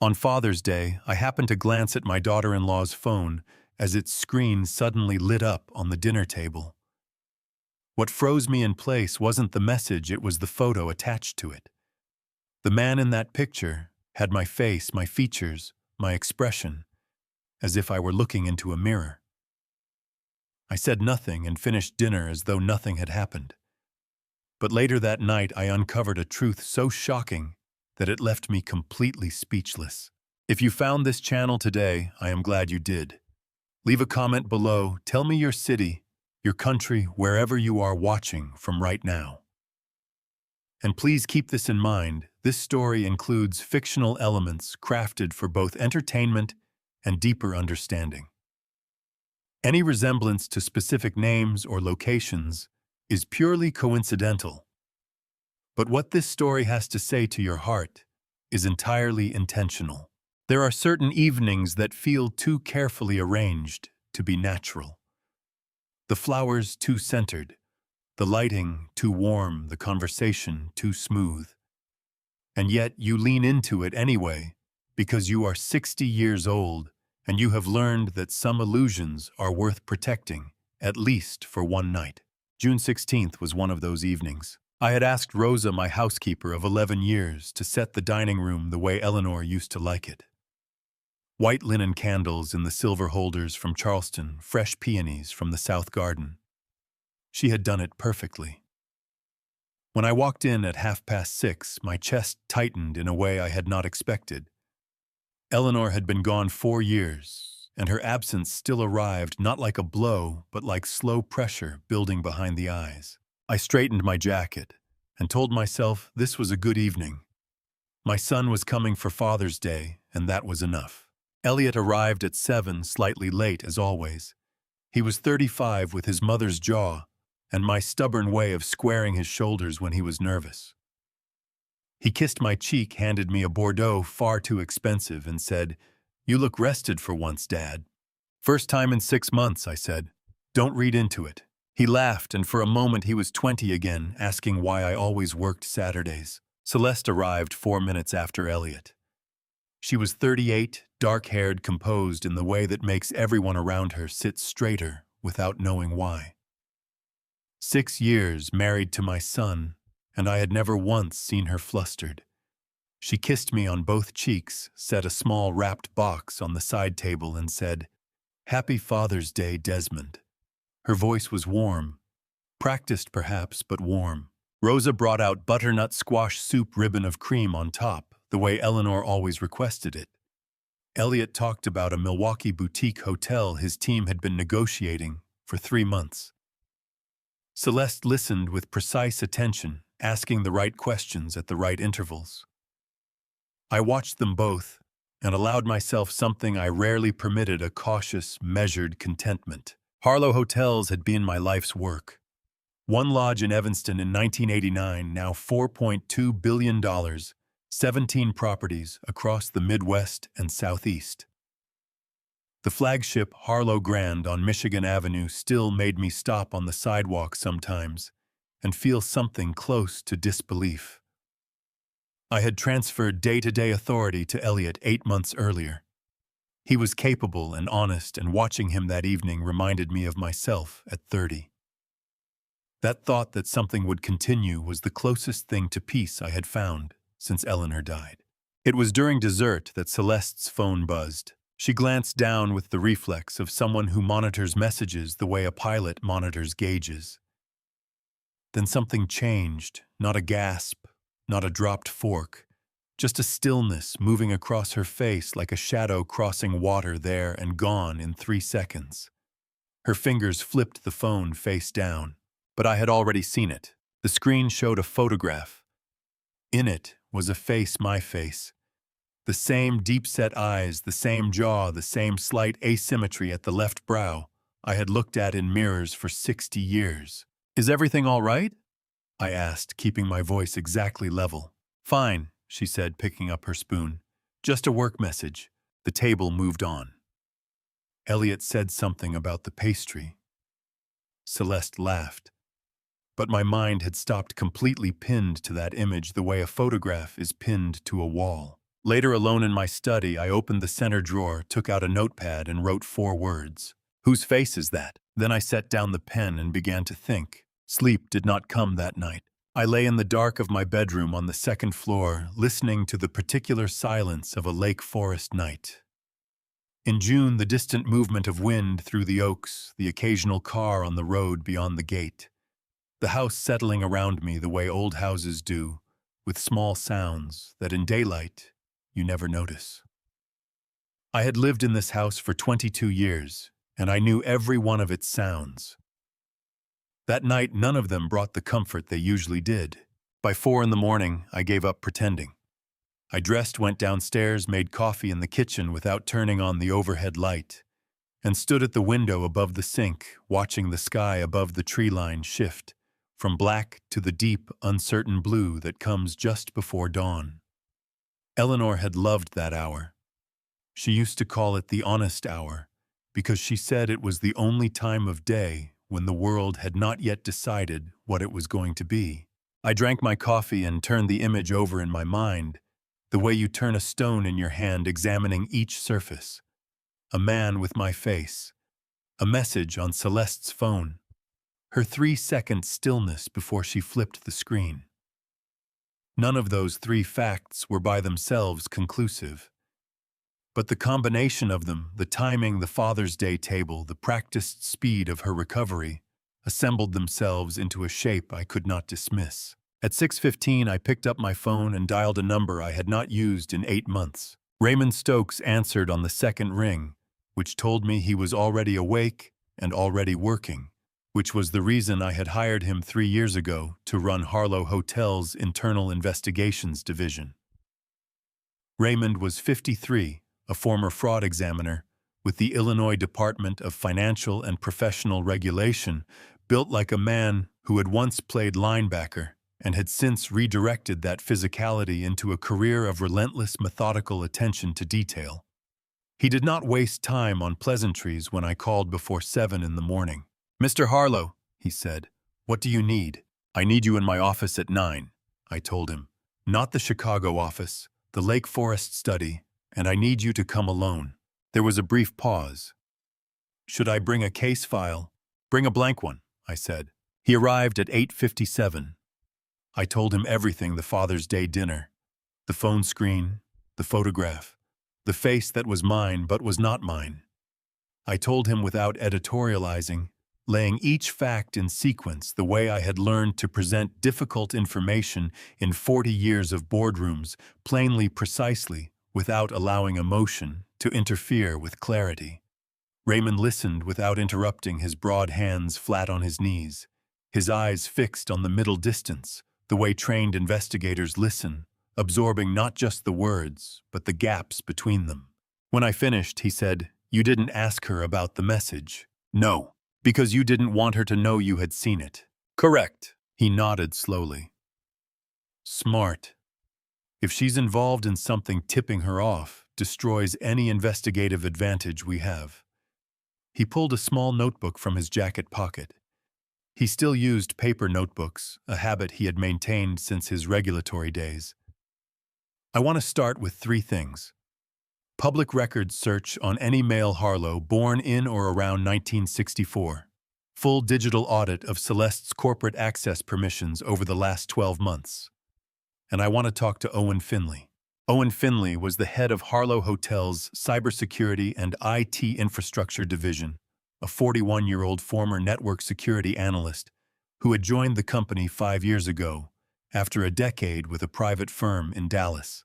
On Father's Day, I happened to glance at my daughter-in-law's phone as its screen suddenly lit up on the dinner table. What froze me in place wasn't the message, it was the photo attached to it. The man in that picture had my face, my features, my expression, as if I were looking into a mirror. I said nothing and finished dinner as though nothing had happened. But later that night, I uncovered a truth so shocking that it left me completely speechless. If you found this channel today, I am glad you did. Leave a comment below, tell me your city, your country, wherever you are watching from right now. And please keep this in mind, this story includes fictional elements crafted for both entertainment and deeper understanding. Any resemblance to specific names or locations is purely coincidental. But what this story has to say to your heart is entirely intentional. There are certain evenings that feel too carefully arranged to be natural. The flowers too centered, the lighting too warm, the conversation too smooth. And yet you lean into it anyway because you are 60 years old and you have learned that some illusions are worth protecting, at least for one night. June 16th was one of those evenings. I had asked Rosa, my housekeeper of 11 years, to set the dining room the way Eleanor used to like it. White linen candles in the silver holders from Charleston, fresh peonies from the South Garden. She had done it perfectly. When I walked in at 6:30, my chest tightened in a way I had not expected. Eleanor had been gone 4 years, and her absence still arrived not like a blow, but like slow pressure building behind the eyes. I straightened my jacket and told myself this was a good evening. My son was coming for Father's Day, and that was enough. Elliot arrived at 7, slightly late as always. He was 35 with his mother's jaw and my stubborn way of squaring his shoulders when he was nervous. He kissed my cheek, handed me a Bordeaux far too expensive, and said, "You look rested for once, Dad." "First time in 6 months," I said. "Don't read into it." He laughed, and for a moment he was 20 again, asking why I always worked Saturdays. Celeste arrived 4 minutes after Elliot. She was 38, dark-haired, composed in the way that makes everyone around her sit straighter without knowing why. 6 years married to my son, and I had never once seen her flustered. She kissed me on both cheeks, set a small wrapped box on the side table, and said, "Happy Father's Day, Desmond." Her voice was warm, practiced perhaps, but warm. Rosa brought out butternut squash soup, ribbon of cream on top, the way Eleanor always requested it. Elliot talked about a Milwaukee boutique hotel his team had been negotiating for 3 months. Celeste listened with precise attention, asking the right questions at the right intervals. I watched them both and allowed myself something I rarely permitted, a cautious, measured contentment. Harlow Hotels had been my life's work. One lodge in Evanston in 1989, now $4.2 billion, 17 properties across the Midwest and Southeast. The flagship Harlow Grand on Michigan Avenue still made me stop on the sidewalk sometimes and feel something close to disbelief. I had transferred day-to-day authority to Elliot 8 months earlier. He was capable and honest, and watching him that evening reminded me of myself at 30. That thought that something would continue was the closest thing to peace I had found since Eleanor died. It was during dessert that Celeste's phone buzzed. She glanced down with the reflex of someone who monitors messages the way a pilot monitors gauges. Then something changed, not a gasp, not a dropped fork, just a stillness moving across her face like a shadow crossing water, there and gone in 3 seconds. Her fingers flipped the phone face down, but I had already seen it. The screen showed a photograph. In it was a face, my face. The same deep-set eyes, the same jaw, the same slight asymmetry at the left brow I had looked at in mirrors for 60 years. "Is everything all right?" I asked, keeping my voice exactly level. "Fine," she said, picking up her spoon. "Just a work message." The table moved on. Elliot said something about the pastry. Celeste laughed. But my mind had stopped completely pinned to that image the way a photograph is pinned to a wall. Later, alone in my study, I opened the center drawer, took out a notepad, and wrote 4 words. Whose face is that? Then I set down the pen and began to think. Sleep did not come that night. I lay in the dark of my bedroom on the second floor, listening to the particular silence of a lake forest night. In June, the distant movement of wind through the oaks, the occasional car on the road beyond the gate. The house settling around me the way old houses do, with small sounds that in daylight you never notice. I had lived in this house for 22 years, and I knew every one of its sounds. That night, none of them brought the comfort they usually did. By 4 in the morning, I gave up pretending. I dressed, went downstairs, made coffee in the kitchen without turning on the overhead light, and stood at the window above the sink, watching the sky above the tree line shift from black to the deep, uncertain blue that comes just before dawn. Eleanor had loved that hour. She used to call it the honest hour, because she said it was the only time of day when the world had not yet decided what it was going to be. I drank my coffee and turned the image over in my mind, the way you turn a stone in your hand, examining each surface. A man with my face. A message on Celeste's phone. Her 3-second stillness before she flipped the screen. None of those 3 facts were by themselves conclusive. But the combination of them, the timing, the Father's Day table, the practiced speed of her recovery, assembled themselves into a shape I could not dismiss. At 6:15, I picked up my phone and dialed a number I had not used in 8 months. Raymond Stokes answered on the second ring, which told me he was already awake and already working, which was the reason I had hired him 3 years ago to run Harlow Hotel's Internal Investigations Division. Raymond was 53, a former fraud examiner with the Illinois Department of Financial and Professional Regulation, built like a man who had once played linebacker and had since redirected that physicality into a career of relentless, methodical attention to detail. He did not waste time on pleasantries when I called before 7 in the morning. "Mr. Harlow," he said, "what do you need?" "I need you in my office at 9, I told him. "Not the Chicago office, the Lake Forest study, and I need you to come alone." There was a brief pause. "Should I bring a case file?" "Bring a blank one," I said. He arrived at 8:57. I told him everything: the Father's Day dinner, the phone screen, the photograph, the face that was mine but was not mine. I told him without editorializing, laying each fact in sequence the way I had learned to present difficult information in 40 years of boardrooms, plainly, precisely, without allowing emotion to interfere with clarity. Raymond listened without interrupting, his broad hands flat on his knees, his eyes fixed on the middle distance, the way trained investigators listen, absorbing not just the words, but the gaps between them. When I finished, he said, "You didn't ask her about the message." "No, because you didn't want her to know you had seen it." "Correct." He nodded slowly. "Smart. If she's involved in something, tipping her off destroys any investigative advantage we have." He pulled a small notebook from his jacket pocket. He still used paper notebooks, a habit he had maintained since his regulatory days. "I want to start with 3 things. Public records search on any male Harlow born in or around 1964. Full digital audit of Celeste's corporate access permissions over the last 12 months. And I want to talk to Owen Finley." Owen Finley was the head of Harlow Hotel's Cybersecurity and IT Infrastructure Division, a 41-year-old former network security analyst who had joined the company 5 years ago, after a decade with a private firm in Dallas.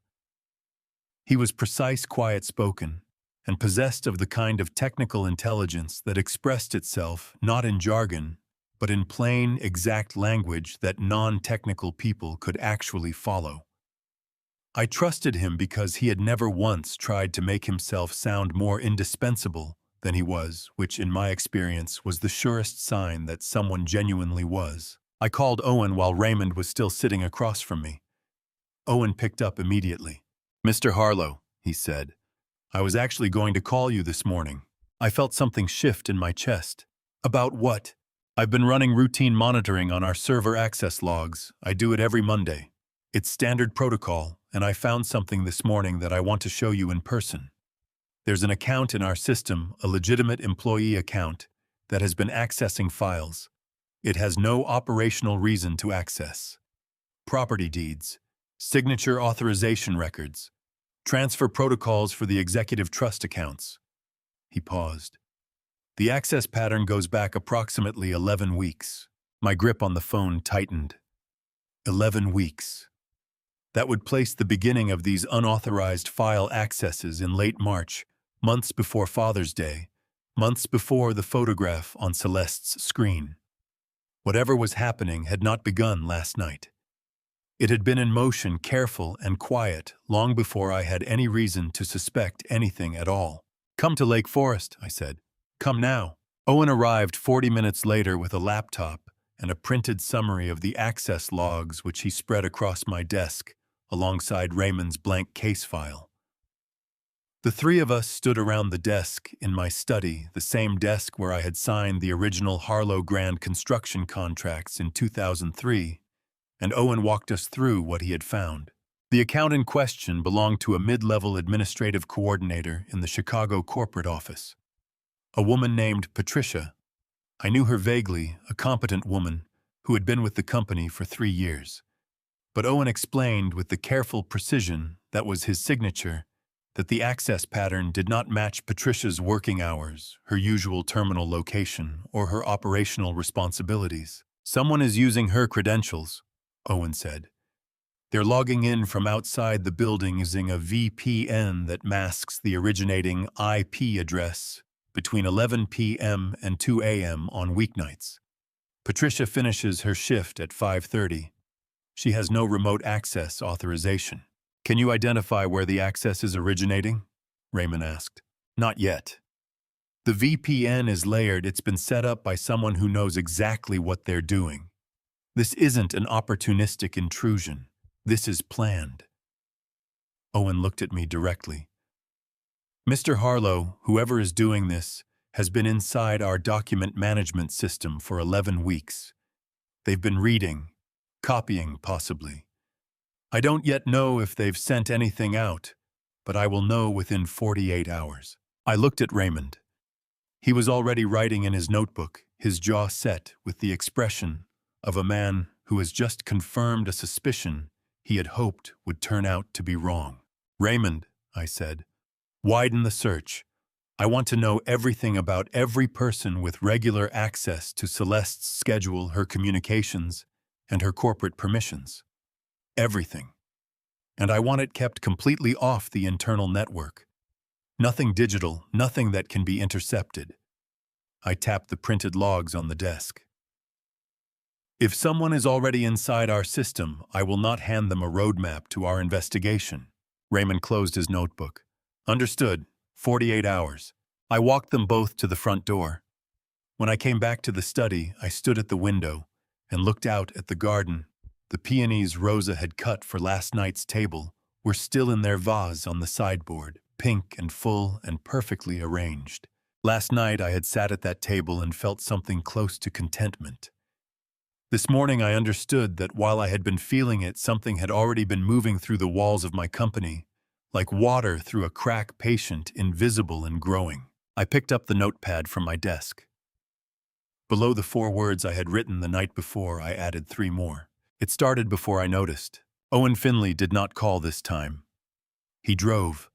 He was precise, quiet-spoken, and possessed of the kind of technical intelligence that expressed itself not in jargon, but in plain, exact language that non-technical people could actually follow. I trusted him because he had never once tried to make himself sound more indispensable than he was, which in my experience was the surest sign that someone genuinely was. I called Owen while Raymond was still sitting across from me. Owen picked up immediately. "Mr. Harlow," he said, "I was actually going to call you this morning." I felt something shift in my chest. "About what?" "I've been running routine monitoring on our server access logs. I do it every Monday. It's standard protocol, and I found something this morning that I want to show you in person. There's an account in our system, a legitimate employee account, that has been accessing files. It has no operational reason to access. Property deeds, signature authorization records, transfer protocols for the executive trust accounts. He paused. The access pattern goes back approximately 11 weeks. My grip on the phone tightened. 11 weeks. That would place the beginning of these unauthorized file accesses in late March, months before Father's Day, months before the photograph on Celeste's screen. Whatever was happening had not begun last night. It had been in motion, careful and quiet, long before I had any reason to suspect anything at all. "Come to Lake Forest," I said. "Come now." Owen arrived 40 minutes later with a laptop and a printed summary of the access logs which he spread across my desk, alongside Raymond's blank case file. The three of us stood around the desk in my study, the same desk where I had signed the original Harlow Grand construction contracts in 2003, and Owen walked us through what he had found. The account in question belonged to a mid-level administrative coordinator in the Chicago corporate office. A woman named Patricia. I knew her vaguely, a competent woman who had been with the company for 3 years. But Owen explained with the careful precision that was his signature that the access pattern did not match Patricia's working hours, her usual terminal location, or her operational responsibilities. "Someone is using her credentials," Owen said. "They're logging in from outside the building using a VPN that masks the originating IP address between 11 p.m. and 2 a.m. on weeknights. Patricia finishes her shift at 5:30. She has no remote access authorization." "Can you identify where the access is originating?" Raymond asked. "Not yet. The VPN is layered. It's been set up by someone who knows exactly what they're doing. This isn't an opportunistic intrusion. This is planned." Owen looked at me directly. "Mr. Harlow, whoever is doing this, has been inside our document management system for 11 weeks. They've been reading, copying possibly. I don't yet know if they've sent anything out, but I will know within 48 hours. I looked at Raymond. He was already writing in his notebook, his jaw set with the expression of a man who has just confirmed a suspicion he had hoped would turn out to be wrong. "Raymond," I said, "widen the search. I want to know everything about every person with regular access to Celeste's schedule, her communications, and her corporate permissions. Everything. And I want it kept completely off the internal network. Nothing digital, nothing that can be intercepted." I tapped the printed logs on the desk. "If someone is already inside our system, I will not hand them a roadmap to our investigation." Raymond closed his notebook. "Understood. 48 hours. I walked them both to the front door. When I came back to the study, I stood at the window and looked out at the garden. The peonies Rosa had cut for last night's table were still in their vase on the sideboard, pink and full and perfectly arranged. Last night I had sat at that table and felt something close to contentment. This morning I understood that while I had been feeling it, something had already been moving through the walls of my company, like water through a crack, patient, invisible and growing. I picked up the notepad from my desk. Below the 4 words I had written the night before, I added 3 more. It started before I noticed. Owen Finley did not call this time. He drove.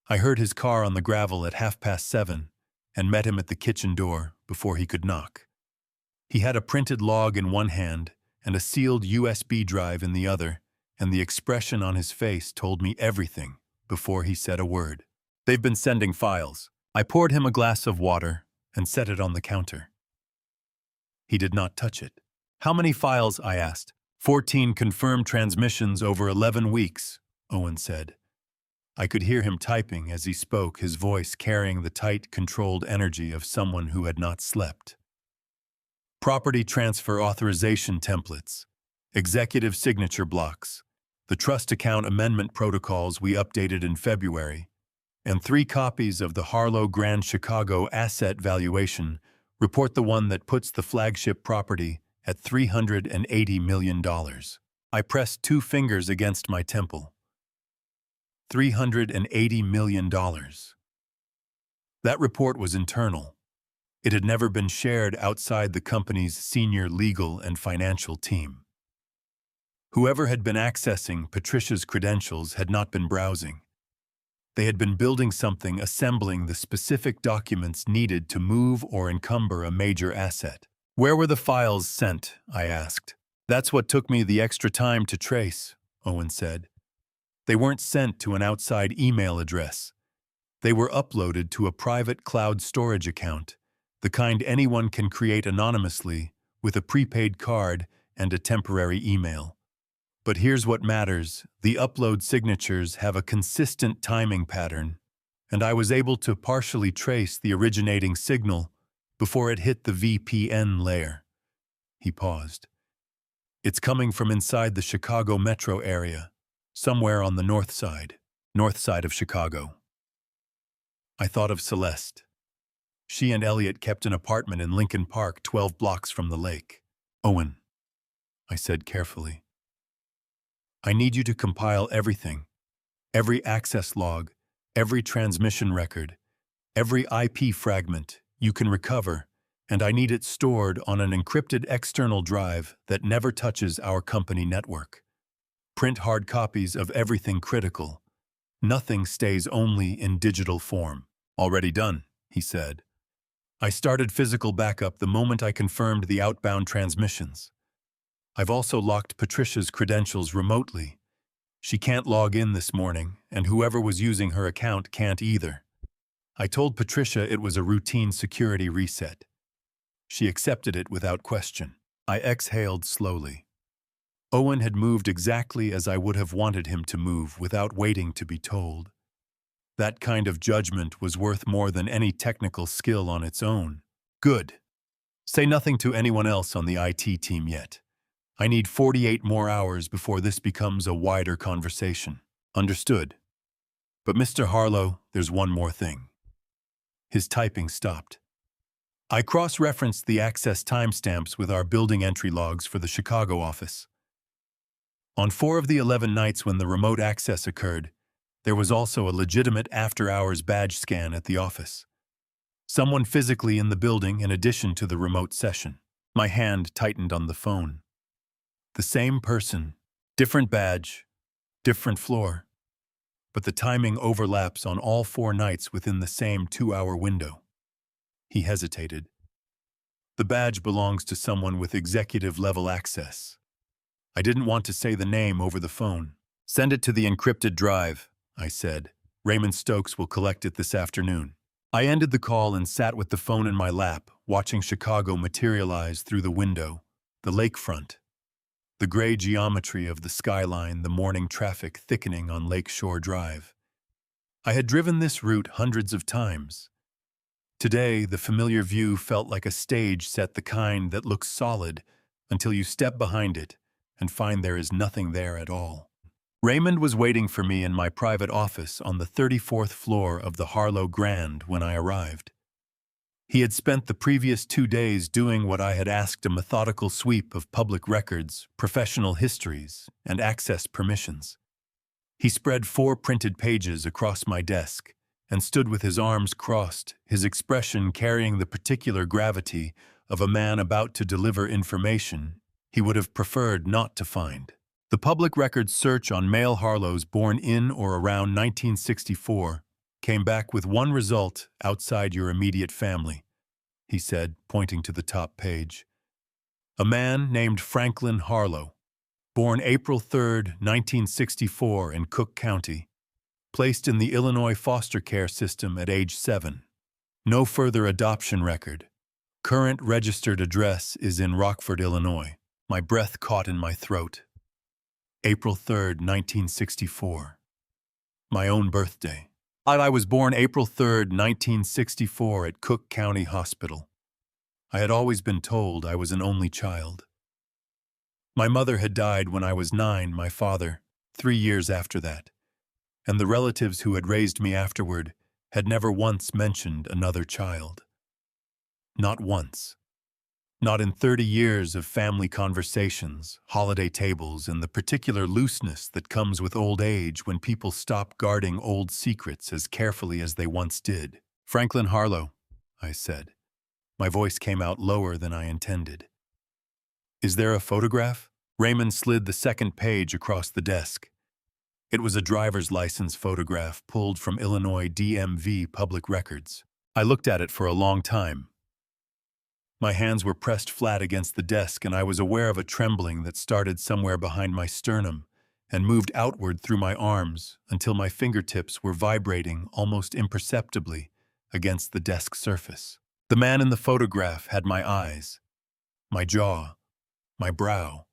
I heard his car on the gravel at 7:30 and met him at the kitchen door before he could knock. He had a printed log in one hand and a sealed USB drive in the other, and the expression on his face told me everything before he said a word. "They've been sending files." I poured him a glass of water and set it on the counter. He did not touch it. "How many files?" I asked. 14 confirmed transmissions over 11 weeks, Owen said. I could hear him typing as he spoke, his voice carrying the tight, controlled energy of someone who had not slept. Property transfer authorization templates, executive signature blocks, the trust account amendment protocols we updated in February, and 3 copies of the Harlow Grand Chicago asset valuation report, the one that puts the flagship property at $380 million. I pressed 2 fingers against my temple. $380 million. That report was internal. It had never been shared outside the company's senior legal and financial team. Whoever had been accessing Patricia's credentials had not been browsing. They had been building something, assembling the specific documents needed to move or encumber a major asset. "Where were the files sent?" I asked. "That's what took me the extra time to trace," Owen said. "They weren't sent to an outside email address. They were uploaded to a private cloud storage account, the kind anyone can create anonymously with a prepaid card and a temporary email. But here's what matters: the upload signatures have a consistent timing pattern, and I was able to partially trace the originating signal before it hit the VPN layer." He paused. "It's coming from inside the Chicago metro area, somewhere on the north side of Chicago." I thought of Celeste. She and Elliot kept an apartment in Lincoln Park, 12 blocks from the lake. "Owen," I said carefully, "I need you to compile everything, every access log, every transmission record, every IP fragment you can recover, and I need it stored on an encrypted external drive that never touches our company network. Print hard copies of everything critical. Nothing stays only in digital form." "Already done," he said. "I started physical backup the moment I confirmed the outbound transmissions. I've also locked Patricia's credentials remotely. She can't log in this morning, and whoever was using her account can't either. I told Patricia it was a routine security reset. She accepted it without question." I exhaled slowly. Owen had moved exactly as I would have wanted him to move without waiting to be told. That kind of judgment was worth more than any technical skill on its own. "Good. Say nothing to anyone else on the IT team yet. I need 48 more hours before this becomes a wider conversation." "Understood. But Mr. Harlow, there's one more thing." His typing stopped. I cross-referenced the access timestamps with our building entry logs for the Chicago office. On 4 of the 11 nights when the remote access occurred, there was also a legitimate after-hours badge scan at the office. Someone physically in the building in addition to the remote session. My hand tightened on the phone. The same person, different badge, different floor. But the timing overlaps on all 4 nights within the same 2-hour window. He hesitated. "The badge belongs to someone with executive-level access." I didn't want to say the name over the phone. "Send it to the encrypted drive," I said. "Raymond Stokes will collect it this afternoon." I ended the call and sat with the phone in my lap, watching Chicago materialize through the window, the lakefront, the gray geometry of the skyline, the morning traffic thickening on Lakeshore Drive. I had driven this route hundreds of times. Today, the familiar view felt like a stage set, the kind that looks solid until you step behind it and find there is nothing there at all. Raymond was waiting for me in my private office on the 34th floor of the Harlow Grand when I arrived. He had spent the previous 2 days doing what I had asked: a methodical sweep of public records, professional histories, and access permissions. He spread 4 printed pages across my desk and stood with his arms crossed, his expression carrying the particular gravity of a man about to deliver information he would have preferred not to find. "The public records search on male Harlows born in or around 1964 came back with one result outside your immediate family," he said, pointing to the top page. "A man named Franklin Harlow, born April 3, 1964 in Cook County, placed in the Illinois foster care system at age 7. No further adoption record. Current registered address is in Rockford, Illinois." My breath caught in my throat. April 3, 1964. My own birthday. I was born April 3, 1964 at Cook County Hospital. I had always been told I was an only child. My mother had died when I was 9, my father 3 years after that, and the relatives who had raised me afterward had never once mentioned another child. Not once. Not in 30 years of family conversations, holiday tables, and the particular looseness that comes with old age when people stop guarding old secrets as carefully as they once did. Franklin Harlow, I said. My voice came out lower than I intended. Is there a photograph? Raymond slid the second page across the desk. It was a driver's license photograph pulled from Illinois DMV public records. I looked at it for a long time. My hands were pressed flat against the desk, and I was aware of a trembling that started somewhere behind my sternum and moved outward through my arms until my fingertips were vibrating almost imperceptibly against the desk surface. The man in the photograph had my eyes, my jaw, my brow.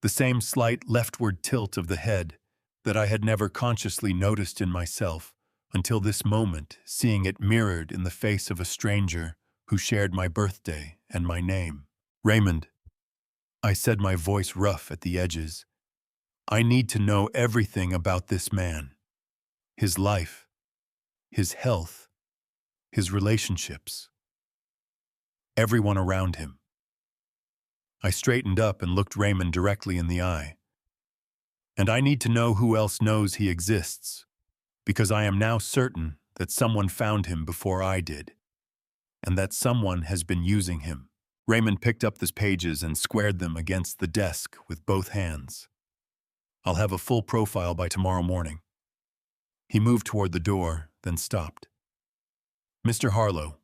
The same slight leftward tilt of the head that I had never consciously noticed in myself until this moment, seeing it mirrored in the face of a stranger who shared my birthday and my name. Raymond, I said, my voice rough at the edges. I need to know everything about this man. His life, his health, his relationships, everyone around him. I straightened up and looked Raymond directly in the eye. And I need to know who else knows he exists, because I am now certain that someone found him before I did, and that someone has been using him. Raymond picked up the pages and squared them against the desk with both hands. I'll have a full profile by tomorrow morning. He moved toward the door, then stopped. Mr. Harlow,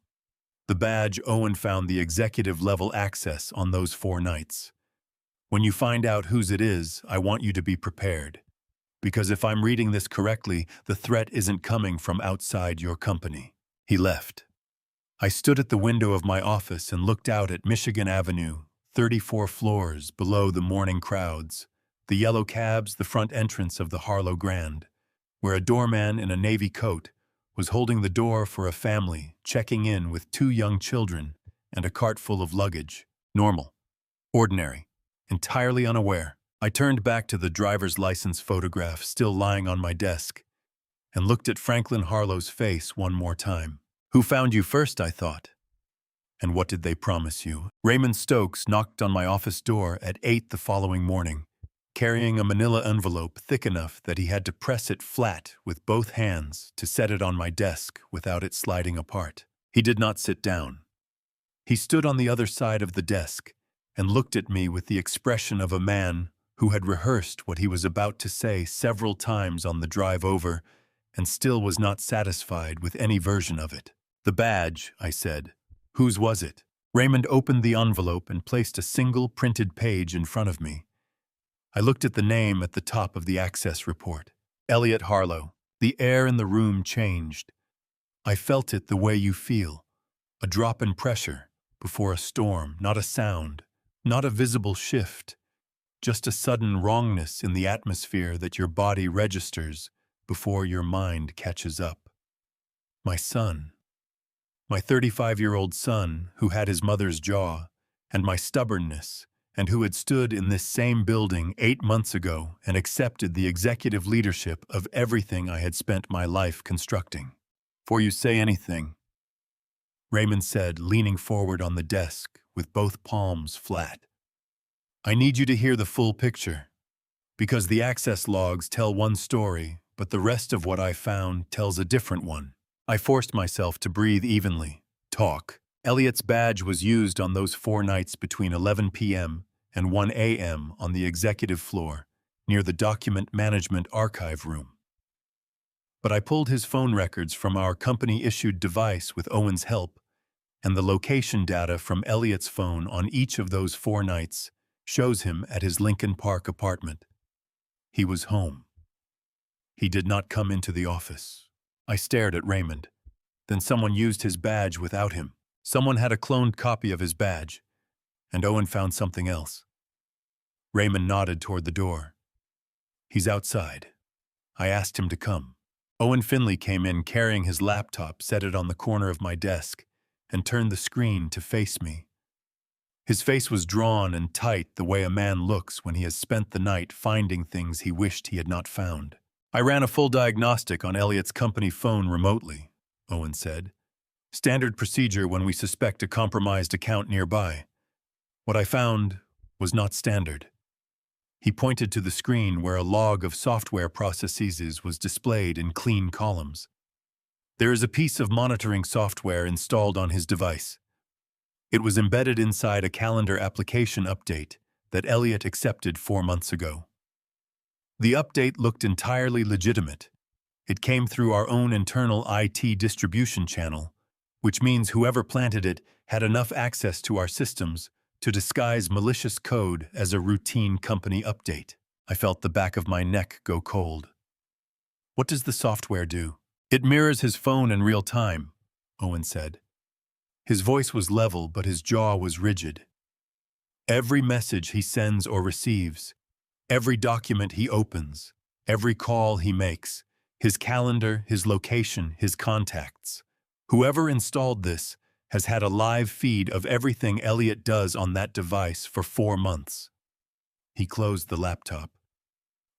the badge Owen found the executive-level access on those 4 nights. When you find out whose it is, I want you to be prepared. Because if I'm reading this correctly, the threat isn't coming from outside your company. He left. I stood at the window of my office and looked out at Michigan Avenue, 34 floors below the morning crowds, the yellow cabs, the front entrance of the Harlow Grand, where a doorman in a navy coat was holding the door for a family checking in with 2 young children and a cart full of luggage. Normal. Ordinary. Entirely unaware. I turned back to the driver's license photograph still lying on my desk and looked at Franklin Harlow's face one more time. Who found you first, I thought. And what did they promise you? Raymond Stokes knocked on my office door at 8 the following morning, carrying a manila envelope thick enough that he had to press it flat with both hands to set it on my desk without it sliding apart. He did not sit down. He stood on the other side of the desk and looked at me with the expression of a man who had rehearsed what he was about to say several times on the drive over and still was not satisfied with any version of it. The badge, I said. Whose was it? Raymond opened the envelope and placed a single printed page in front of me. I looked at the name at the top of the access report. Elliot Harlow. The air in the room changed. I felt it the way you feel. A drop in pressure before a storm, not a sound, not a visible shift, just a sudden wrongness in the atmosphere that your body registers before your mind catches up. My son. My 35-year-old son who had his mother's jaw, and my stubbornness, and who had stood in this same building 8 months ago and accepted the executive leadership of everything I had spent my life constructing. Before you say anything, Raymond said, leaning forward on the desk with both palms flat, I need you to hear the full picture, because the access logs tell one story, but the rest of what I found tells a different one. I forced myself to breathe evenly, talk. Elliot's badge was used on those 4 nights between 11 p.m. and 1 a.m. on the executive floor, near the document management archive room. But I pulled his phone records from our company-issued device with Owen's help, and the location data from Elliot's phone on each of those 4 nights shows him at his Lincoln Park apartment. He was home. He did not come into the office. I stared at Raymond. Then someone used his badge without him. Someone had a cloned copy of his badge, and Owen found something else. Raymond nodded toward the door. He's outside. I asked him to come. Owen Finley came in carrying his laptop, set it on the corner of my desk, and turned the screen to face me. His face was drawn and tight the way a man looks when he has spent the night finding things he wished he had not found. I ran a full diagnostic on Elliot's company phone remotely, Owen said. Standard procedure when we suspect a compromised account nearby. What I found was not standard. He pointed to the screen where a log of software processes was displayed in clean columns. There is a piece of monitoring software installed on his device. It was embedded inside a calendar application update that Elliot accepted 4 months ago. The update looked entirely legitimate. It came through our own internal IT distribution channel, which means whoever planted it had enough access to our systems to disguise malicious code as a routine company update. I felt the back of my neck go cold. What does the software do? It mirrors his phone in real time, Owen said. His voice was level, but his jaw was rigid. Every message he sends or receives, every document he opens, every call he makes, his calendar, his location, his contacts. Whoever installed this has had a live feed of everything Elliot does on that device for 4 months. He closed the laptop.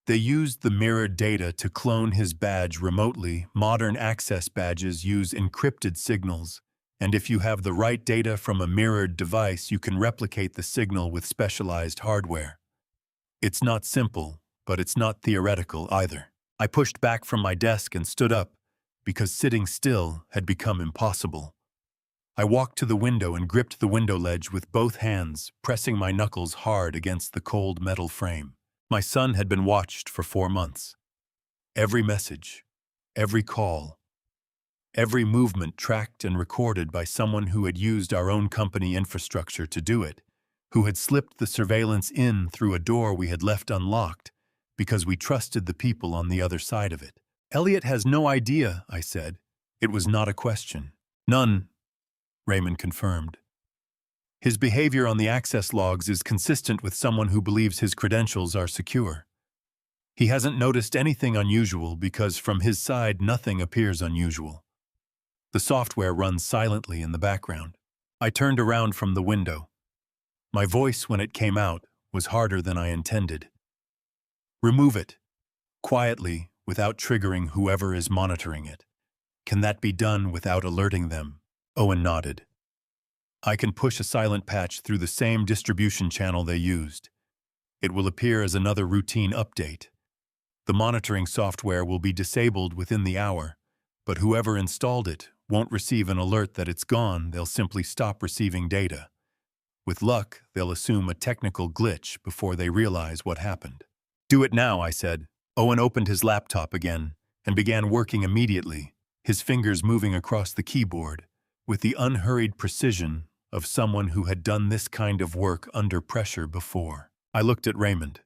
They used the mirrored data to clone his badge remotely. Modern access badges use encrypted signals, and if you have the right data from a mirrored device, you can replicate the signal with specialized hardware. It's not simple, but it's not theoretical either. I pushed back from my desk and stood up, because sitting still had become impossible. I walked to the window and gripped the window ledge with both hands, pressing my knuckles hard against the cold metal frame. My son had been watched for 4 months. Every message, every call, every movement tracked and recorded by someone who had used our own company infrastructure to do it, who had slipped the surveillance in through a door we had left unlocked because we trusted the people on the other side of it. Elliot has no idea, I said. It was not a question. None, Raymond confirmed. His behavior on the access logs is consistent with someone who believes his credentials are secure. He hasn't noticed anything unusual because from his side nothing appears unusual. The software runs silently in the background. I turned around from the window. My voice, when it came out, was harder than I intended. Remove it, quietly, without triggering whoever is monitoring it. Can that be done without alerting them? Owen nodded. I can push a silent patch through the same distribution channel they used. It will appear as another routine update. The monitoring software will be disabled within the hour, but whoever installed it won't receive an alert that it's gone. They'll simply stop receiving data. With luck, they'll assume a technical glitch before they realize what happened. Do it now, I said. Owen opened his laptop again and began working immediately, his fingers moving across the keyboard with the unhurried precision of someone who had done this kind of work under pressure before. I looked at Raymond.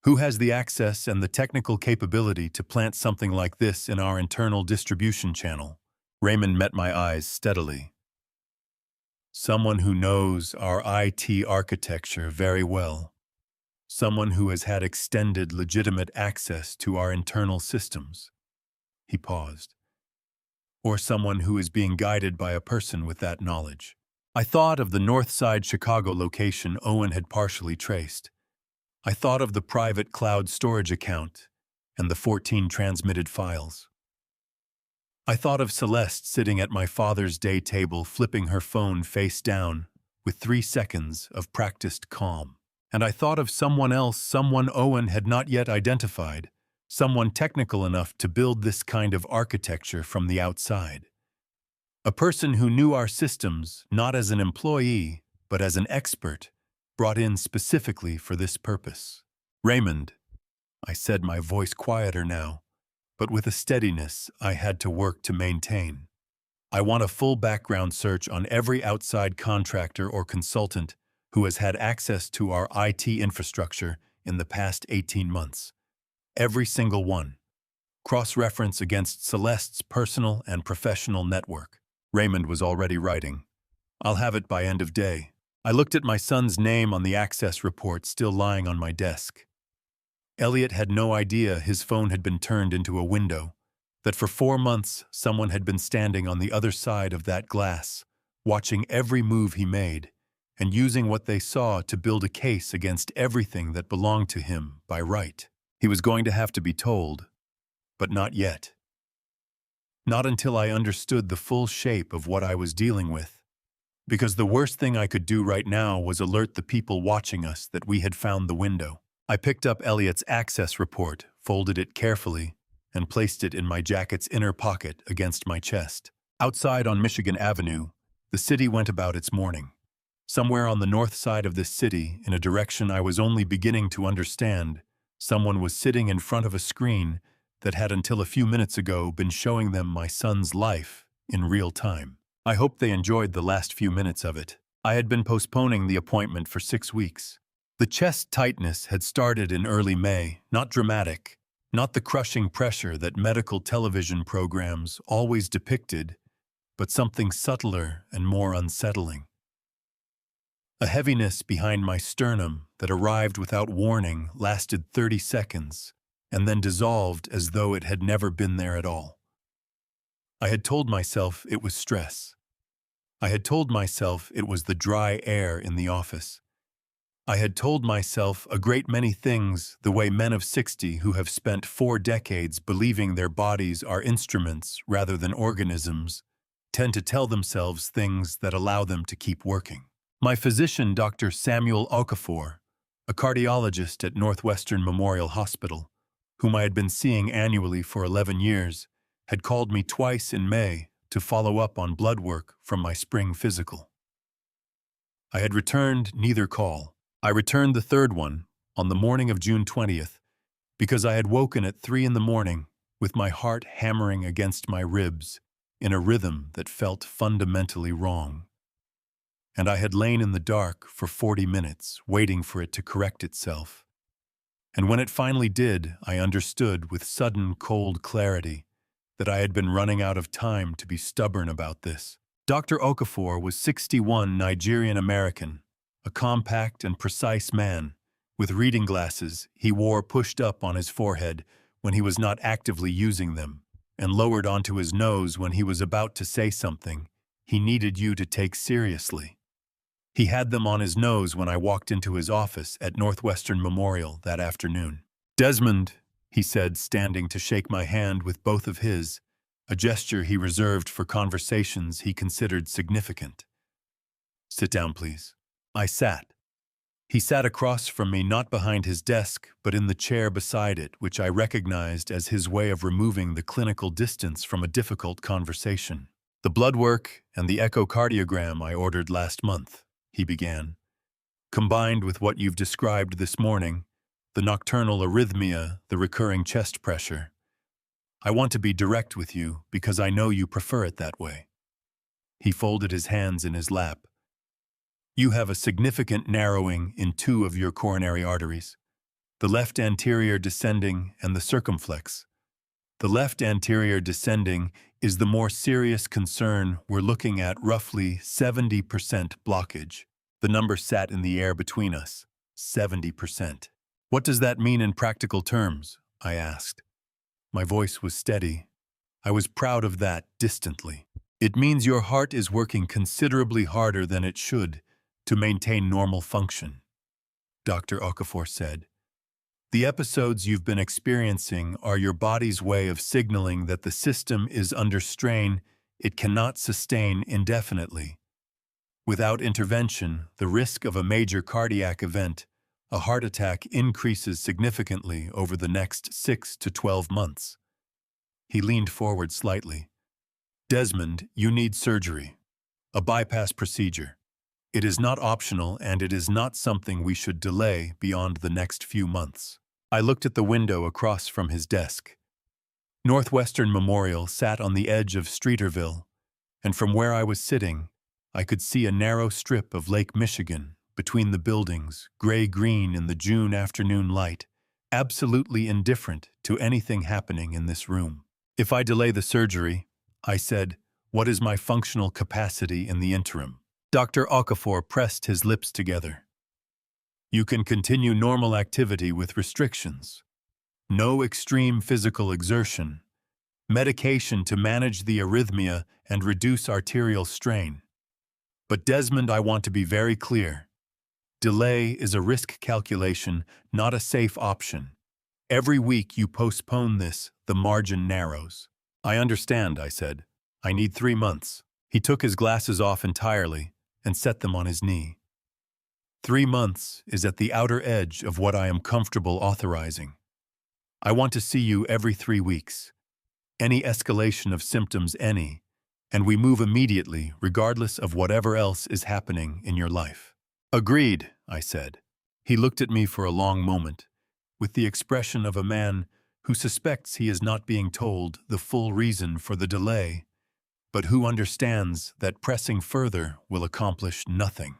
Who has the access and the technical capability to plant something like this in our internal distribution channel? Raymond met my eyes steadily. Someone who knows our IT architecture very well. Someone who has had extended legitimate access to our internal systems. He paused. Or someone who is being guided by a person with that knowledge. I thought of the Northside Chicago location Owen had partially traced. I thought of the private cloud storage account and the 14 transmitted files. I thought of Celeste sitting at my father's day table flipping her phone face down with 3 seconds of practiced calm. And I thought of someone else, someone Owen had not yet identified, someone technical enough to build this kind of architecture from the outside. A person who knew our systems not as an employee, but as an expert, brought in specifically for this purpose. Raymond, I said, my voice quieter now, but with a steadiness I had to work to maintain. I want a full background search on every outside contractor or consultant who has had access to our IT infrastructure in the past 18 months. Every single one. Cross-reference against Celeste's personal and professional network. Raymond was already writing. I'll have it by end of day. I looked at my son's name on the access report still lying on my desk. Elliot had no idea his phone had been turned into a window, that for 4 months someone had been standing on the other side of that glass, watching every move he made, and using what they saw to build a case against everything that belonged to him by right. He was going to have to be told, but not yet. Not until I understood the full shape of what I was dealing with. Because the worst thing I could do right now was alert the people watching us that we had found the window. I picked up Elliot's access report, folded it carefully, and placed it in my jacket's inner pocket against my chest. Outside on Michigan Avenue, the city went about its morning. Somewhere on the north side of this city, in a direction I was only beginning to understand, someone was sitting in front of a screen that had until a few minutes ago been showing them my son's life in real time. I hoped they enjoyed the last few minutes of it. I had been postponing the appointment for 6 weeks. The chest tightness had started in early May, not dramatic, not the crushing pressure that medical television programs always depicted, but something subtler and more unsettling. A heaviness behind my sternum that arrived without warning lasted 30 seconds and then dissolved as though it had never been there at all. I had told myself it was stress. I had told myself it was the dry air in the office. I had told myself a great many things the way men of 60 who have spent 4 decades believing their bodies are instruments rather than organisms tend to tell themselves things that allow them to keep working. My physician, Dr. Samuel Okafor, a cardiologist at Northwestern Memorial Hospital, whom I had been seeing annually for 11 years, had called me twice in May to follow up on blood work from my spring physical. I had returned neither call. I returned the third one on the morning of June 20th because I had woken at 3 in the morning with my heart hammering against my ribs in a rhythm that felt fundamentally wrong. And I had lain in the dark for 40 minutes waiting for it to correct itself. And when it finally did, I understood with sudden cold clarity that I had been running out of time to be stubborn about this. Dr. Okafor was 61 Nigerian American, a compact and precise man, with reading glasses he wore pushed up on his forehead when he was not actively using them, and lowered onto his nose when he was about to say something he needed you to take seriously. He had them on his nose when I walked into his office at Northwestern Memorial that afternoon. "Desmond," he said, standing to shake my hand with both of his, a gesture he reserved for conversations he considered significant. "Sit down, please." I sat. He sat across from me, not behind his desk, but in the chair beside it, which I recognized as his way of removing the clinical distance from a difficult conversation. "The blood work and the echocardiogram I ordered last month," he began, "combined with what you've described this morning, the nocturnal arrhythmia, the recurring chest pressure. I want to be direct with you because I know you prefer it that way." He folded his hands in his lap. "You have a significant narrowing in 2 of your coronary arteries, the left anterior descending and the circumflex. The left anterior descending is the more serious concern. We're looking at roughly 70% blockage." The number sat in the air between us. 70%. "What does that mean in practical terms?" I asked. My voice was steady. I was proud of that, distantly. "It means your heart is working considerably harder than it should to maintain normal function," Dr. Okafor said. "The episodes you've been experiencing are your body's way of signaling that the system is under strain it cannot sustain indefinitely. Without intervention, the risk of a major cardiac event, a heart attack, increases significantly over the next 6 to 12 months. He leaned forward slightly. "Desmond, you need surgery. A bypass procedure. It is not optional, and it is not something we should delay beyond the next few months." I looked at the window across from his desk. Northwestern Memorial sat on the edge of Streeterville, and from where I was sitting, I could see a narrow strip of Lake Michigan between the buildings, gray-green in the June afternoon light, absolutely indifferent to anything happening in this room. "If I delay the surgery," I said, "what is my functional capacity in the interim?" Dr. Okafor pressed his lips together. "You can continue normal activity with restrictions. No extreme physical exertion. Medication to manage the arrhythmia and reduce arterial strain. But Desmond, I want to be very clear. Delay is a risk calculation, not a safe option. Every week you postpone this, the margin narrows." I understand, I said. I need 3 months. He took his glasses off entirely and set them on his knee. 3 months is at the outer edge of what I am comfortable authorizing. I want to see you every 3 weeks. Any escalation of symptoms, and we move immediately regardless of whatever else is happening in your life. Agreed, I said. He looked at me for a long moment, with the expression of a man who suspects he is not being told the full reason for the delay, but who understands that pressing further will accomplish nothing.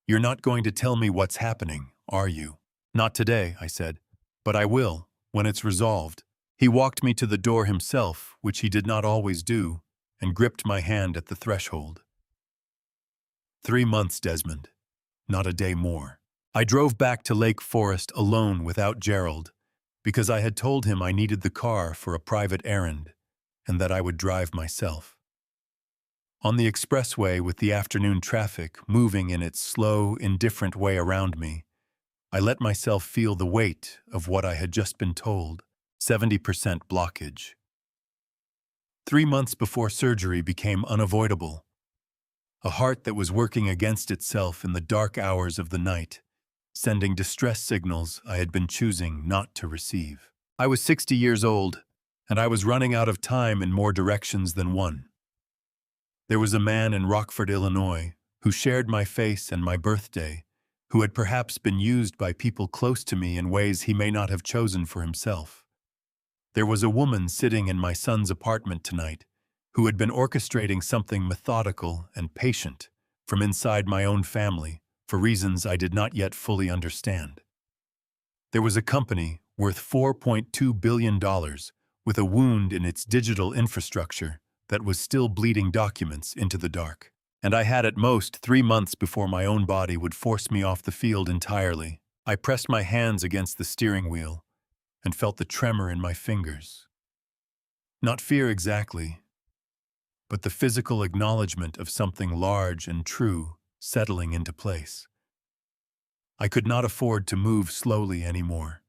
You're not going to tell me what's happening, are you? Not today, I said, but I will, when it's resolved. He walked me to the door himself, which he did not always do, and gripped my hand at the threshold. 3 months, Desmond. Not a day more. I drove back to Lake Forest alone without Gerald, because I had told him I needed the car for a private errand, and that I would drive myself. On the expressway with the afternoon traffic moving in its slow, indifferent way around me, I let myself feel the weight of what I had just been told, 70% blockage. 3 months before surgery became unavoidable. A heart that was working against itself in the dark hours of the night, sending distress signals I had been choosing not to receive. I was 60 years old, and I was running out of time in more directions than one. There was a man in Rockford, Illinois, who shared my face and my birthday, who had perhaps been used by people close to me in ways he may not have chosen for himself. There was a woman sitting in my son's apartment tonight, who had been orchestrating something methodical and patient from inside my own family for reasons I did not yet fully understand. There was a company worth $4.2 billion with a wound in its digital infrastructure that was still bleeding documents into the dark. And I had at most 3 months before my own body would force me off the field entirely. I pressed my hands against the steering wheel and felt the tremor in my fingers. Not fear exactly, but the physical acknowledgement of something large and true settling into place. I could not afford to move slowly anymore.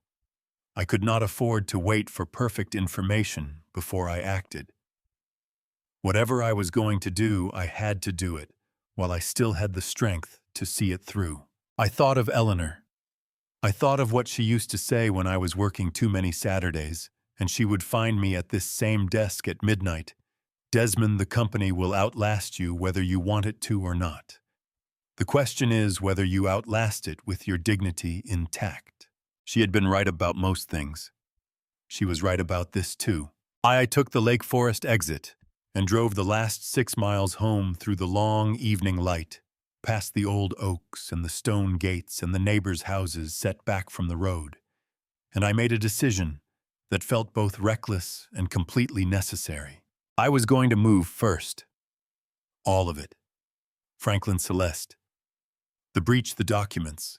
I could not afford to wait for perfect information before I acted. Whatever I was going to do, I had to do it, while I still had the strength to see it through. I thought of Eleanor. I thought of what she used to say when I was working too many Saturdays, and she would find me at this same desk at midnight. Desmond, the company will outlast you whether you want it to or not. The question is whether you outlast it with your dignity intact. She had been right about most things. She was right about this too. I took the Lake Forest exit and drove the last 6 miles home through the long evening light, past the old oaks and the stone gates and the neighbors' houses set back from the road. And I made a decision that felt both reckless and completely necessary. I was going to move first. All of it. Franklin Celeste. The breach the documents.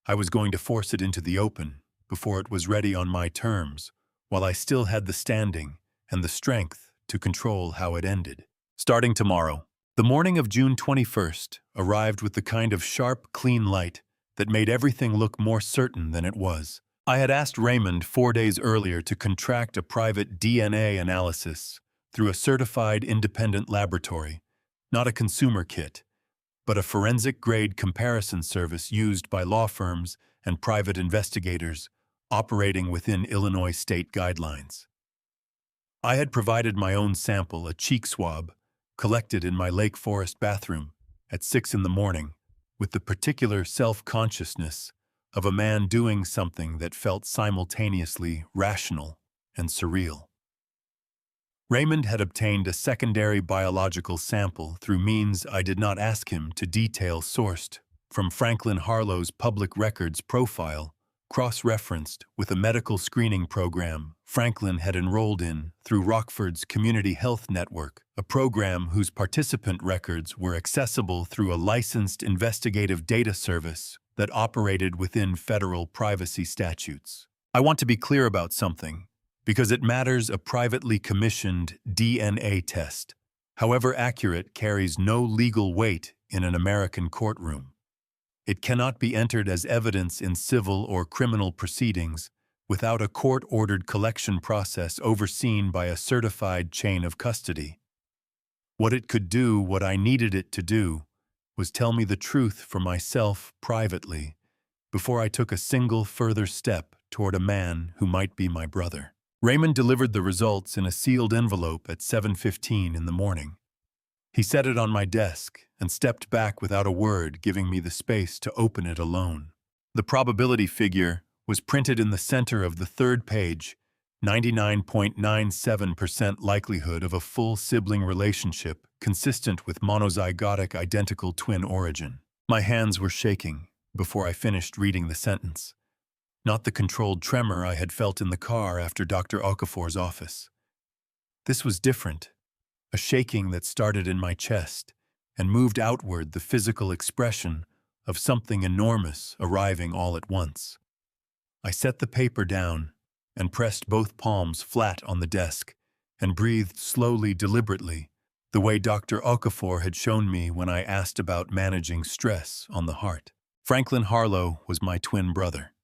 I was going to force it into the open before it was ready on my terms, while I still had the standing and the strength to control how it ended. Starting tomorrow. The morning of June 21st arrived with the kind of sharp, clean light that made everything look more certain than it was. I had asked Raymond 4 days earlier to contract a private DNA analysis through a certified independent laboratory, not a consumer kit, but a forensic-grade comparison service used by law firms and private investigators operating within Illinois state guidelines. I had provided my own sample, a cheek swab, collected in my Lake Forest bathroom at 6 in the morning, with the particular self-consciousness of a man doing something that felt simultaneously rational and surreal. Raymond had obtained a secondary biological sample through means I did not ask him to detail, sourced from Franklin Harlow's public records profile, cross-referenced with a medical screening program Franklin had enrolled in through Rockford's Community Health Network, a program whose participant records were accessible through a licensed investigative data service that operated within federal privacy statutes. I want to be clear about something, because it matters. A privately commissioned DNA test, however accurate, carries no legal weight in an American courtroom. It cannot be entered as evidence in civil or criminal proceedings without a court-ordered collection process overseen by a certified chain of custody. What it could do, what I needed it to do, was tell me the truth for myself privately, before I took a single further step toward a man who might be my brother. Raymond delivered the results in a sealed envelope at 7:15 in the morning. He set it on my desk and stepped back without a word, giving me the space to open it alone. The probability figure was printed in the center of the third page: 99.97% likelihood of a full sibling relationship consistent with monozygotic identical twin origin. My hands were shaking before I finished reading the sentence. Not the controlled tremor I had felt in the car after Dr. Okafor's office. This was different, a shaking that started in my chest and moved outward, the physical expression of something enormous arriving all at once. I set the paper down and pressed both palms flat on the desk and breathed slowly, deliberately, the way Dr. Okafor had shown me when I asked about managing stress on the heart. Franklin Harlow was my twin brother.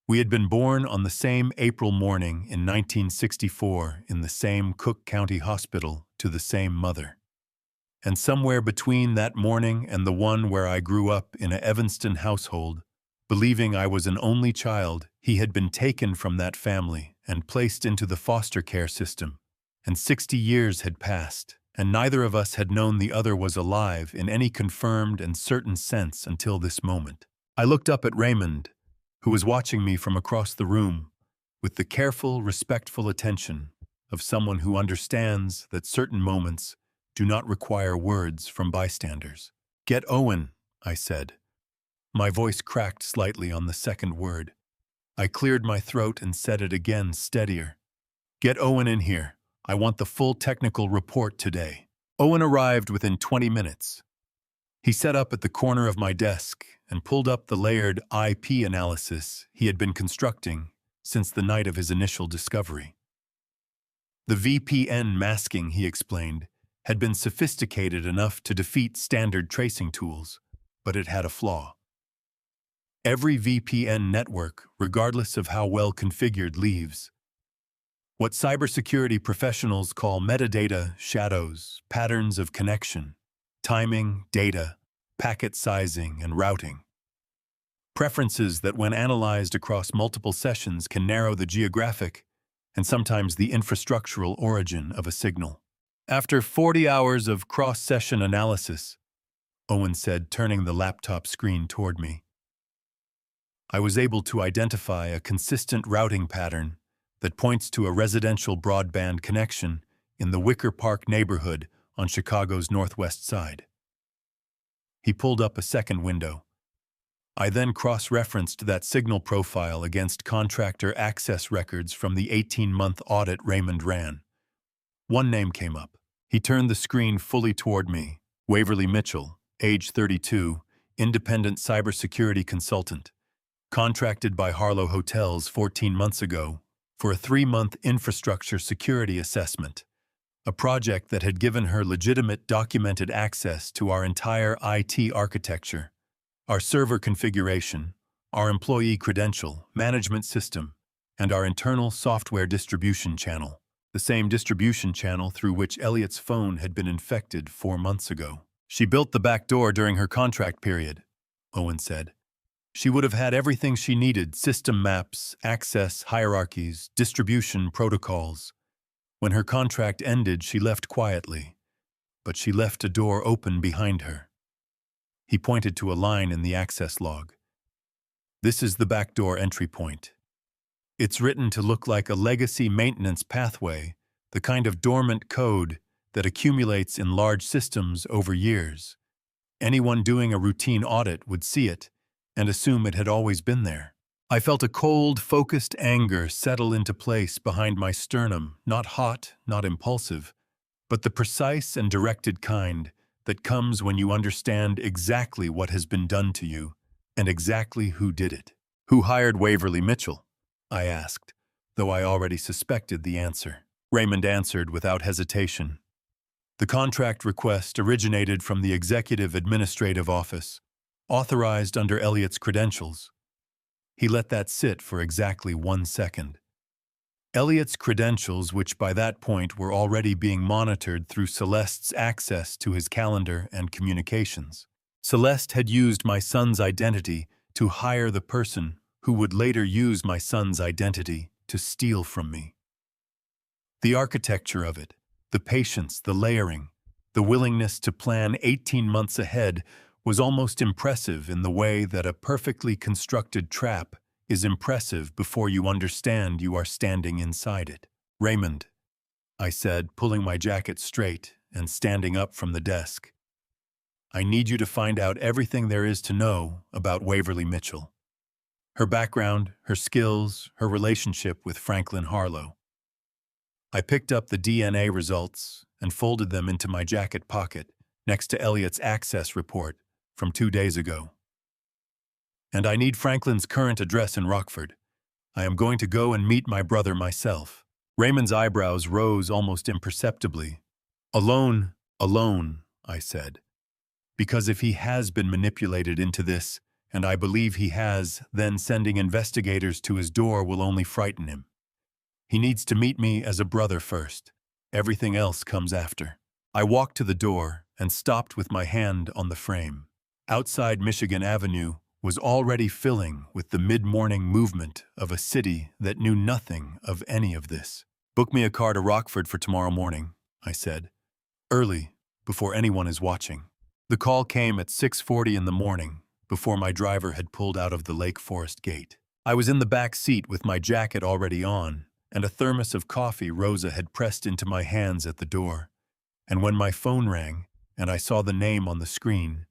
We had been born on the same April morning in 1964 in the same Cook County hospital to the same mother. And somewhere between that morning and the one where I grew up in a Evanston household, believing I was an only child, he had been taken from that family and placed into the foster care system. And 60 years had passed, and neither of us had known the other was alive in any confirmed and certain sense until this moment. I looked up at Raymond, who was watching me from across the room, with the careful, respectful attention of someone who understands that certain moments do not require words from bystanders. "Get Owen," I said. My voice cracked slightly on the second word. I cleared my throat and said it again, steadier. "Get Owen in here. I want the full technical report today." Owen arrived within 20 minutes. He sat up at the corner of my desk and pulled up the layered IP analysis he had been constructing since the night of his initial discovery. The VPN masking, he explained, had been sophisticated enough to defeat standard tracing tools, but it had a flaw. Every VPN network, regardless of how well configured, leaves what cybersecurity professionals call metadata shadows, patterns of connection, timing, data, packet sizing, and routing. Preferences that, when analyzed across multiple sessions, can narrow the geographic and sometimes the infrastructural origin of a signal. After 40 hours of cross-session analysis, Owen said, turning the laptop screen toward me, I was able to identify a consistent routing pattern that points to a residential broadband connection in the Wicker Park neighborhood on Chicago's northwest side. He pulled up a second window. I then cross-referenced that signal profile against contractor access records from the 18-month audit Raymond ran. One name came up. He turned the screen fully toward me. Waverly Mitchell, age 32, independent cybersecurity consultant, contracted by Harlow Hotels 14 months ago for a 3-month infrastructure security assessment, a project that had given her legitimate documented access to our entire IT architecture, our server configuration, our employee credential management system, and our internal software distribution channel, the same distribution channel through which Elliot's phone had been infected 4 months ago. She built the back door during her contract period, Owen said. She would have had everything she needed: system maps, access, hierarchies, distribution protocols. When her contract ended, she left quietly, but she left a door open behind her. He pointed to a line in the access log. This is the backdoor entry point. It's written to look like a legacy maintenance pathway, the kind of dormant code that accumulates in large systems over years. Anyone doing a routine audit would see it and assume it had always been there. I felt a cold, focused anger settle into place behind my sternum, not hot, not impulsive, but the precise and directed kind that comes when you understand exactly what has been done to you and exactly who did it. Who hired Waverly Mitchell? I asked, though I already suspected the answer. Raymond answered without hesitation. The contract request originated from the Executive Administrative Office, authorized under Elliot's credentials. He let that sit for exactly 1 second. Elliot's credentials, which by that point were already being monitored through Celeste's access to his calendar and communications. Celeste had used my son's identity to hire the person who would later use my son's identity to steal from me. The architecture of it, the patience, the layering, the willingness to plan 18 months ahead was almost impressive in the way that a perfectly constructed trap is impressive before you understand you are standing inside it. "Raymond," I said, pulling my jacket straight and standing up from the desk, "I need you to find out everything there is to know about Waverly Mitchell. Her background, her skills, her relationship with Franklin Harlow." I picked up the DNA results and folded them into my jacket pocket next to Elliot's access report from 2 days ago. "And I need Franklin's current address in Rockford. I am going to go and meet my brother myself." Raymond's eyebrows rose almost imperceptibly. Alone, I said. "Because if he has been manipulated into this, and I believe he has, then sending investigators to his door will only frighten him. He needs to meet me as a brother first. Everything else comes after." I walked to the door and stopped with my hand on the frame. Outside Michigan Avenue was already filling with the mid-morning movement of a city that knew nothing of any of this. "Book me a car to Rockford for tomorrow morning," I said. "Early, before anyone is watching." The call came at 6:40 in the morning, before my driver had pulled out of the Lake Forest gate. I was in the back seat with my jacket already on, and a thermos of coffee Rosa had pressed into my hands at the door. And when my phone rang, and I saw the name on the screen,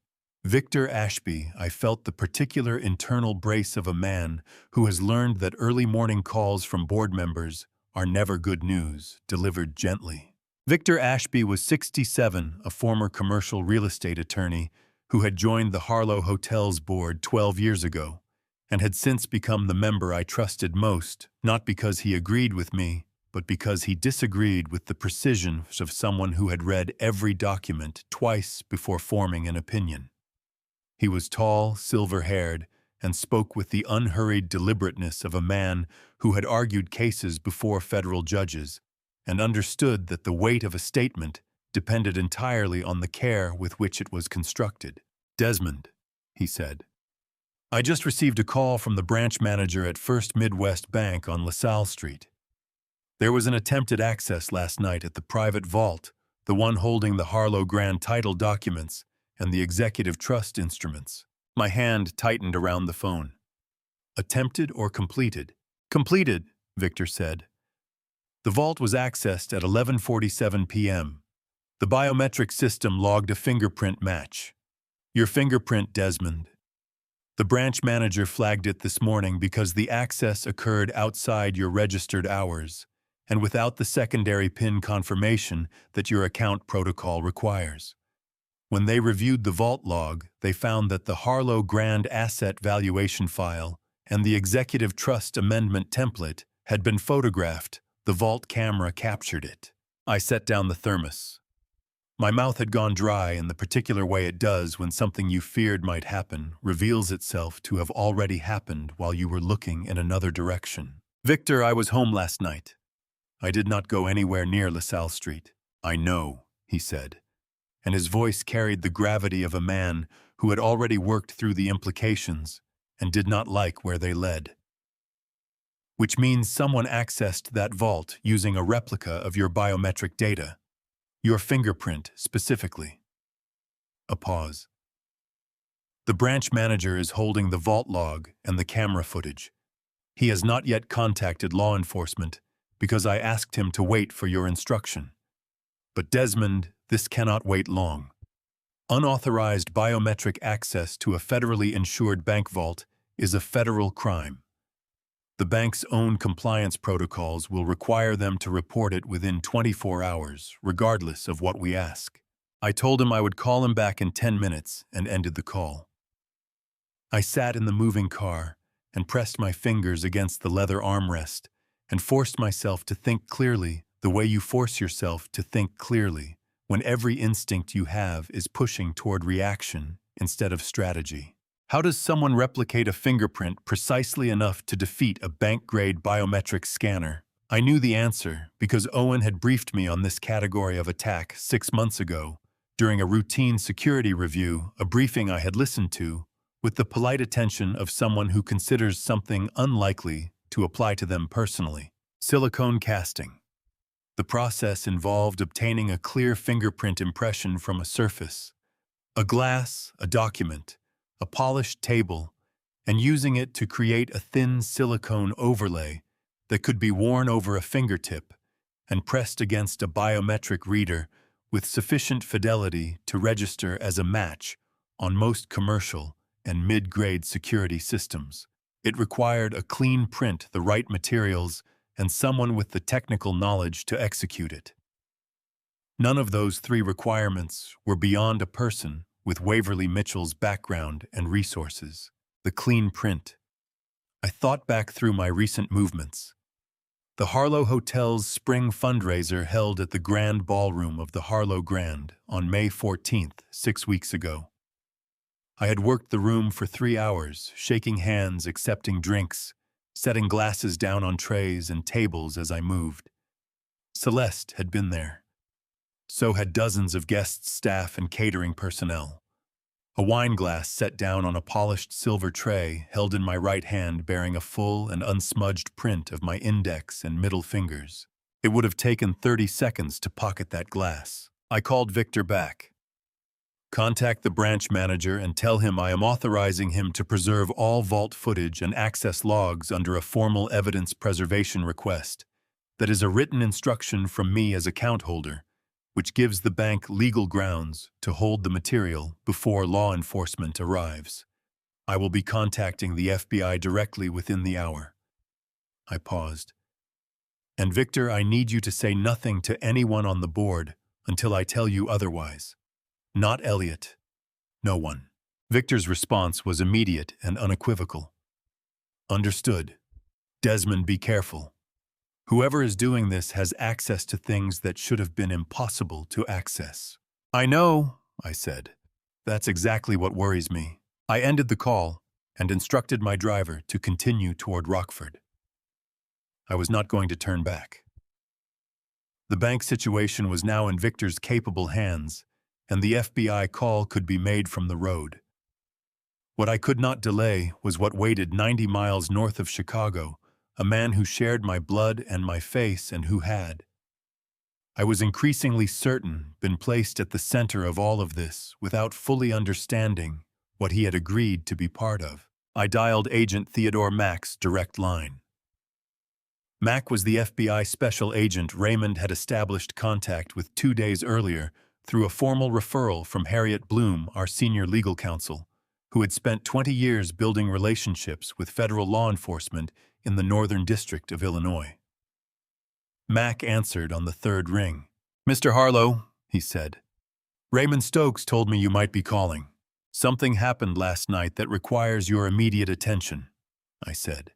Victor Ashby, I felt the particular internal brace of a man who has learned that early morning calls from board members are never good news, delivered gently. Victor Ashby was 67, a former commercial real estate attorney who had joined the Harlow Hotels board 12 years ago, and had since become the member I trusted most, not because he agreed with me, but because he disagreed with the precision of someone who had read every document twice before forming an opinion. He was tall, silver-haired, and spoke with the unhurried deliberateness of a man who had argued cases before federal judges and understood that the weight of a statement depended entirely on the care with which it was constructed. "Desmond," he said, "I just received a call from the branch manager at First Midwest Bank on LaSalle Street. There was an attempted access last night at the private vault, the one holding the Harlow Grand Title documents and the executive trust instruments." My hand tightened around the phone. "Attempted or completed?" "Completed," Victor said. "The vault was accessed at 11:47 p.m. The biometric system logged a fingerprint match. Your fingerprint, Desmond. The branch manager flagged it this morning because the access occurred outside your registered hours and without the secondary PIN confirmation that your account protocol requires. When they reviewed the vault log, they found that the Harlow Grand Asset Valuation file and the Executive Trust Amendment template had been photographed. The vault camera captured it." I set down the thermos. My mouth had gone dry in the particular way it does when something you feared might happen reveals itself to have already happened while you were looking in another direction. "Victor, I was home last night. I did not go anywhere near LaSalle Street." "I know," he said, and his voice carried the gravity of a man who had already worked through the implications and did not like where they led. "Which means someone accessed that vault using a replica of your biometric data. Your fingerprint, specifically." A pause. "The branch manager is holding the vault log and the camera footage. He has not yet contacted law enforcement because I asked him to wait for your instruction. But Desmond, this cannot wait long. Unauthorized biometric access to a federally insured bank vault is a federal crime. The bank's own compliance protocols will require them to report it within 24 hours, regardless of what we ask." I told him I would call him back in 10 minutes and ended the call. I sat in the moving car and pressed my fingers against the leather armrest and forced myself to think clearly the way you force yourself to think clearly when every instinct you have is pushing toward reaction instead of strategy. How does someone replicate a fingerprint precisely enough to defeat a bank-grade biometric scanner? I knew the answer because Owen had briefed me on this category of attack 6 months ago, during a routine security review, a briefing I had listened to, with the polite attention of someone who considers something unlikely to apply to them personally. Silicone casting. The process involved obtaining a clear fingerprint impression from a surface, a glass, a document, a polished table, and using it to create a thin silicone overlay that could be worn over a fingertip and pressed against a biometric reader with sufficient fidelity to register as a match on most commercial and mid-grade security systems. It required a clean print, the right materials, and someone with the technical knowledge to execute it. None of those 3 requirements were beyond a person with Waverly Mitchell's background and resources. The clean print. I thought back through my recent movements. The Harlow Hotel's spring fundraiser held at the Grand Ballroom of the Harlow Grand on May 14th, 6 weeks ago. I had worked the room for 3 hours, shaking hands, accepting drinks, setting glasses down on trays and tables as I moved. Celeste had been there. So had dozens of guests, staff, and catering personnel. A wine glass set down on a polished silver tray held in my right hand bearing a full and unsmudged print of my index and middle fingers. It would have taken 30 seconds to pocket that glass. I called Victor back. Contact the branch manager and tell him I am authorizing him to preserve all vault footage and access logs under a formal evidence preservation request. That is a written instruction from me as account holder, which gives the bank legal grounds to hold the material before law enforcement arrives. I will be contacting the FBI directly within the hour. I paused. And Victor, I need you to say nothing to anyone on the board until I tell you otherwise. Not Elliot. No one. Victor's response was immediate and unequivocal. Understood. Desmond, be careful. Whoever is doing this has access to things that should have been impossible to access. I know, I said. That's exactly what worries me. I ended the call and instructed my driver to continue toward Rockford. I was not going to turn back. The bank situation was now in Victor's capable hands, and the FBI call could be made from the road. What I could not delay was what waited 90 miles north of Chicago, a man who shared my blood and my face and who had, I was increasingly certain, been placed at the center of all of this without fully understanding what he had agreed to be part of. I dialed Agent Theodore Mack's direct line. Mack was the FBI special agent Raymond had established contact with 2 days earlier through a formal referral from Harriet Bloom, our senior legal counsel, who had spent 20 years building relationships with federal law enforcement in the Northern District of Illinois. Mack answered on the 3rd ring. "Mr. Harlow," he said, "Raymond Stokes told me you might be calling. Something happened last night that requires your immediate attention," I said.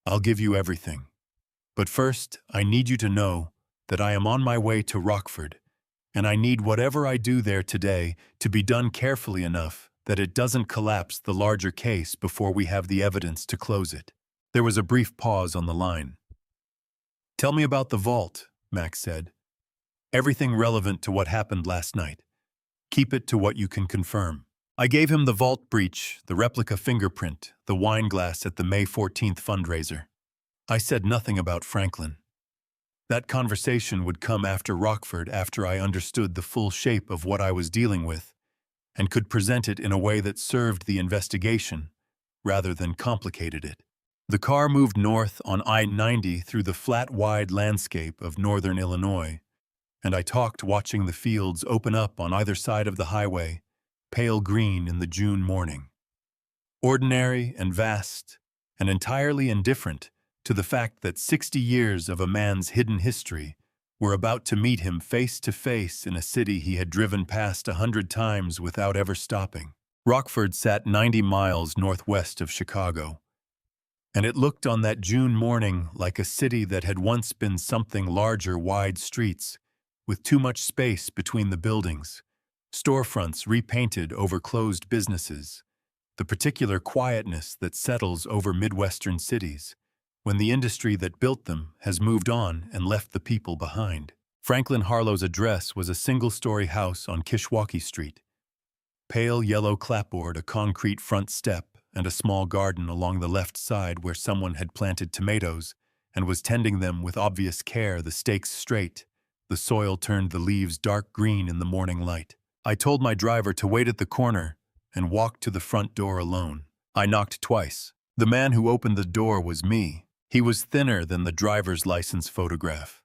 "I'll give you everything. But first, I need you to know that I am on my way to Rockford, and I need whatever I do there today to be done carefully enough that it doesn't collapse the larger case before we have the evidence to close it." There was a brief pause on the line. "Tell me about the vault," Mack said. "Everything relevant to what happened last night. Keep it to what you can confirm." I gave him the vault breach, the replica fingerprint, the wine glass at the May 14th fundraiser. I said nothing about Franklin. That conversation would come after Rockford, after I understood the full shape of what I was dealing with and could present it in a way that served the investigation rather than complicated it. The car moved north on I-90 through the flat, wide landscape of northern Illinois, and I talked watching the fields open up on either side of the highway, pale green in the June morning. Ordinary and vast, and entirely indifferent to the fact that 60 years of a man's hidden history were about to meet him face to face in a city he had driven past 100 times without ever stopping. Rockford sat 90 miles northwest of Chicago, and it looked on that June morning like a city that had once been something larger, wide streets, with too much space between the buildings, storefronts repainted over closed businesses, the particular quietness that settles over Midwestern cities when the industry that built them has moved on and left the people behind. Franklin Harlow's address was a single-story house on Kishwaukee Street. Pale yellow clapboard, a concrete front step, and a small garden along the left side where someone had planted tomatoes and was tending them with obvious care, the stakes straight. The soil turned the leaves dark green in the morning light. I told my driver to wait at the corner and walked to the front door alone. I knocked twice. The man who opened the door was me. He was thinner than the driver's license photograph.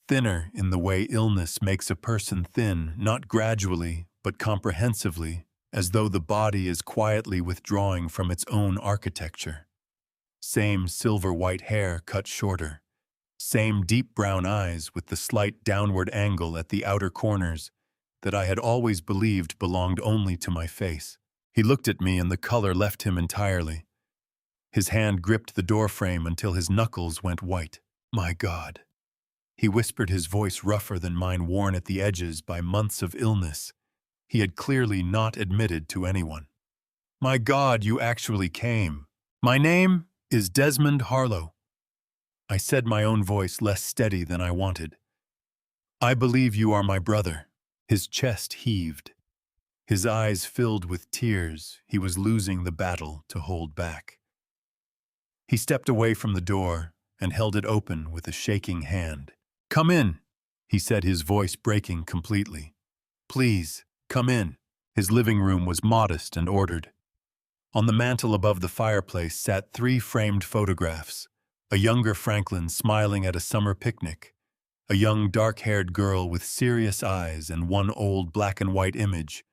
Thinner in the way illness makes a person thin, not gradually, but comprehensively, as though the body is quietly withdrawing from its own architecture. Same silver-white hair cut shorter. Same deep brown eyes with the slight downward angle at the outer corners that I had always believed belonged only to my face. He looked at me and the color left him entirely. His hand gripped the doorframe until his knuckles went white. "My God," he whispered, his voice rougher than mine, worn at the edges by months of illness he had clearly not admitted to anyone. "My God, you actually came. My name is Desmond Harlow." I said, my own voice less steady than I wanted. "I believe you are my brother." His chest heaved. His eyes filled with tears. He was losing the battle to hold back. He stepped away from the door and held it open with a shaking hand. "Come in," he said, his voice breaking completely. "Please, come in." His living room was modest and ordered. On the mantel above the fireplace sat 3 framed photographs: a younger Franklin smiling at a summer picnic, a young dark-haired girl with serious eyes, and one old black-and-white image,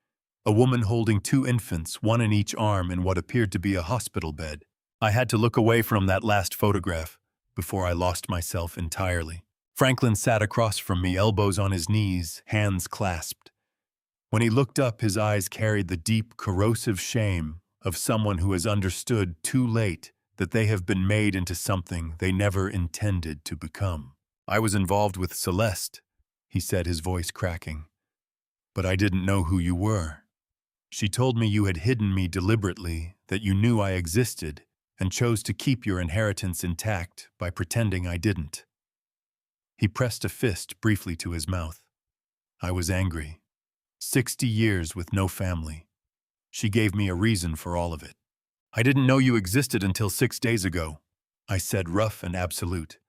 a woman holding 2 infants, one in each arm, in what appeared to be a hospital bed. I had to look away from that last photograph before I lost myself entirely. Franklin sat across from me, elbows on his knees, hands clasped. When he looked up, his eyes carried the deep, corrosive shame of someone who has understood too late that they have been made into something they never intended to become. "I was involved with Celeste," he said, his voice cracking. "But I didn't know who you were. She told me you had hidden me deliberately, that you knew I existed, and chose to keep your inheritance intact by pretending I didn't." He pressed a fist briefly to his mouth. I was angry. 60 years with no family. She gave me a reason for all of it. "I didn't know you existed until 6 days ago," I said, rough and absolute.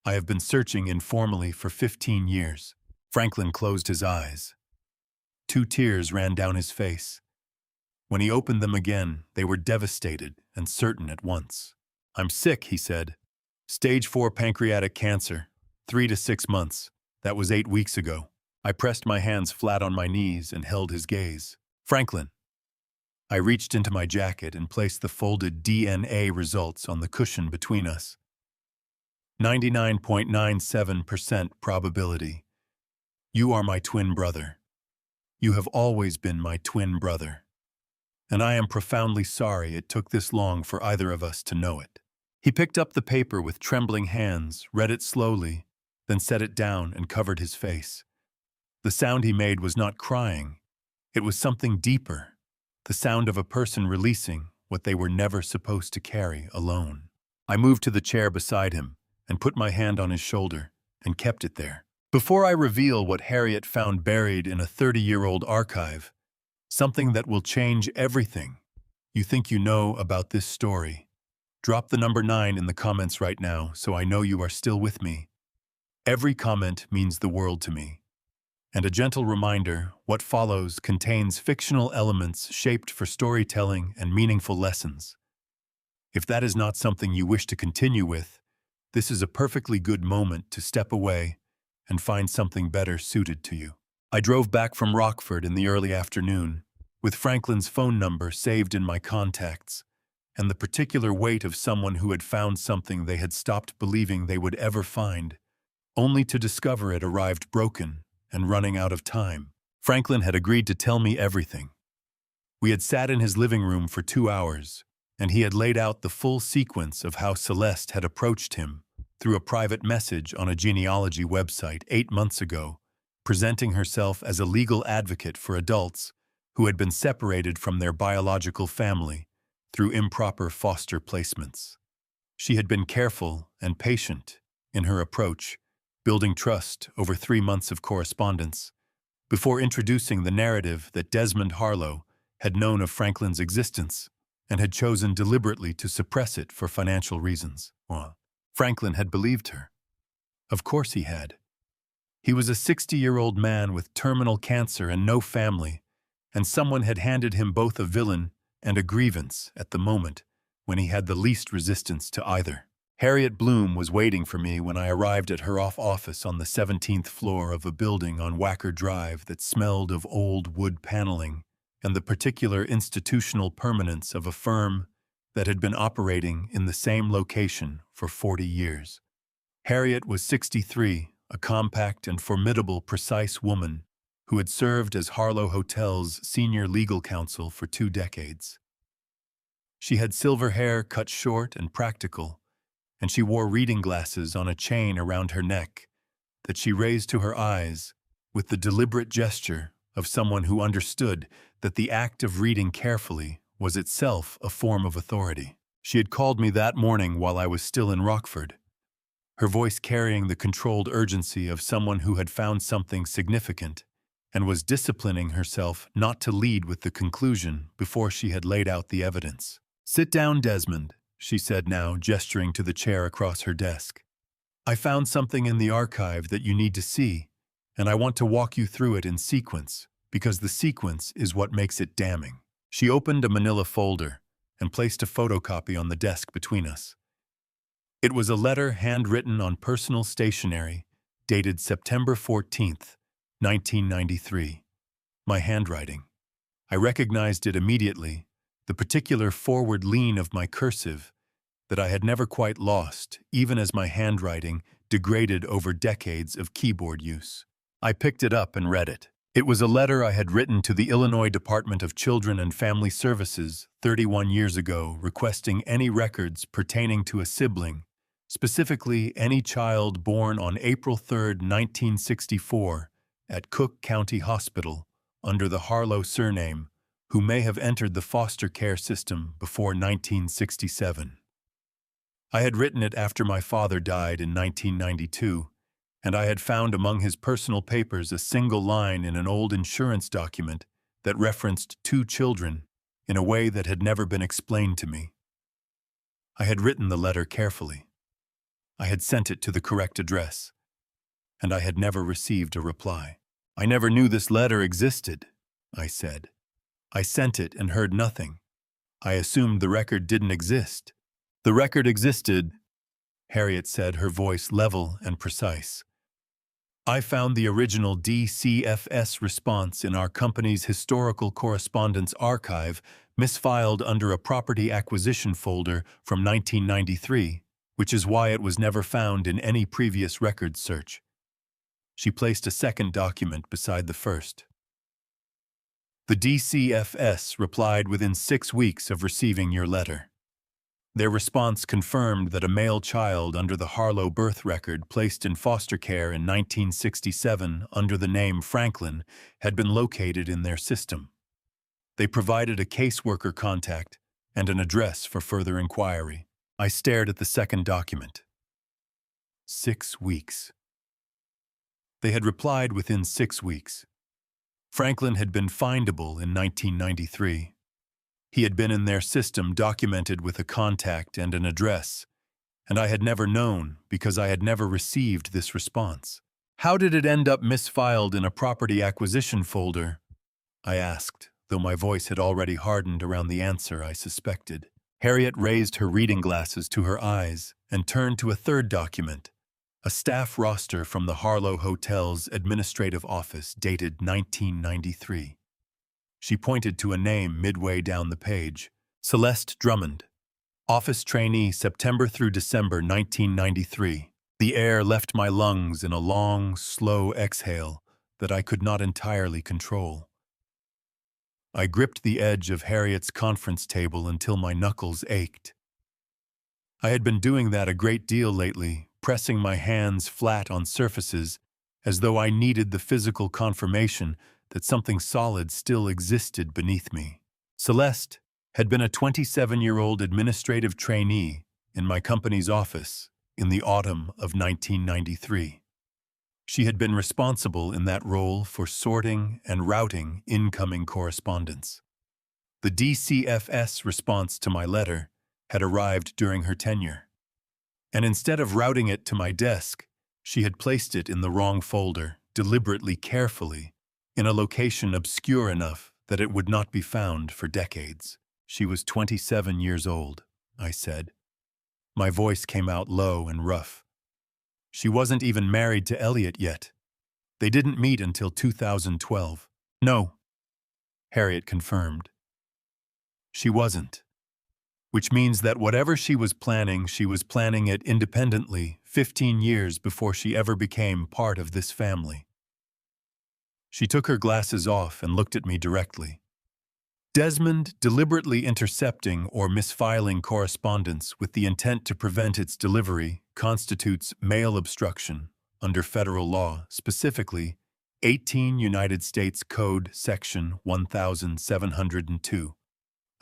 "I have been searching informally for 15 years. Franklin closed his eyes. 2 tears ran down his face. When he opened them again, they were devastated and certain at once. "I'm sick," he said. "Stage 4 pancreatic cancer, 3 to 6 months. That was 8 weeks ago." I pressed my hands flat on my knees and held his gaze. "Franklin." I reached into my jacket and placed the folded DNA results on the cushion between us. 99.97% probability. You are my twin brother. You have always been my twin brother. And I am profoundly sorry it took this long for either of us to know it. He picked up the paper with trembling hands, read it slowly, then set it down and covered his face. The sound he made was not crying. It was something deeper, the sound of a person releasing what they were never supposed to carry alone. I moved to the chair beside him and put my hand on his shoulder and kept it there. "Before I reveal what Harriet found buried in a 30-year-old archive, something that will change everything you think you know about this story, drop the number 9 in the comments right now so I know you are still with me. Every comment means the world to me. And a gentle reminder, what follows contains fictional elements shaped for storytelling and meaningful lessons. If that is not something you wish to continue with, this is a perfectly good moment to step away and find something better suited to you." I drove back from Rockford in the early afternoon, with Franklin's phone number saved in my contacts, and the particular weight of someone who had found something they had stopped believing they would ever find, only to discover it arrived broken and running out of time. Franklin had agreed to tell me everything. We had sat in his living room for 2 hours, and he had laid out the full sequence of how Celeste had approached him through a private message on a genealogy website 8 months ago, presenting herself as a legal advocate for adults who had been separated from their biological family through improper foster placements. She had been careful and patient in her approach, building trust over 3 months of correspondence, before introducing the narrative that Desmond Harlow had known of Franklin's existence and had chosen deliberately to suppress it for financial reasons. Well, Franklin had believed her. Of course he had. He was a 60-year-old man with terminal cancer and no family, and someone had handed him both a villain and a grievance at the moment when he had the least resistance to either. Harriet Bloom was waiting for me when I arrived at her office on the 17th floor of a building on Wacker Drive that smelled of old wood paneling and the particular institutional permanence of a firm that had been operating in the same location for 40 years. Harriet was 63, a compact and formidable, precise woman who had served as Harlow Hotel's senior legal counsel for 2 decades. She had silver hair cut short and practical, and she wore reading glasses on a chain around her neck that she raised to her eyes with the deliberate gesture of someone who understood that the act of reading carefully was itself a form of authority. She had called me that morning while I was still in Rockford, her voice carrying the controlled urgency of someone who had found something significant and was disciplining herself not to lead with the conclusion before she had laid out the evidence. "Sit down, Desmond," she said now, gesturing to the chair across her desk. "I found something in the archive that you need to see, and I want to walk you through it in sequence, because the sequence is what makes it damning." She opened a manila folder and placed a photocopy on the desk between us. It was a letter handwritten on personal stationery, dated September 14th, 1993. My handwriting. I recognized it immediately, the particular forward lean of my cursive that I had never quite lost, even as my handwriting degraded over decades of keyboard use. I picked it up and read it. It was a letter I had written to the Illinois Department of Children and Family Services 31 years ago, requesting any records pertaining to a sibling, specifically any child born on April 3, 1964, at Cook County Hospital under the Harlow surname, who may have entered the foster care system before 1967. I had written it after my father died in 1992, and I had found among his personal papers a single line in an old insurance document that referenced 2 children in a way that had never been explained to me. I had written the letter carefully. I had sent it to the correct address, and I had never received a reply. "I never knew this letter existed," I said. "I sent it and heard nothing. I assumed the record didn't exist." "The record existed," Harriet said, her voice level and precise. "I found the original DCFS response in our company's historical correspondence archive, misfiled under a property acquisition folder from 1993, which is why it was never found in any previous record search." She placed a second document beside the first. "The DCFS replied within 6 weeks of receiving your letter. Their response confirmed that a male child under the Harlow birth record placed in foster care in 1967 under the name Franklin had been located in their system. They provided a caseworker contact and an address for further inquiry." I stared at the second document. 6 weeks. They had replied within 6 weeks. Franklin had been findable in 1993. He had been in their system documented with a contact and an address, and I had never known because I had never received this response. "How did it end up misfiled in a property acquisition folder?" I asked, though my voice had already hardened around the answer I suspected. Harriet raised her reading glasses to her eyes and turned to a third document, a staff roster from the Harlow Hotel's administrative office dated 1993. She pointed to a name midway down the page, Celeste Drummond, office trainee September through December 1993. The air left my lungs in a long, slow exhale that I could not entirely control. I gripped the edge of Harriet's conference table until my knuckles ached. I had been doing that a great deal lately, pressing my hands flat on surfaces as though I needed the physical confirmation that something solid still existed beneath me. Celeste had been a 27-year-old administrative trainee in my company's office in the autumn of 1993. She had been responsible in that role for sorting and routing incoming correspondence. The DCFS response to my letter had arrived during her tenure, and instead of routing it to my desk, she had placed it in the wrong folder, deliberately carefully, in a location obscure enough that it would not be found for decades. She was 27 years old, I said. My voice came out low and rough. She wasn't even married to Elliot yet. They didn't meet until 2012. No, Harriet confirmed. She wasn't. Which means that whatever she was planning it independently 15 years before she ever became part of this family. She took her glasses off and looked at me directly. Desmond deliberately intercepting or misfiling correspondence with the intent to prevent its delivery constitutes mail obstruction under federal law, specifically 18 United States Code Section 1702.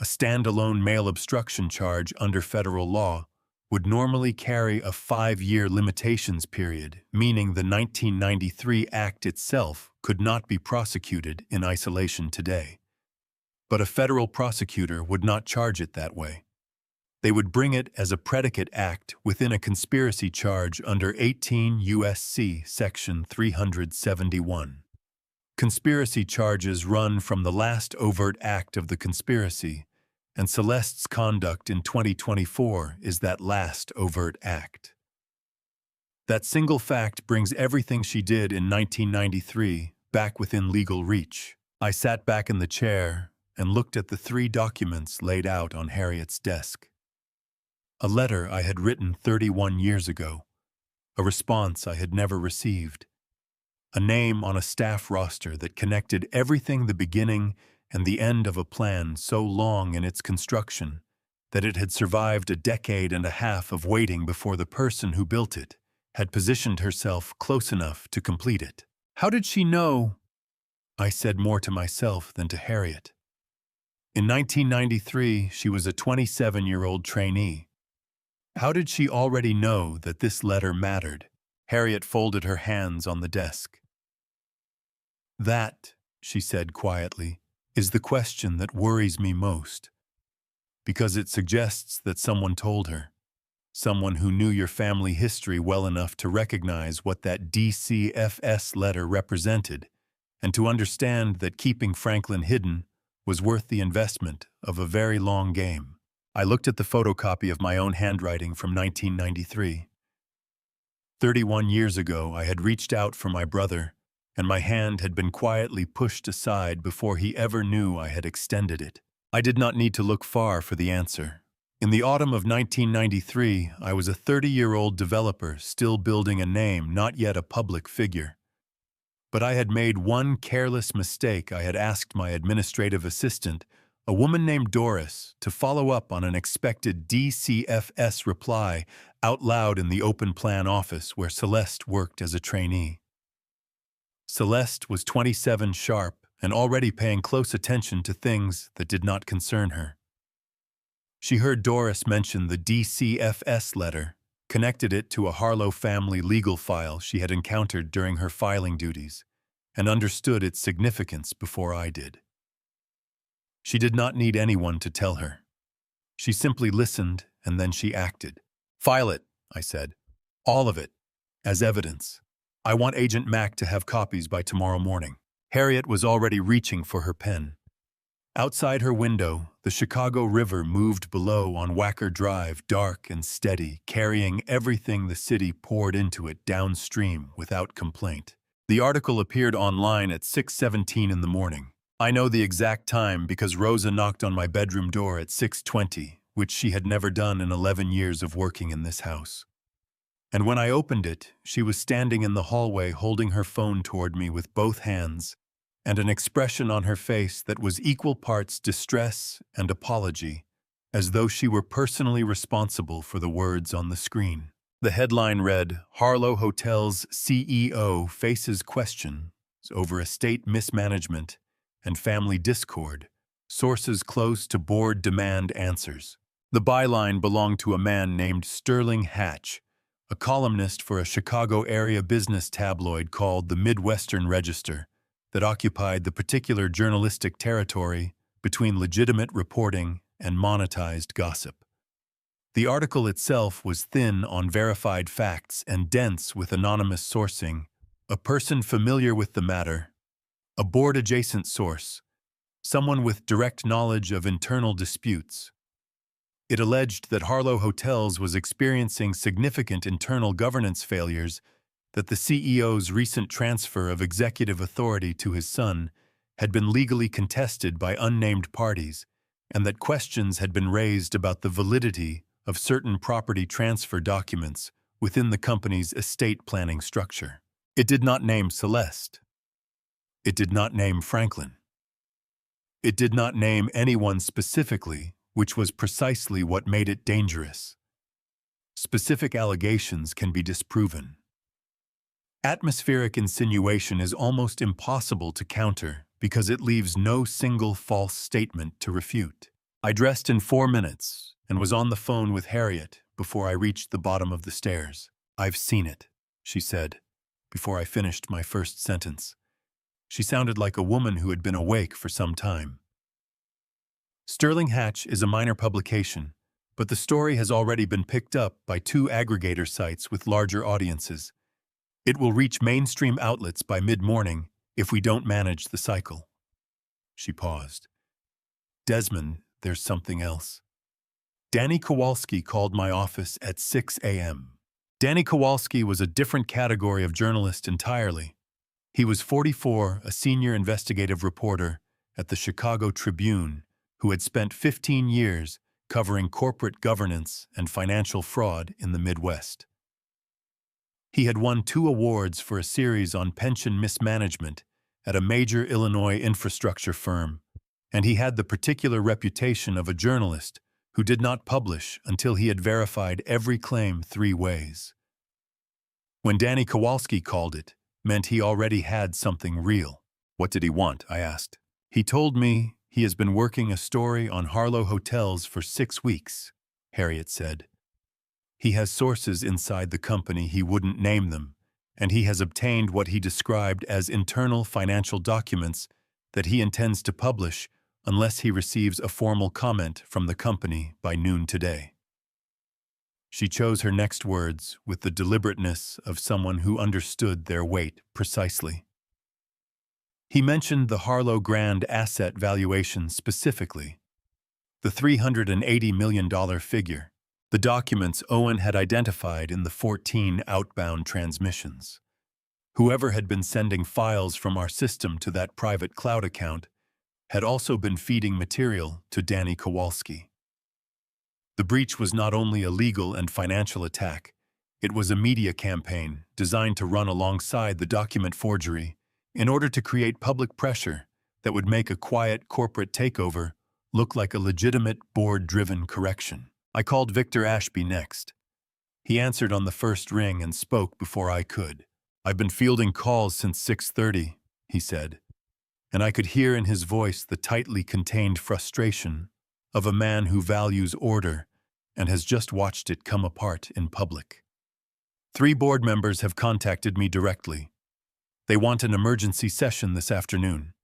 A standalone mail obstruction charge under federal law would normally carry a 5-year limitations period, meaning the 1993 Act itself could not be prosecuted in isolation today. But a federal prosecutor would not charge it that way. They would bring it as a predicate act within a conspiracy charge under 18 U.S.C. Section 371. Conspiracy charges run from the last overt act of the conspiracy, and Celeste's conduct in 2024 is that last overt act. That single fact brings everything she did in 1993 back within legal reach. I sat back in the chair and looked at the 3 documents laid out on Harriet's desk. A letter I had written 31 years ago, a response I had never received, a name on a staff roster that connected everything the beginning and the end of a plan so long in its construction that it had survived a decade and a half of waiting before the person who built it had positioned herself close enough to complete it. How did she know? I said more to myself than to Harriet. In 1993, she was a 27-year-old trainee. How did she already know that this letter mattered? Harriet folded her hands on the desk. That, she said quietly, is the question that worries me most. Because it suggests that someone told her. Someone who knew your family history well enough to recognize what that DCFS letter represented, and to understand that keeping Franklin hidden was worth the investment of a very long game. I looked at the photocopy of my own handwriting from 1993. 31 years ago, I had reached out for my brother, and my hand had been quietly pushed aside before he ever knew I had extended it. I did not need to look far for the answer. In the autumn of 1993, I was a 30-year-old developer still building a name, not yet a public figure. But I had made one careless mistake. I had asked my administrative assistant, a woman named Doris, to follow up on an expected DCFS reply out loud in the open plan office where Celeste worked as a trainee. Celeste was 27 sharp and already paying close attention to things that did not concern her. She heard Doris mention the DCFS letter, connected it to a Harlow family legal file she had encountered during her filing duties, and understood its significance before I did. She did not need anyone to tell her. She simply listened, and then she acted. File it, I said. All of it, as evidence. I want Agent Mack to have copies by tomorrow morning. Harriet was already reaching for her pen. Outside her window, the Chicago River moved below on Wacker Drive, dark and steady, carrying everything the city poured into it downstream without complaint. The article appeared online at 6:17 in the morning. I know the exact time because Rosa knocked on my bedroom door at 6:20, which she had never done in 11 years of working in this house. And when I opened it, she was standing in the hallway holding her phone toward me with both hands, and an expression on her face that was equal parts distress and apology, as though she were personally responsible for the words on the screen. The headline read, "Harlow Hotel's CEO faces question, over estate mismanagement and family discord. Sources close to board demand answers. The byline belonged to a man named Sterling Hatch, a columnist for a Chicago area business tabloid called the Midwestern Register that occupied the particular journalistic territory between legitimate reporting and monetized gossip. The article itself was thin on verified facts and dense with anonymous sourcing, a person familiar with the matter, a board-adjacent source, someone with direct knowledge of internal disputes. It alleged that Harlow Hotels was experiencing significant internal governance failures, that the CEO's recent transfer of executive authority to his son had been legally contested by unnamed parties, and that questions had been raised about the validity of certain property transfer documents within the company's estate planning structure. It did not name Celeste. It did not name Franklin. It did not name anyone specifically, which was precisely what made it dangerous. Specific allegations can be disproven. Atmospheric insinuation is almost impossible to counter because it leaves no single false statement to refute. I dressed in 4 minutes and was on the phone with Harriet before I reached the bottom of the stairs. "I've seen it," she said, before I finished my first sentence. She sounded like a woman who had been awake for some time. Sterling Hatch is a minor publication, but the story has already been picked up by 2 aggregator sites with larger audiences. It will reach mainstream outlets by mid-morning if we don't manage the cycle. She paused. "Desmond, there's something else." Danny Kowalski called my office at 6 a.m. Danny Kowalski was a different category of journalist entirely. He was 44, a senior investigative reporter at the Chicago Tribune, who had spent 15 years covering corporate governance and financial fraud in the Midwest. He had won 2 awards for a series on pension mismanagement at a major Illinois infrastructure firm, and he had the particular reputation of a journalist who did not publish until he had verified every claim 3 ways. When Danny Kowalski called, it meant he already had something real. "What did he want?" I asked. "He told me he has been working a story on Harlow Hotels for 6 weeks, Harriet said. "He has sources inside the company, he wouldn't name them, and he has obtained what he described as internal financial documents that he intends to publish unless he receives a formal comment from the company by noon today." She chose her next words with the deliberateness of someone who understood their weight precisely. He mentioned the Harlow Grand asset valuation specifically, the $380 million figure, the documents Owen had identified in the 14 outbound transmissions. Whoever had been sending files from our system to that private cloud account had also been feeding material to Danny Kowalski. The breach was not only a legal and financial attack, it was a media campaign designed to run alongside the document forgery in order to create public pressure that would make a quiet corporate takeover look like a legitimate board-driven correction. I called Victor Ashby next. He answered on the first ring and spoke before I could. "I've been fielding calls since 6:30, he said, and I could hear in his voice the tightly contained frustration of a man who values order and has just watched it come apart in public. 3 board members have contacted me directly. They want an emergency session this afternoon.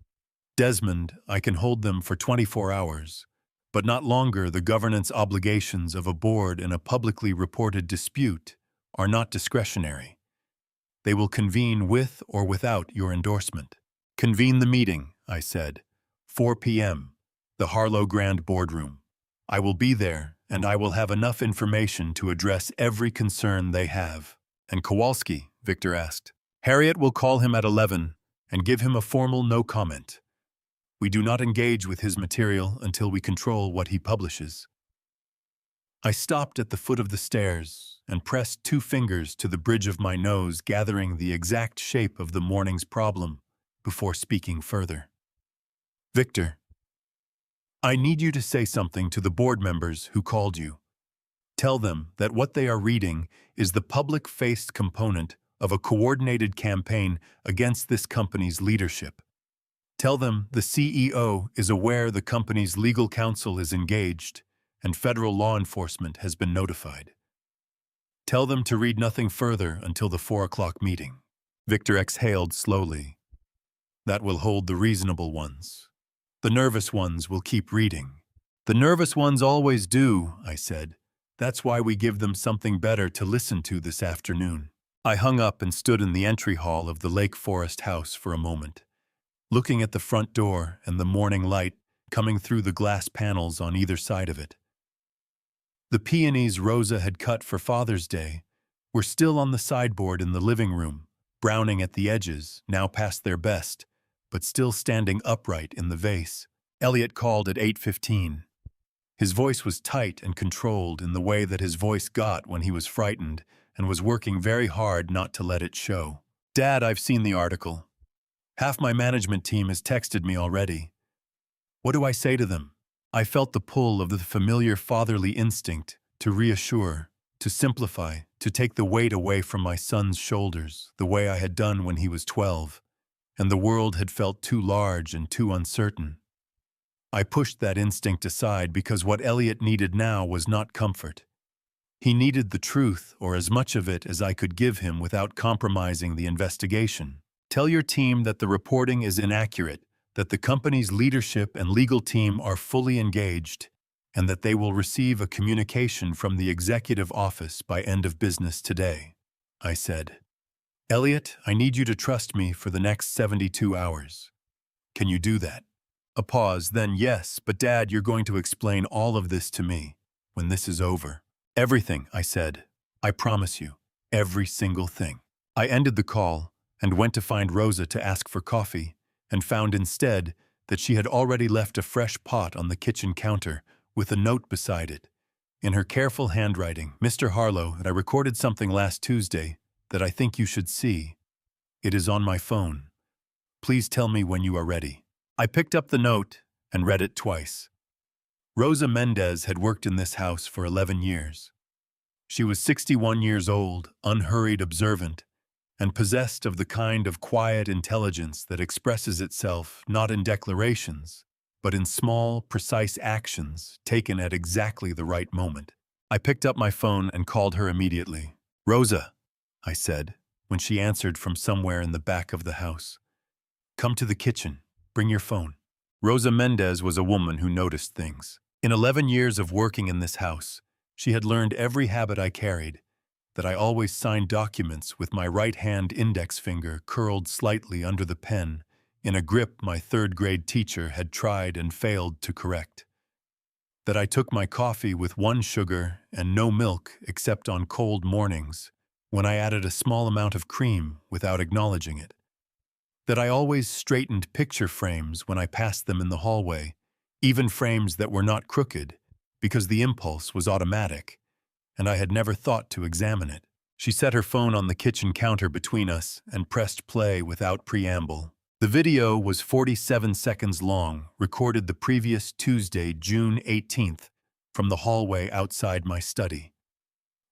Desmond, I can hold them for 24 hours, but not longer. The governance obligations of a board in a publicly reported dispute are not discretionary. They will convene with or without your endorsement." "Convene the meeting," I said. 4 p.m., the Harlow Grand boardroom. "I will be there, and I will have enough information to address every concern they have." "And Kowalski?" Victor asked. "Harriet will call him at 11 and give him a formal no comment. We do not engage with his material until we control what he publishes." I stopped at the foot of the stairs and pressed 2 fingers to the bridge of my nose, gathering the exact shape of the morning's problem before speaking further. "Victor, I need you to say something to the board members who called you. Tell them that what they are reading is the public-faced component of a coordinated campaign against this company's leadership. Tell them the CEO is aware the company's legal counsel is engaged and federal law enforcement has been notified. Tell them to read nothing further until the 4 o'clock meeting. Victor exhaled slowly. That will hold the reasonable ones. The nervous ones will keep reading. The nervous ones always do, I said. That's why we give them something better to listen to this afternoon. I hung up and stood in the entry hall of the Lake Forest house for a moment, looking at the front door and the morning light coming through the glass panels on either side of it. The peonies Rosa had cut for Father's Day were still on the sideboard in the living room, browning at the edges, now past their best, but still standing upright in the vase. Elliot called at 8:15. His voice was tight and controlled in the way that his voice got when he was frightened and was working very hard not to let it show. Dad, I've seen the article. Half my management team has texted me already. What do I say to them? I felt the pull of the familiar fatherly instinct to reassure, to simplify, to take the weight away from my son's shoulders, the way I had done when he was 12, and the world had felt too large and too uncertain. I pushed that instinct aside because what Elliot needed now was not comfort. He needed the truth, or as much of it as I could give him without compromising the investigation. Tell your team that the reporting is inaccurate, that the company's leadership and legal team are fully engaged, and that they will receive a communication from the executive office by end of business today, I said. Elliot, I need you to trust me for the next 72 hours. Can you do that? A pause, then yes, but Dad, you're going to explain all of this to me when this is over. Everything, I said. I promise you, every single thing. I ended the call and went to find Rosa to ask for coffee, and found instead that she had already left a fresh pot on the kitchen counter with a note beside it. In her careful handwriting, Mr. Harlow, that I recorded something last Tuesday that I think you should see. It is on my phone. Please tell me when you are ready. I picked up the note and read it twice. Rosa Mendez had worked in this house for 11 years. She was 61 years old, unhurried, observant, and possessed of the kind of quiet intelligence that expresses itself not in declarations, but in small, precise actions taken at exactly the right moment. I picked up my phone and called her immediately. Rosa, I said, when she answered from somewhere in the back of the house. Come to the kitchen. Bring your phone. Rosa Mendez was a woman who noticed things. In 11 years of working in this house, she had learned every habit I carried, that I always signed documents with my right-hand index finger curled slightly under the pen in a grip my third-grade teacher had tried and failed to correct. That I took my coffee with 1 sugar and no milk except on cold mornings, when I added a small amount of cream without acknowledging it. That I always straightened picture frames when I passed them in the hallway, even frames that were not crooked, because the impulse was automatic, and I had never thought to examine it. She set her phone on the kitchen counter between us and pressed play without preamble. The video was 47 seconds long, recorded the previous Tuesday, June 18th, from the hallway outside my study.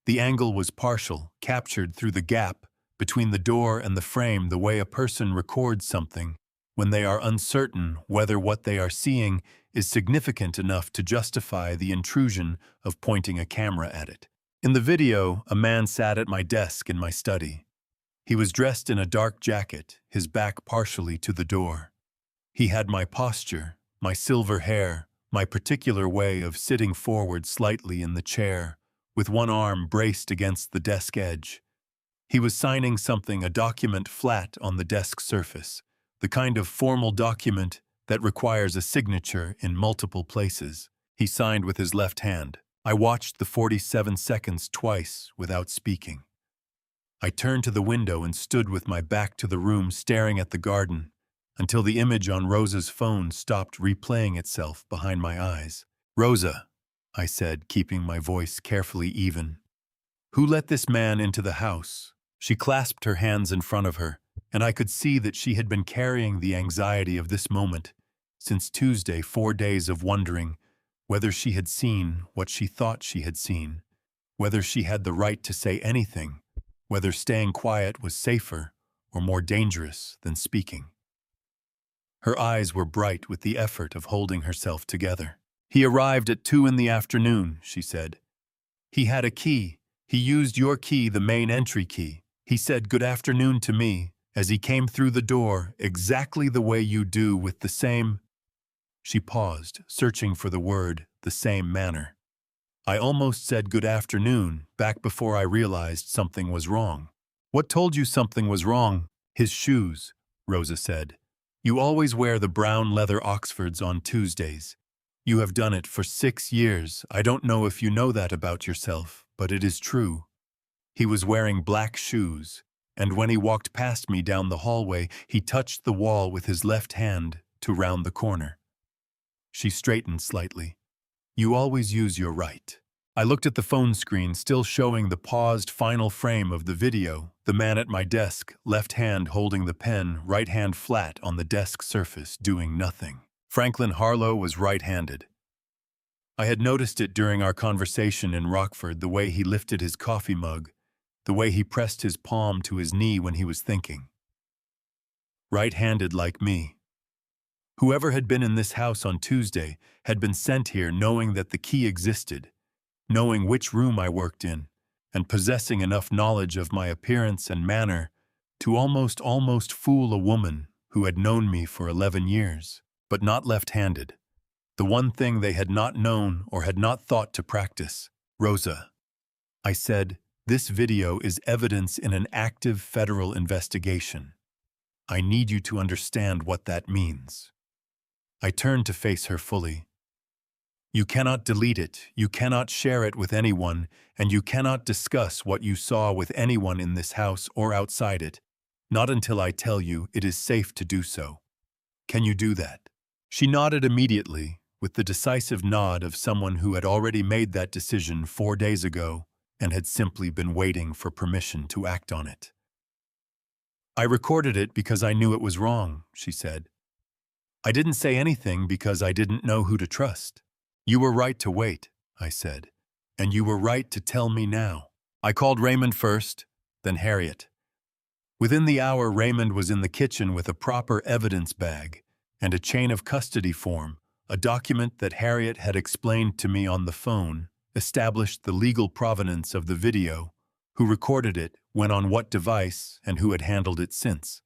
The angle was partial, captured through the gap between the door and the frame, the way a person records something when they are uncertain whether what they are seeing is significant enough to justify the intrusion of pointing a camera at it. In the video, a man sat at my desk in my study. He was dressed in a dark jacket, his back partially to the door. He had my posture, my silver hair, my particular way of sitting forward slightly in the chair, with one arm braced against the desk edge. He was signing something, a document flat on the desk surface, the kind of formal document that requires a signature in multiple places. He signed with his left hand. I watched the 47 seconds twice without speaking. I turned to the window and stood with my back to the room staring at the garden until the image on Rosa's phone stopped replaying itself behind my eyes. Rosa, I said, keeping my voice carefully even. Who let this man into the house? She clasped her hands in front of her, and I could see that she had been carrying the anxiety of this moment since Tuesday, 4 days of wondering whether she had seen what she thought she had seen, whether she had the right to say anything, whether staying quiet was safer or more dangerous than speaking. Her eyes were bright with the effort of holding herself together. "He arrived at 2 in the afternoon," she said. "He had a key. He used your key, the main entry key. He said good afternoon to me as he came through the door, exactly the way you do, with the same—" She paused, searching for the word, "the same manner." I almost said good afternoon back before I realized something was wrong. "What told you something was wrong?" "His shoes," Rosa said. "You always wear the brown leather Oxfords on Tuesdays. You have done it for 6 years. I don't know if you know that about yourself, but it is true." He was wearing black shoes, and when he walked past me down the hallway, he touched the wall with his left hand to round the corner. She straightened slightly. "You always use your right." I looked at the phone screen, still showing the paused final frame of the video, the man at my desk, left hand holding the pen, right hand flat on the desk surface, doing nothing. Franklin Harlow was right-handed. I had noticed it during our conversation in Rockford, the way he lifted his coffee mug, the way he pressed his palm to his knee when he was thinking. Right-handed like me. Whoever had been in this house on Tuesday had been sent here knowing that the key existed, knowing which room I worked in, and possessing enough knowledge of my appearance and manner to almost fool a woman who had known me for 11 years, but not left-handed. The one thing they had not known or had not thought to practice. "Rosa," I said, "this video is evidence in an active federal investigation. I need you to understand what that means." I turned to face her fully. "You cannot delete it, you cannot share it with anyone, and you cannot discuss what you saw with anyone in this house or outside it, not until I tell you it is safe to do so. Can you do that?" She nodded immediately, with the decisive nod of someone who had already made that decision 4 days ago and had simply been waiting for permission to act on it. "I recorded it because I knew it was wrong," she said. "I didn't say anything because I didn't know who to trust." "You were right to wait," I said, "and you were right to tell me now." I called Raymond first, then Harriet. Within the hour, Raymond was in the kitchen with a proper evidence bag and a chain of custody form, a document that Harriet had explained to me on the phone, established the legal provenance of the video, who recorded it, when on what device, and who had handled it since.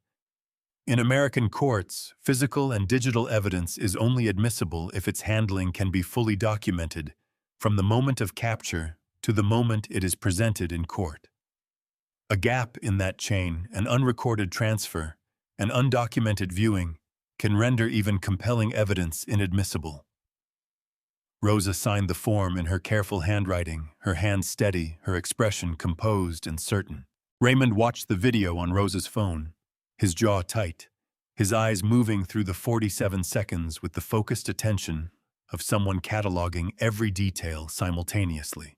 In American courts, physical and digital evidence is only admissible if its handling can be fully documented, from the moment of capture to the moment it is presented in court. A gap in that chain, an unrecorded transfer, an undocumented viewing, can render even compelling evidence inadmissible. Rosa signed the form in her careful handwriting, her hand steady, her expression composed and certain. Raymond watched the video on Rosa's phone, his jaw tight, his eyes moving through the 47 seconds with the focused attention of someone cataloging every detail simultaneously.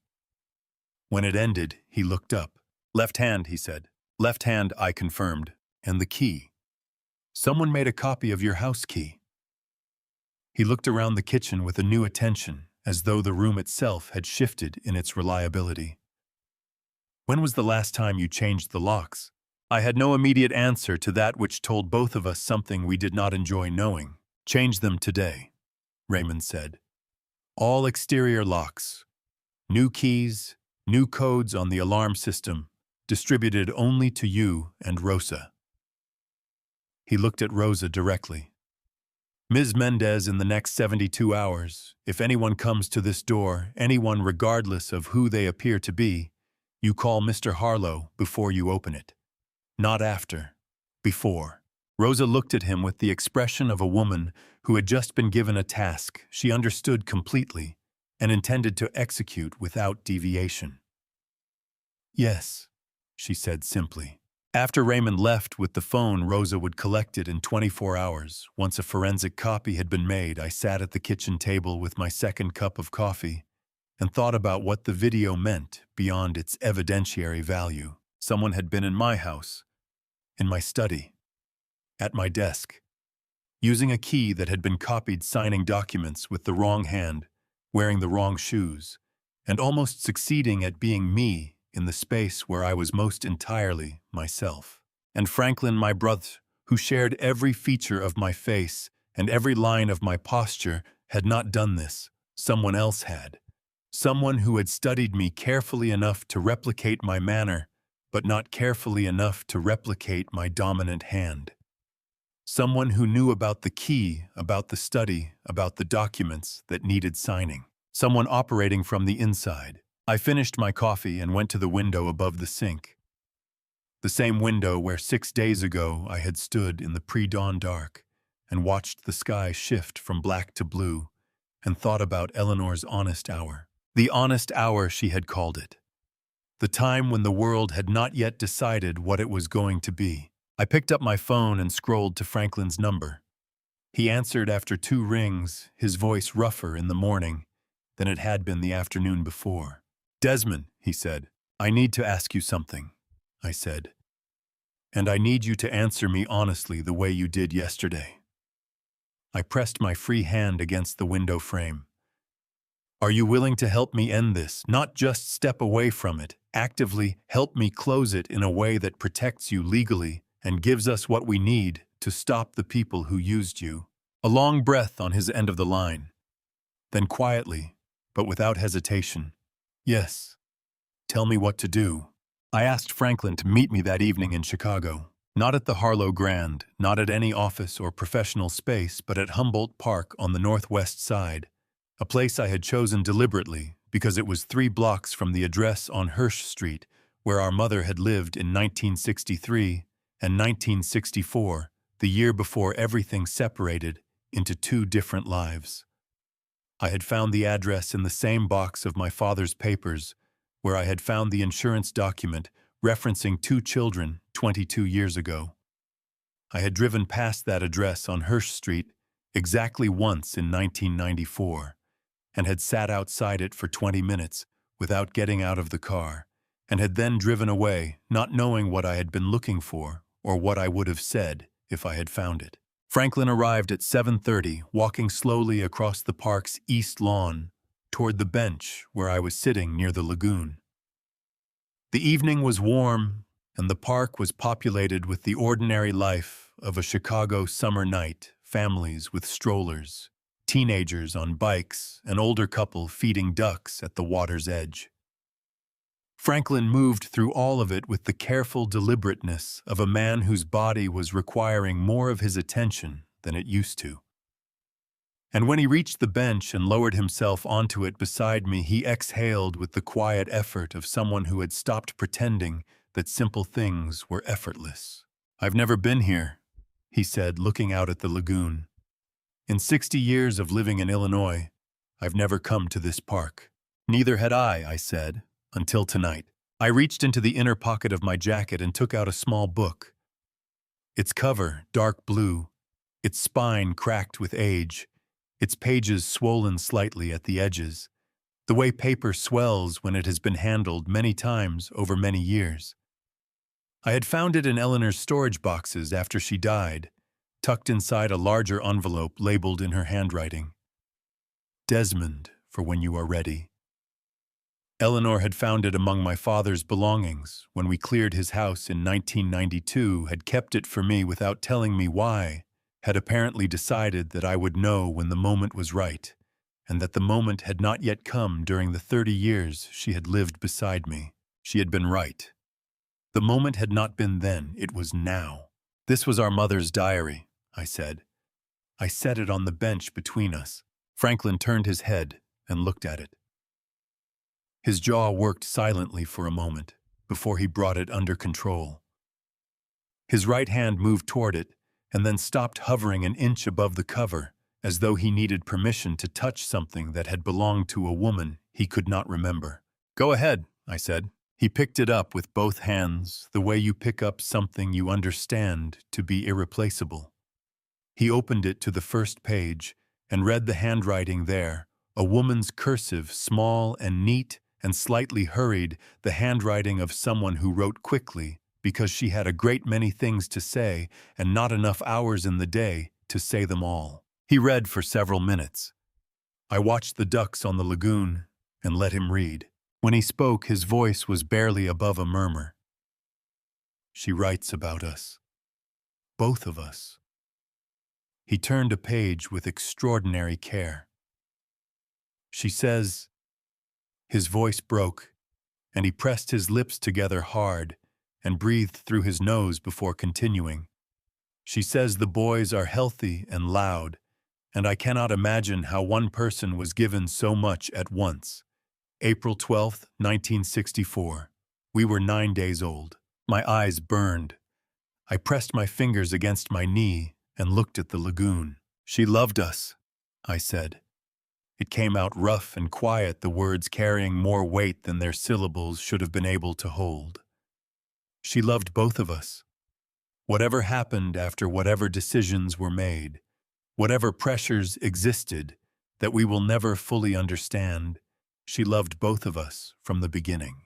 When it ended, he looked up. "Left hand," he said. "Left hand," I confirmed. "And the key. Someone made a copy of your house key." He looked around the kitchen with a new attention, as though the room itself had shifted in its reliability. "When was the last time you changed the locks?" I had no immediate answer to that which told both of us something we did not enjoy knowing. "Change them today," Raymond said. "All exterior locks. New keys, new codes on the alarm system, distributed only to you and Rosa." He looked at Rosa directly. "Ms. Mendez, in the next 72 hours, if anyone comes to this door, anyone regardless of who they appear to be, you call Mr. Harlow before you open it. Not after. Before." Rosa looked at him with the expression of a woman who had just been given a task she understood completely and intended to execute without deviation. "Yes," she said simply. After Raymond left with the phone, Rosa would collect it in 24 hours. Once a forensic copy had been made, I sat at the kitchen table with my second cup of coffee and thought about what the video meant beyond its evidentiary value. Someone had been in my house, in my study, at my desk, using a key that had been copied, signing documents with the wrong hand, wearing the wrong shoes, and almost succeeding at being me in the space where I was most entirely myself. And Franklin, my brother, who shared every feature of my face and every line of my posture, had not done this. Someone else had. Someone who had studied me carefully enough to replicate my manner, but not carefully enough to replicate my dominant hand. Someone who knew about the key, about the study, about the documents that needed signing. Someone operating from the inside. I finished my coffee and went to the window above the sink. The same window where 6 days ago I had stood in the pre-dawn dark and watched the sky shift from black to blue and thought about Eleanor's honest hour. The honest hour, she had called it. The time when the world had not yet decided what it was going to be. I picked up my phone and scrolled to Franklin's number. He answered after 2 rings, his voice rougher in the morning than it had been the afternoon before. "Desmond," he said, "I need to ask you something," I said. "And I need you to answer me honestly the way you did yesterday." I pressed my free hand against the window frame. "Are you willing to help me end this, not just step away from it, actively help me close it in a way that protects you legally and gives us what we need to stop the people who used you?" A long breath on his end of the line. Then quietly, but without hesitation, "Yes. Tell me what to do." I asked Franklin to meet me that evening in Chicago. Not at the Harlow Grand, not at any office or professional space, but at Humboldt Park on the northwest side, a place I had chosen deliberately because it was 3 blocks from the address on Hirsch Street where our mother had lived in 1963 and 1964, the year before everything separated into 2 different lives. I had found the address in the same box of my father's papers where I had found the insurance document referencing 2 children 22 years ago. I had driven past that address on Hirsch Street exactly once in 1994 and had sat outside it for 20 minutes without getting out of the car and had then driven away, not knowing what I had been looking for or what I would have said if I had found it. Franklin arrived at 7:30, walking slowly across the park's east lawn toward the bench where I was sitting near the lagoon. The evening was warm, and the park was populated with the ordinary life of a Chicago summer night, families with strollers, teenagers on bikes, an older couple feeding ducks at the water's edge. Franklin moved through all of it with the careful deliberateness of a man whose body was requiring more of his attention than it used to. And when he reached the bench and lowered himself onto it beside me, he exhaled with the quiet effort of someone who had stopped pretending that simple things were effortless. "I've never been here," he said, looking out at the lagoon. "In 60 years of living in Illinois, I've never come to this park." "Neither had I said, "until tonight." I reached into the inner pocket of my jacket and took out a small book. Its cover, dark blue, its spine cracked with age, its pages swollen slightly at the edges, the way paper swells when it has been handled many times over many years. I had found it in Eleanor's storage boxes after she died, tucked inside a larger envelope labeled in her handwriting, "Desmond, for when you are ready." Eleanor had found it among my father's belongings when we cleared his house in 1992, had kept it for me without telling me why, had apparently decided that I would know when the moment was right, and that the moment had not yet come during the 30 years she had lived beside me. She had been right. The moment had not been then, it was now. "This was our mother's diary," I said. I set it on the bench between us. Franklin turned his head and looked at it. His jaw worked silently for a moment before he brought it under control. His right hand moved toward it and then stopped hovering an inch above the cover, as though he needed permission to touch something that had belonged to a woman he could not remember. "Go ahead," I said. He picked it up with both hands, the way you pick up something you understand to be irreplaceable. He opened it to the first page and read the handwriting there, a woman's cursive, small and neat and slightly hurried, the handwriting of someone who wrote quickly because she had a great many things to say and not enough hours in the day to say them all. He read for several minutes. I watched the ducks on the lagoon and let him read. When he spoke, his voice was barely above a murmur. She writes about us. Both of us. He turned a page with extraordinary care. She says, his voice broke, and he pressed his lips together hard and breathed through his nose before continuing. She says the boys are healthy and loud, and I cannot imagine how one person was given so much at once. April 12, 1964. We were 9 days old. My eyes burned. I pressed my fingers against my knee and looked at the lagoon. She loved us, I said. It came out rough and quiet, the words carrying more weight than their syllables should have been able to hold. She loved both of us. Whatever happened after whatever decisions were made, whatever pressures existed that we will never fully understand, she loved both of us from the beginning.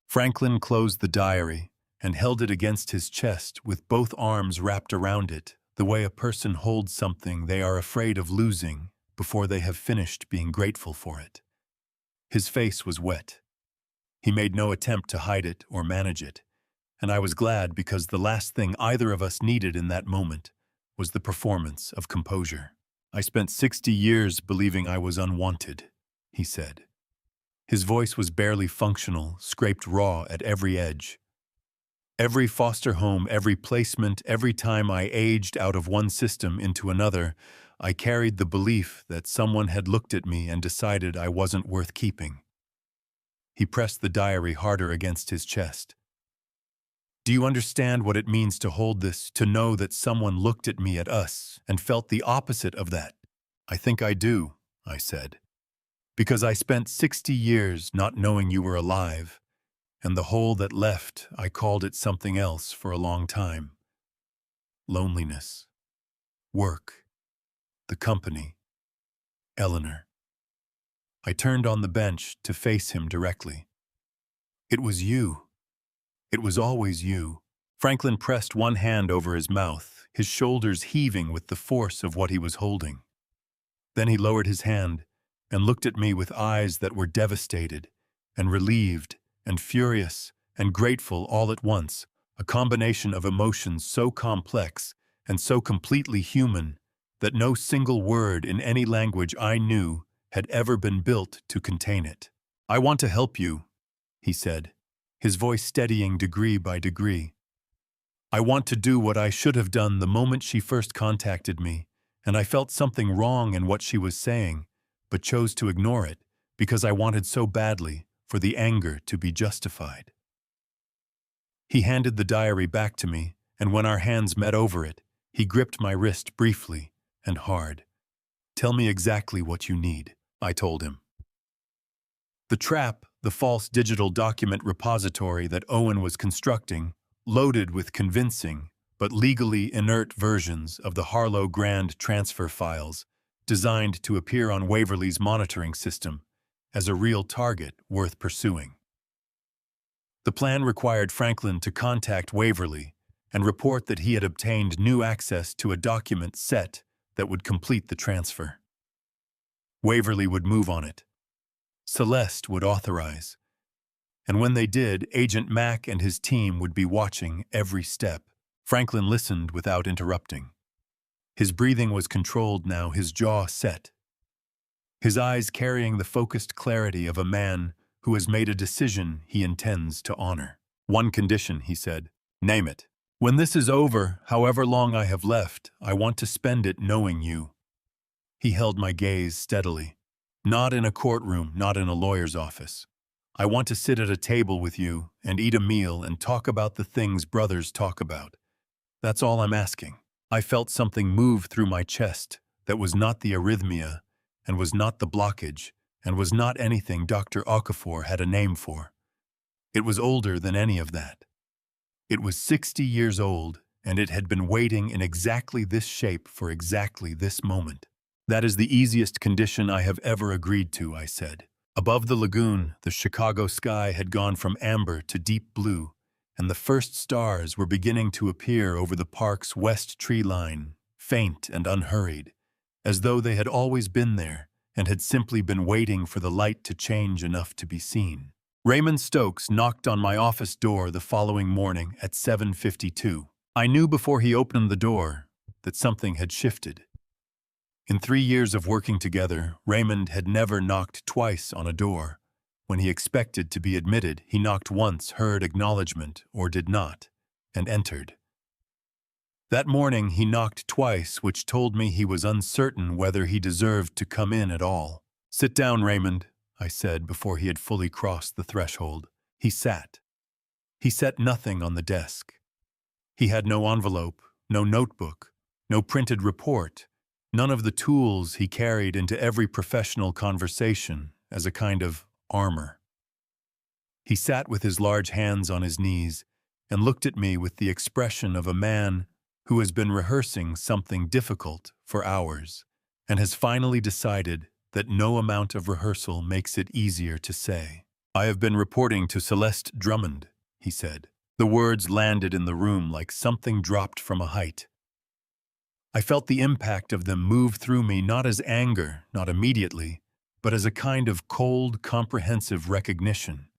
Franklin closed the diary and held it against his chest with both arms wrapped around it, the way a person holds something they are afraid of losing before they have finished being grateful for it. His face was wet. He made no attempt to hide it or manage it, and I was glad because the last thing either of us needed in that moment was the performance of composure. I spent 60 years believing I was unwanted, he said. His voice was barely functional, scraped raw at every edge. Every foster home, every placement, every time I aged out of one system into another, I carried the belief that someone had looked at me and decided I wasn't worth keeping. He pressed the diary harder against his chest. Do you understand what it means to hold this, to know that someone looked at me, at us, and felt the opposite of that? I think I do, I said. Because I spent 60 years not knowing you were alive, and the hole that left, I called it something else for a long time. Loneliness. Work. The company. Eleanor. I turned on the bench to face him directly. It was you. It was always you. Franklin pressed one hand over his mouth, his shoulders heaving with the force of what he was holding. Then he lowered his hand and looked at me with eyes that were devastated and relieved and furious and grateful all at once, a combination of emotions so complex and so completely human that no single word in any language I knew had ever been built to contain it. I want to help you, he said, his voice steadying degree by degree. I want to do what I should have done the moment she first contacted me, and I felt something wrong in what she was saying, but chose to ignore it because I wanted so badly for the anger to be justified. He handed the diary back to me, and when our hands met over it, he gripped my wrist briefly and hard. Tell me exactly what you need, I told him. The trap, the false digital document repository that Owen was constructing, loaded with convincing but legally inert versions of the Harlow Grand transfer files, designed to appear on Waverly's monitoring system as a real target worth pursuing. The plan required Franklin to contact Waverly and report that he had obtained new access to a document set that would complete the transfer. Waverly would move on it. Celeste would authorize. And when they did, Agent Mack and his team would be watching every step. Franklin listened without interrupting. His breathing was controlled now, his jaw set. His eyes carrying the focused clarity of a man who has made a decision he intends to honor. One condition, he said. Name it. When this is over, however long I have left, I want to spend it knowing you. He held my gaze steadily. Not in a courtroom, not in a lawyer's office. I want to sit at a table with you and eat a meal and talk about the things brothers talk about. That's all I'm asking. I felt something move through my chest that was not the arrhythmia and was not the blockage and was not anything Dr. Okafor had a name for. It was older than any of that. It was 60 years old, and it had been waiting in exactly this shape for exactly this moment. That is the easiest condition I have ever agreed to, I said. Above the lagoon, the Chicago sky had gone from amber to deep blue, and the first stars were beginning to appear over the park's west tree line, faint and unhurried, as though they had always been there and had simply been waiting for the light to change enough to be seen. Raymond Stokes knocked on my office door the following morning at 7:52. I knew before he opened the door that something had shifted. In 3 years of working together, Raymond had never knocked twice on a door. When he expected to be admitted, he knocked once, heard acknowledgement, or did not, and entered. That morning he knocked twice, which told me he was uncertain whether he deserved to come in at all. "Sit down, Raymond," I said before he had fully crossed the threshold. He sat. He set nothing on the desk. He had no envelope, no notebook, no printed report, none of the tools he carried into every professional conversation as a kind of armor. He sat with his large hands on his knees and looked at me with the expression of a man who has been rehearsing something difficult for hours and has finally decided that no amount of rehearsal makes it easier to say. "I have been reporting to Celeste Drummond," he said. The words landed in the room like something dropped from a height. I felt the impact of them move through me, not as anger, not immediately, but as a kind of cold, comprehensive recognition.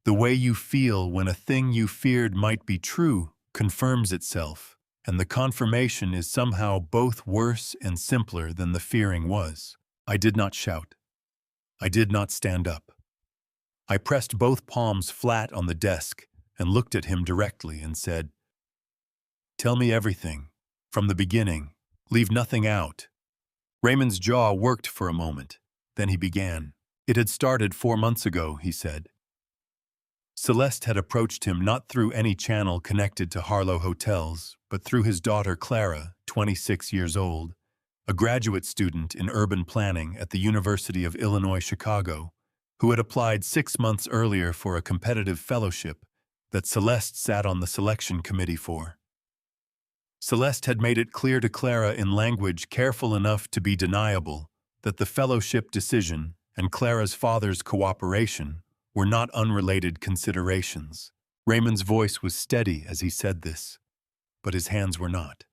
The way you feel when a thing you feared might be true confirms itself, and the confirmation is somehow both worse and simpler than the fearing was. I did not shout. I did not stand up. I pressed both palms flat on the desk and looked at him directly and said, "Tell me everything, from the beginning. Leave nothing out." Raymond's jaw worked for a moment. Then he began. "It had started 4 months ago," he said. Celeste had approached him not through any channel connected to Harlow Hotels, but through his daughter Clara, 26 years old, a graduate student in urban planning at the University of Illinois, Chicago, who had applied 6 months earlier for a competitive fellowship that Celeste sat on the selection committee for. Celeste had made it clear to Clara in language careful enough to be deniable that the fellowship decision and Clara's father's cooperation were not unrelated considerations. Raymond's voice was steady as he said this, but his hands were not.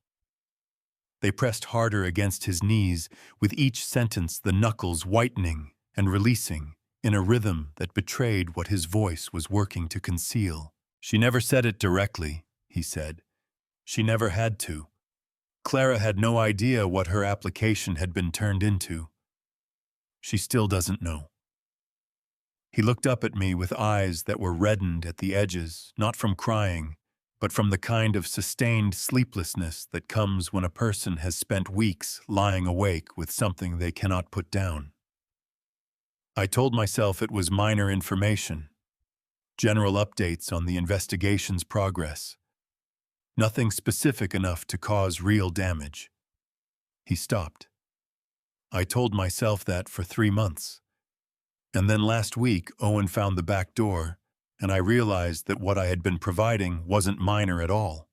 They pressed harder against his knees, with each sentence the knuckles whitening and releasing in a rhythm that betrayed what his voice was working to conceal. "She never said it directly," he said. "She never had to. Clara had no idea what her application had been turned into. She still doesn't know." He looked up at me with eyes that were reddened at the edges, not from crying, but from the kind of sustained sleeplessness that comes when a person has spent weeks lying awake with something they cannot put down. I told myself it was minor information, general updates on the investigation's progress, nothing specific enough to cause real damage. He stopped. I told myself that for 3 months. And then last week, Owen found the back door, and I realized that what I had been providing wasn't minor at all.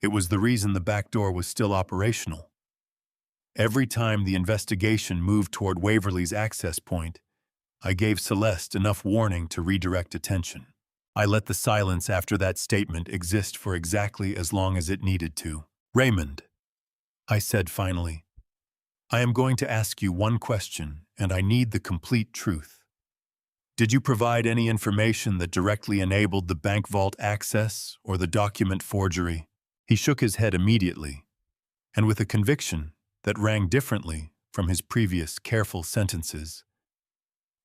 It was the reason the back door was still operational. Every time the investigation moved toward Waverly's access point, I gave Celeste enough warning to redirect attention. I let the silence after that statement exist for exactly as long as it needed to. "Raymond," I said finally, "I am going to ask you one question, and I need the complete truth. Did you provide any information that directly enabled the bank vault access or the document forgery?" He shook his head immediately, and with a conviction that rang differently from his previous careful sentences.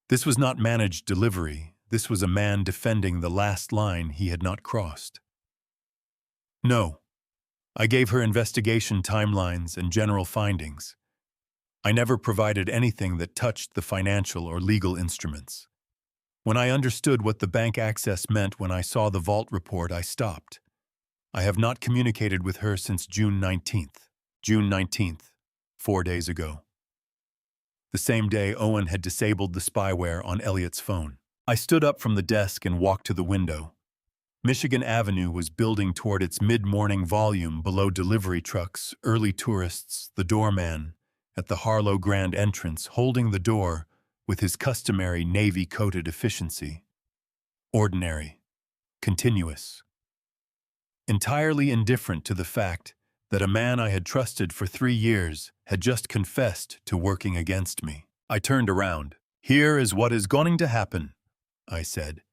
This was not managed delivery. This was a man defending the last line he had not crossed. "No. I gave her investigation timelines and general findings. I never provided anything that touched the financial or legal instruments. When I understood what the bank access meant when I saw the vault report, I stopped. I have not communicated with her since June 19th. June 19th, 4 days ago. The same day Owen had disabled the spyware on Elliot's phone. I stood up from the desk and walked to the window. Michigan Avenue was building toward its mid-morning volume below delivery trucks, early tourists, the doorman at the Harlow Grand entrance holding the door with his customary navy-coated efficiency. Ordinary. Continuous. Entirely indifferent to the fact that a man I had trusted for 3 years had just confessed to working against me. I turned around. "Here is what is going to happen," I said.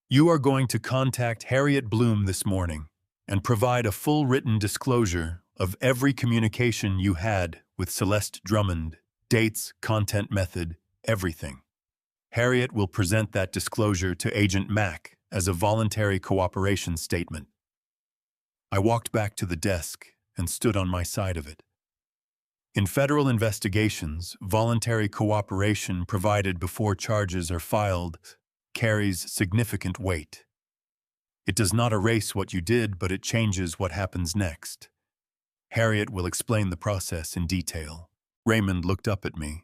You are going to contact Harriet Bloom this morning and provide a full written disclosure of every communication you had with Celeste Drummond, dates, content method, everything. Harriet will present that disclosure to Agent Mack as a voluntary cooperation statement. I walked back to the desk and stood on my side of it. In federal investigations, voluntary cooperation provided before charges are filed carries significant weight. It does not erase what you did, but it changes what happens next. Harriet will explain the process in detail. Raymond looked up at me.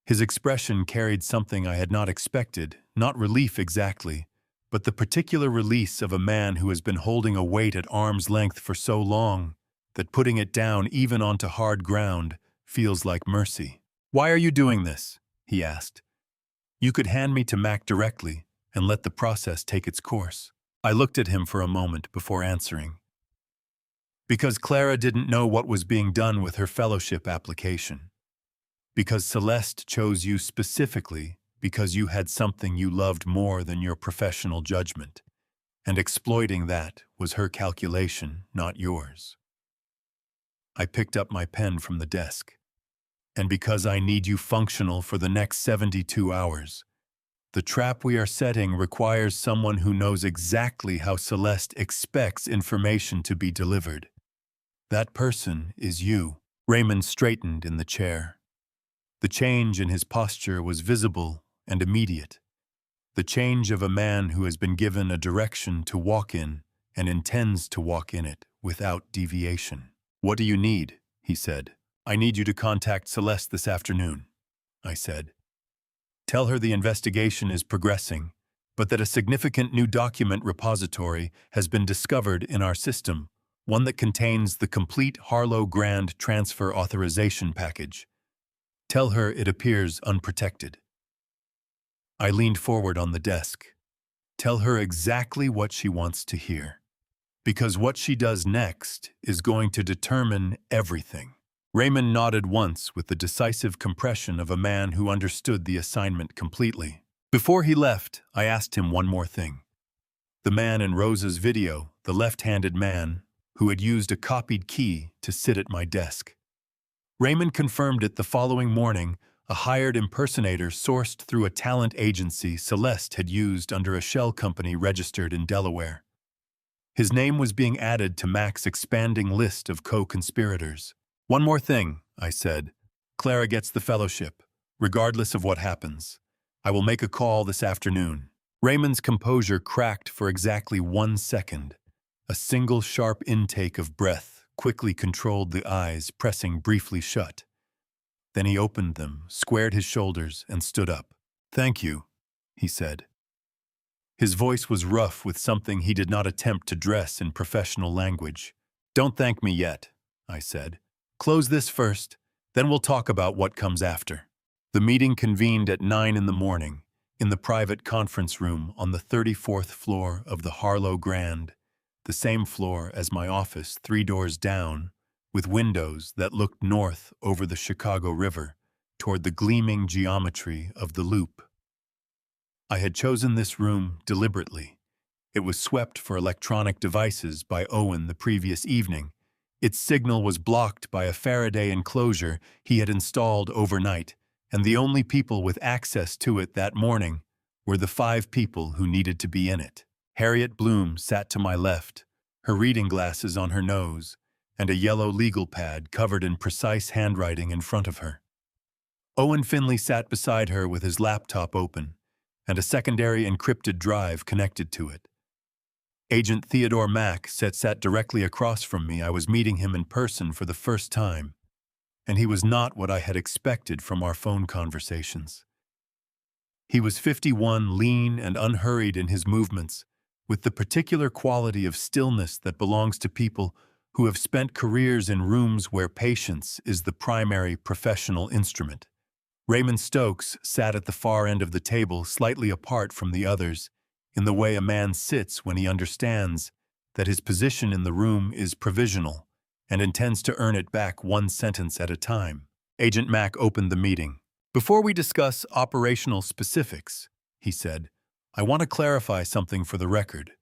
His expression carried something I had not expected, not relief exactly, but the particular release of a man who has been holding a weight at arm's length for so long that putting it down even onto hard ground feels like mercy. "Why are you doing this?" he asked. "You could hand me to Mac directly and let the process take its course." I looked at him for a moment before answering. "Because Clara didn't know what was being done with her fellowship application. Because Celeste chose you specifically because you had something you loved more than your professional judgment, and exploiting that was her calculation, not yours." I picked up my pen from the desk. "And because I need you functional for the next 72 hours. The trap we are setting requires someone who knows exactly how Celeste expects information to be delivered. That person is you." Raymond straightened in the chair. The change in his posture was visible and immediate. The change of a man who has been given a direction to walk in and intends to walk in it without deviation. "What do you need?" he said. "I need you to contact Celeste this afternoon," I said. "Tell her the investigation is progressing, but that a significant new document repository has been discovered in our system, one that contains the complete Harlow Grand transfer authorization package. Tell her it appears unprotected." I leaned forward on the desk. Tell her exactly what she wants to hear. Because what she does next is going to determine everything. Raymond nodded once with the decisive compression of a man who understood the assignment completely. Before he left, I asked him one more thing. The man in Rosa's video, the left-handed man, who had used a copied key to sit at my desk. Raymond confirmed it the following morning. A hired impersonator sourced through a talent agency Celeste had used under a shell company registered in Delaware. His name was being added to Mac's expanding list of co-conspirators. "One more thing," I said. "Clara gets the fellowship, regardless of what happens. I will make a call this afternoon." Raymond's composure cracked for exactly 1 second. A single sharp intake of breath quickly controlled the eyes pressing briefly shut. Then he opened them, squared his shoulders, and stood up. "Thank you," he said. His voice was rough with something he did not attempt to dress in professional language. "Don't thank me yet," I said. "Close this first, then we'll talk about what comes after." The meeting convened at 9 in the morning in the private conference room on the 34th floor of the Harlow Grand, the same floor as my office 3 doors down, with windows that looked north over the Chicago River toward the gleaming geometry of the Loop. I had chosen this room deliberately. It was swept for electronic devices by Owen the previous evening. Its signal was blocked by a Faraday enclosure he had installed overnight, and the only people with access to it that morning were the 5 people who needed to be in it. Harriet Bloom sat to my left, her reading glasses on her nose, and a yellow legal pad covered in precise handwriting in front of her. Owen Finley sat beside her with his laptop open, and a secondary encrypted drive connected to it. Agent Theodore Mack sat directly across from me. I was meeting him in person for the first time, and he was not what I had expected from our phone conversations. He was 51, lean and unhurried in his movements, with the particular quality of stillness that belongs to people who have spent careers in rooms where patience is the primary professional instrument. Raymond Stokes sat at the far end of the table, slightly apart from the others, in the way a man sits when he understands that his position in the room is provisional and intends to earn it back 1 sentence at a time. Agent Mack opened the meeting. "Before we discuss operational specifics," he said, I want to clarify something for the record.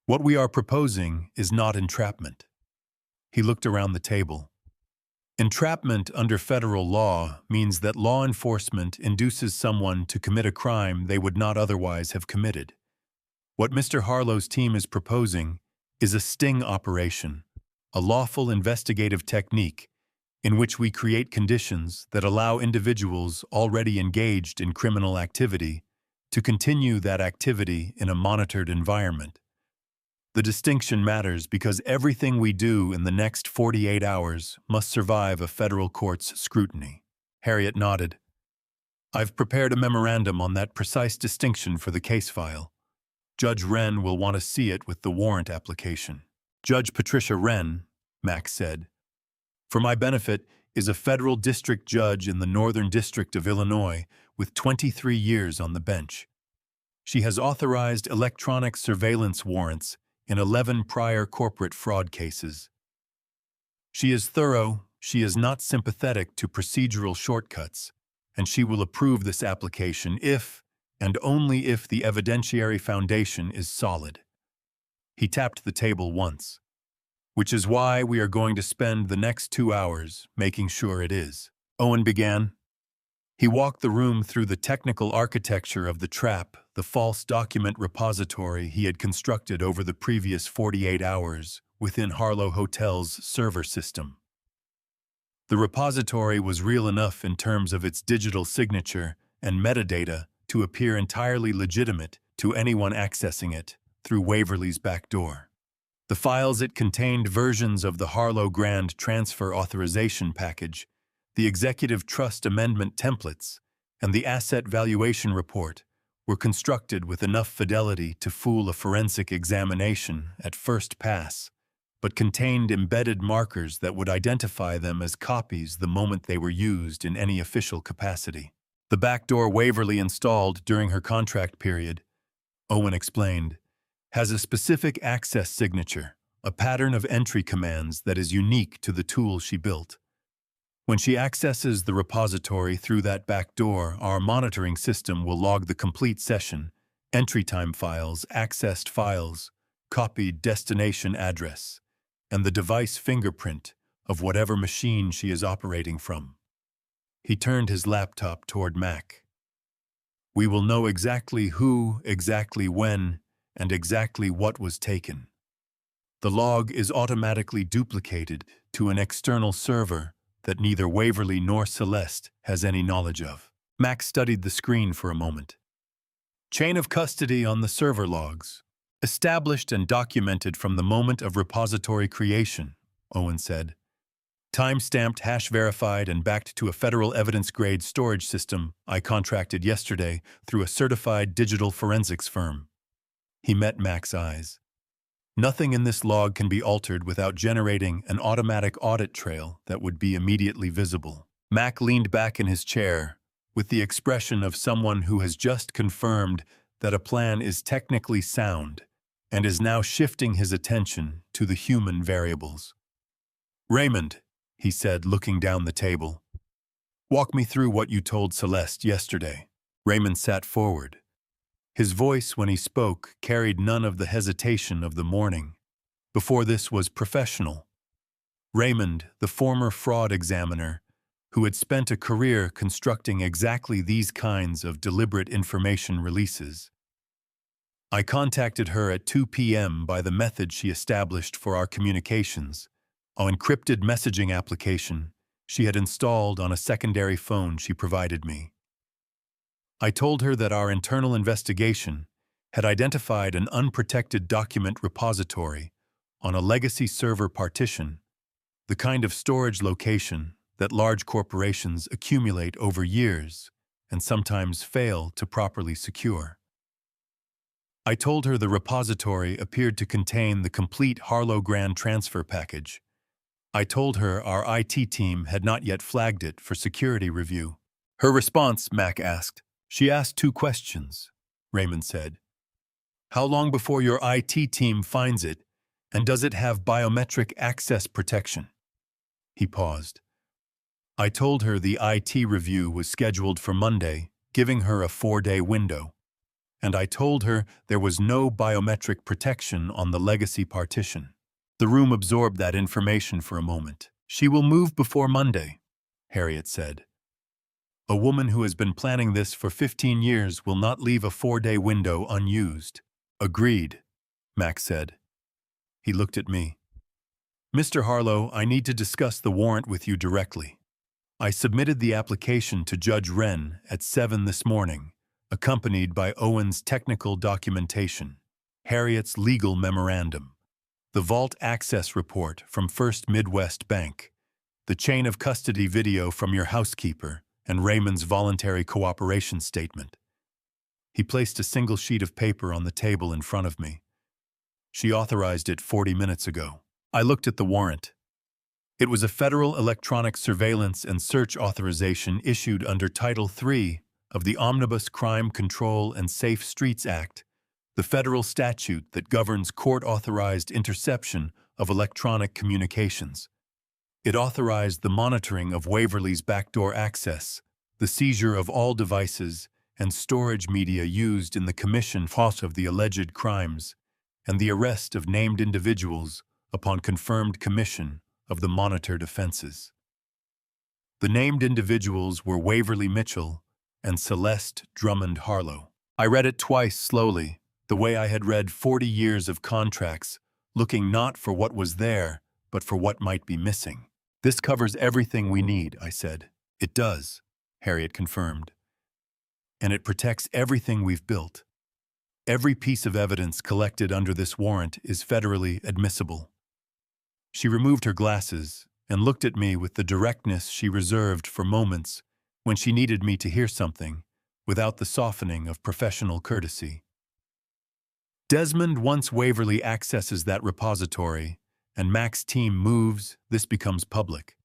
What we are proposing is not entrapment. He looked around the table. Entrapment under federal law means that law enforcement induces someone to commit a crime they would not otherwise have committed. What Mr. Harlow's team is proposing is a sting operation, a lawful investigative technique in which we create conditions that allow individuals already engaged in criminal activity to continue that activity in a monitored environment. The distinction matters because everything we do in the next 48 hours must survive a federal court's scrutiny. Harriet nodded. I've prepared a memorandum on that precise distinction for the case file. Judge Wren will want to see it with the warrant application. Judge Patricia Wren, Max said, for my benefit, is a federal district judge in the Northern District of Illinois with 23 years on the bench. She has authorized electronic surveillance warrants in 11 prior corporate fraud cases. She is thorough, she is not sympathetic to procedural shortcuts, and she will approve this application if, and only if, the evidentiary foundation is solid. He tapped the table once. Which is why we are going to spend the next 2 hours making sure it is. Owen began. He walked the room through the technical architecture of the trap, the false document repository he had constructed over the previous 48 hours within Harlow Hotel's server system. The repository was real enough in terms of its digital signature and metadata to appear entirely legitimate to anyone accessing it through Waverly's back door. The files it contained versions of the Harlow Grand Transfer Authorization Package, the Executive Trust Amendment templates, and the Asset Valuation Report were constructed with enough fidelity to fool a forensic examination at first pass, but contained embedded markers that would identify them as copies the moment they were used in any official capacity. The backdoor Waverly installed during her contract period, Owen explained, has a specific access signature, a pattern of entry commands that is unique to the tool she built. When she accesses the repository through that back door, our monitoring system will log the complete session, entry time files, accessed files, copied destination address, and the device fingerprint of whatever machine she is operating from. He turned his laptop toward Mac. We will know exactly who, exactly when, and exactly what was taken. The log is automatically duplicated to an external server that neither Waverly nor Celeste has any knowledge of. Max studied the screen for a moment. Chain of custody on the server logs, established and documented from the moment of repository creation, Owen said. Time-stamped, hash-verified, and backed to a federal evidence-grade storage system I contracted yesterday through a certified digital forensics firm. He met Mac's eyes. Nothing in this log can be altered without generating an automatic audit trail that would be immediately visible. Mac leaned back in his chair with the expression of someone who has just confirmed that a plan is technically sound and is now shifting his attention to the human variables. Raymond, he said, looking down the table, walk me through what you told Celeste yesterday. Raymond sat forward. His voice, when he spoke, carried none of the hesitation of the morning. Before this was professional. Raymond, the former fraud examiner, who had spent a career constructing exactly these kinds of deliberate information releases. I contacted her at 2 p.m. by the method she established for our communications, an encrypted messaging application she had installed on a secondary phone she provided me. I told her that our internal investigation had identified an unprotected document repository on a legacy server partition, the kind of storage location that large corporations accumulate over years and sometimes fail to properly secure. I told her the repository appeared to contain the complete Harlow Grand Transfer package. I told her our IT team had not yet flagged it for security review. Her response, Mac asked. She asked 2 questions, Raymond said. How long before your IT team finds it, and does it have biometric access protection? He paused. I told her the IT review was scheduled for Monday, giving her a 4-day window. and I told her there was no biometric protection on the legacy partition. The room absorbed that information for a moment. "She will move before Monday," Harriet said. "A woman who has been planning this for 15 years will not leave a 4-day window unused." "Agreed," Max said. He looked at me. "Mr. Harlow, I need to discuss the warrant with you directly. I submitted the application to Judge Wren at 7 this morning, accompanied by Owen's technical documentation, Harriet's legal memorandum, the vault access report from First Midwest Bank, the chain of custody video from your housekeeper, and Raymond's voluntary cooperation statement." He placed a single sheet of paper on the table in front of me. "She authorized it 40 minutes ago." I looked at the warrant. It was a federal electronic surveillance and search authorization issued under Title III of the Omnibus Crime Control and Safe Streets Act, the federal statute that governs court-authorized interception of electronic communications. It authorized the monitoring of Waverly's backdoor access, the seizure of all devices and storage media used in the commission of the alleged crimes, and the arrest of named individuals upon confirmed commission of the monitored offenses. The named individuals were Waverly Mitchell and Celeste Drummond Harlow. I read it twice slowly, the way I had read 40 years of contracts, looking not for what was there, but for what might be missing. "This covers everything we need," I said. "It does," Harriet confirmed. "And it protects everything we've built. Every piece of evidence collected under this warrant is federally admissible." She removed her glasses and looked at me with the directness she reserved for moments when she needed me to hear something, without the softening of professional courtesy. "Desmond, once Waverly accesses that repository and Mac's team moves, this becomes public.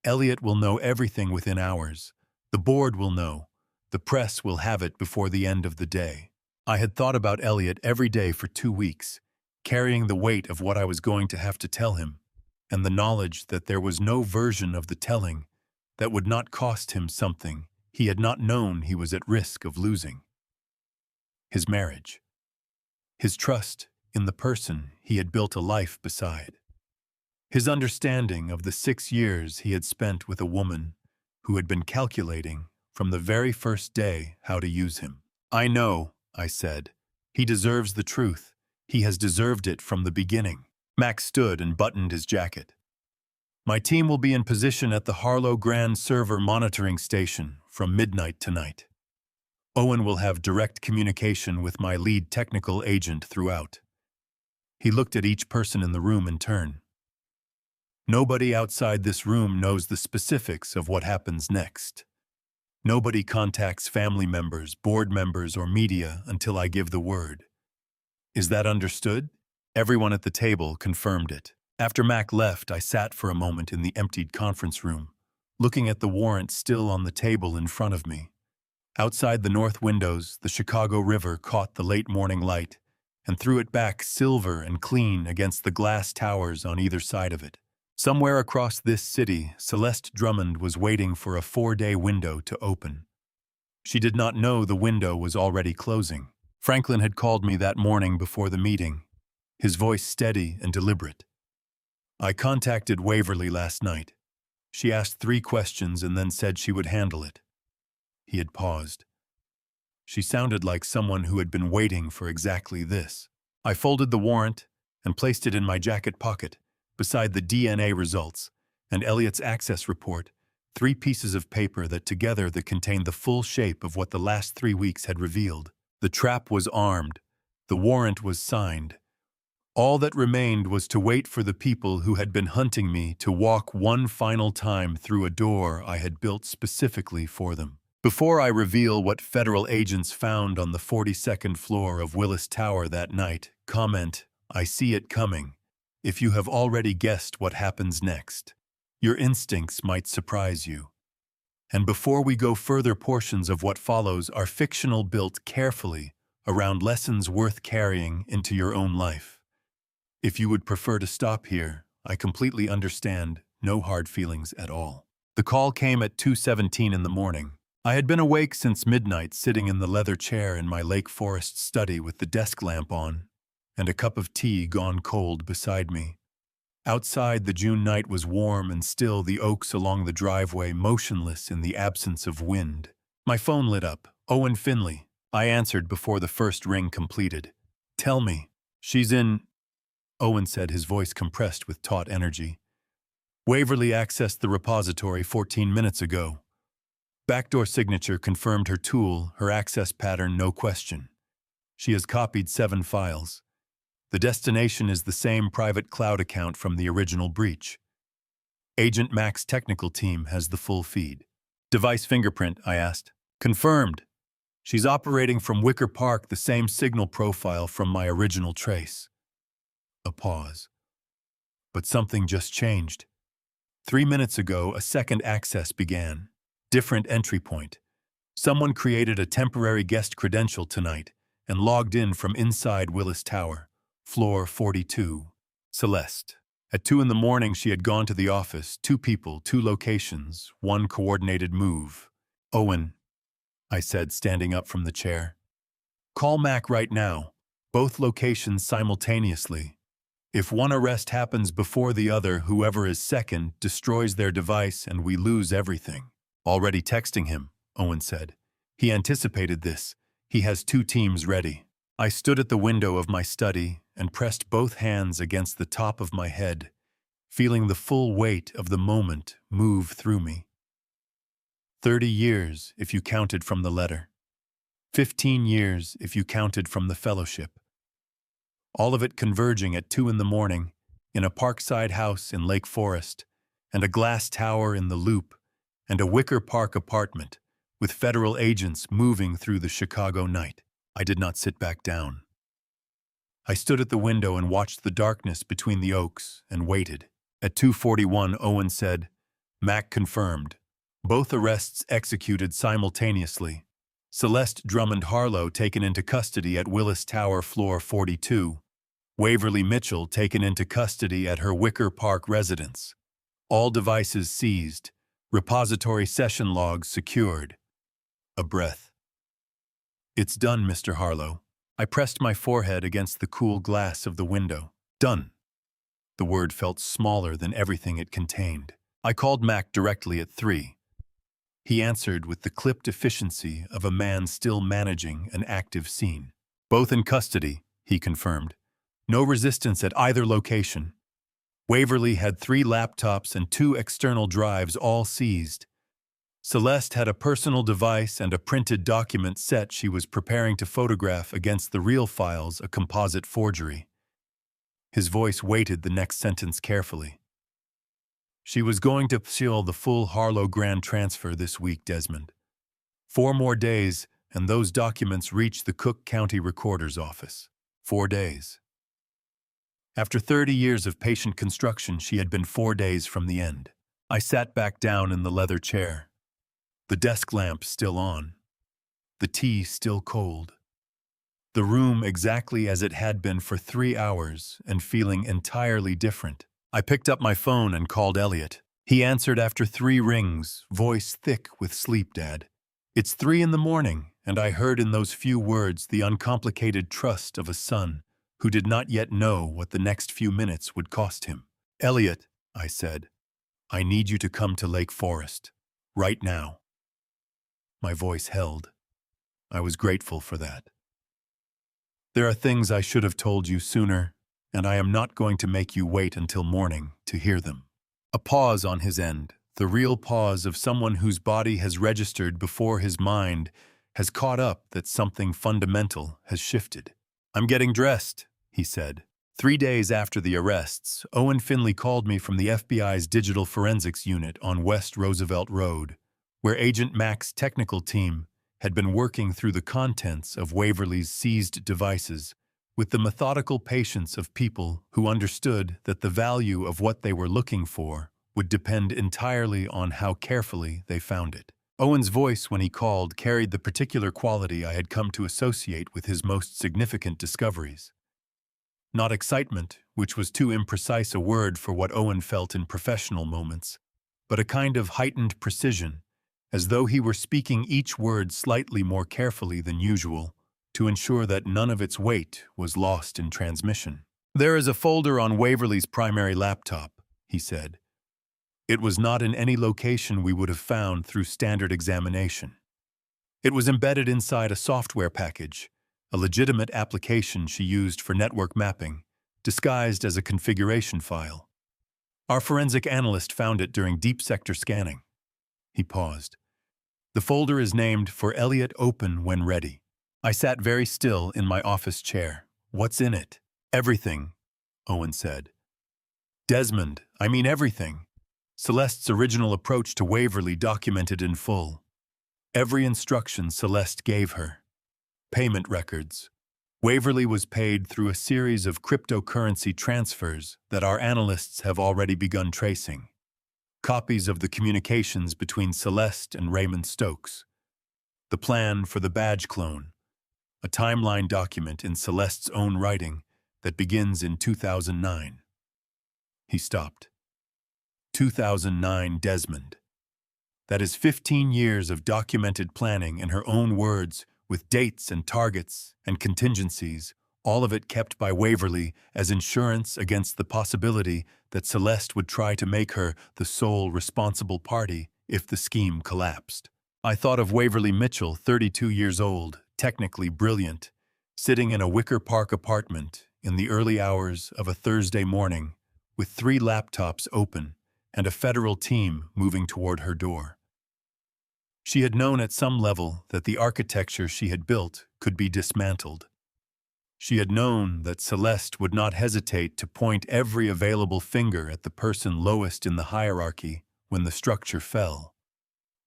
Elliot will know everything within hours. The board will know. The press will have it before the end of the day." I had thought about Elliot every day for 2 weeks, carrying the weight of what I was going to have to tell him, and the knowledge that there was no version of the telling that would not cost him something he had not known he was at risk of losing. His marriage. His trust in the person he had built a life beside. His understanding of the 6 years he had spent with a woman who had been calculating from the very first day how to use him. "I know," I said. "He deserves the truth. He has deserved it from the beginning." Max stood and buttoned his jacket. "My team will be in position at the Harlow Grand Server Monitoring Station from midnight tonight. Owen will have direct communication with my lead technical agent throughout." He looked at each person in the room in turn. "Nobody outside this room knows the specifics of what happens next. Nobody contacts family members, board members, or media until I give the word. Is that understood?" Everyone at the table confirmed it. After Mac left, I sat for a moment in the emptied conference room, looking at the warrant still on the table in front of me. Outside the north windows, the Chicago River caught the late morning light and threw it back silver and clean against the glass towers on either side of it. Somewhere across this city, Celeste Drummond was waiting for a 4-day window to open. She did not know the window was already closing. Franklin had called me that morning before the meeting, his voice steady and deliberate. "I contacted Waverly last night. She asked 3 questions and then said she would handle it." He had paused. She sounded like someone who had been waiting for exactly this. I folded the warrant and placed it in my jacket pocket, beside the DNA results and Elliot's access report, 3 pieces of paper that together contained the full shape of what the last 3 weeks had revealed. The trap was armed. The warrant was signed. All that remained was to wait for the people who had been hunting me to walk one final time through a door I had built specifically for them. Before I reveal what federal agents found on the 42nd floor of Willis Tower that night, comment, "I see it coming," if you have already guessed what happens next. Your instincts might surprise you. And before we go further, portions of what follows are fictional, built carefully around lessons worth carrying into your own life. If you would prefer to stop here, I completely understand, no hard feelings at all. The call came at 2:17 in the morning. I had been awake since midnight, sitting in the leather chair in my Lake Forest study with the desk lamp on, and a cup of tea gone cold beside me. Outside, the June night was warm and still, the oaks along the driveway motionless in the absence of wind. My phone lit up. Owen Finley. I answered before the first ring completed. "Tell me." "She's in," Owen said, his voice compressed with taut energy. "Waverly accessed the repository 14 minutes ago. Backdoor signature confirmed her tool, her access pattern, no question. She has copied 7 files. The destination is the same private cloud account from the original breach. Agent Mac's technical team has the full feed." "Device fingerprint?" I asked. "Confirmed. She's operating from Wicker Park, the same signal profile from my original trace." A pause. But something just changed. 3 minutes ago, a second access began. Different entry point. Someone created a temporary guest credential tonight and logged in from inside Willis Tower, floor 42. Celeste. At 2 in the morning, she had gone to the office. 2 people, 2 locations, 1 coordinated move. "Owen," I said, standing up from the chair. "Call Mac right now. Both locations simultaneously. If one arrest happens before the other, whoever is second destroys their device and we lose everything." "Already texting him," Owen said. "He anticipated this. He has 2 teams ready." I stood at the window of my study and pressed both hands against the top of my head, feeling the full weight of the moment move through me. 30 years if you counted from the letter. 15 years if you counted from the fellowship. All of it converging at 2 in the morning, in a parkside house in Lake Forest, and a glass tower in the Loop, and a Wicker Park apartment, with federal agents moving through the Chicago night. I did not sit back down. I stood at the window and watched the darkness between the oaks and waited. At 2:41, Owen said, "Mac confirmed. Both arrests executed simultaneously. Celeste Drummond Harlow taken into custody at Willis Tower, floor 42. Waverly Mitchell taken into custody at her Wicker Park residence. All devices seized. Repository session logs secured." A breath. "It's done, Mr. Harlow." I pressed my forehead against the cool glass of the window. "Done." The word felt smaller than everything it contained. I called Mac directly at 3. He answered with the clipped efficiency of a man still managing an active scene. "Both in custody," he confirmed. "No resistance at either location. Waverly had 3 laptops and 2 external drives, all seized. Celeste had a personal device and a printed document set she was preparing to photograph against the real files, a composite forgery." His voice weighted the next sentence carefully. "She was going to seal the full Harlow grand transfer this week, Desmond. 4 more days, and those documents reach the Cook County Recorder's office. 4 days. After 30 years of patient construction, she had been 4 days from the end." I sat back down in the leather chair. The desk lamp still on. The tea still cold. The room exactly as it had been for 3 hours and feeling entirely different. I picked up my phone and called Elliot. He answered after 3 rings, voice thick with sleep, "Dad. It's 3 in the morning," and I heard in those few words the uncomplicated trust of a son who did not yet know what the next few minutes would cost him. "Elliot," I said, "I need you to come to Lake Forest. Right now." My voice held. I was grateful for that. "There are things I should have told you sooner, and I am not going to make you wait until morning to hear them." A pause on his end, the real pause of someone whose body has registered before his mind has caught up that something fundamental has shifted. "I'm getting dressed," he said. 3 days after the arrests, Owen Finley called me from the FBI's Digital Forensics Unit on West Roosevelt Road, where Agent Mac's technical team had been working through the contents of Waverly's seized devices with the methodical patience of people who understood that the value of what they were looking for would depend entirely on how carefully they found it. Owen's voice when he called carried the particular quality I had come to associate with his most significant discoveries. Not excitement, which was too imprecise a word for what Owen felt in professional moments, but a kind of heightened precision, as though he were speaking each word slightly more carefully than usual, to ensure that none of its weight was lost in transmission. "There is a folder on Waverly's primary laptop," he said. "It was not in any location we would have found through standard examination. It was embedded inside a software package, a legitimate application she used for network mapping, disguised as a configuration file. Our forensic analyst found it during deep sector scanning." He paused. "The folder is named for Elliot. Open when ready." I sat very still in my office chair. "What's in it?" "Everything," Owen said. "Desmond, I mean everything. Celeste's original approach to Waverly documented in full. Every instruction Celeste gave her. Payment records. Waverly was paid through a series of cryptocurrency transfers that our analysts have already begun tracing. Copies of the communications between Celeste and Raymond Stokes. The plan for the badge clone. A timeline document in Celeste's own writing that begins in 2009. He stopped. 2009, Desmond. That is 15 years of documented planning in her own words, with dates and targets and contingencies, all of it kept by Waverly as insurance against the possibility that Celeste would try to make her the sole responsible party if the scheme collapsed. I thought of Waverly Mitchell, 32 years old, technically brilliant, sitting in a Wicker Park apartment in the early hours of a Thursday morning, with 3 laptops open and a federal team moving toward her door. She had known at some level that the architecture she had built could be dismantled. She had known that Celeste would not hesitate to point every available finger at the person lowest in the hierarchy when the structure fell.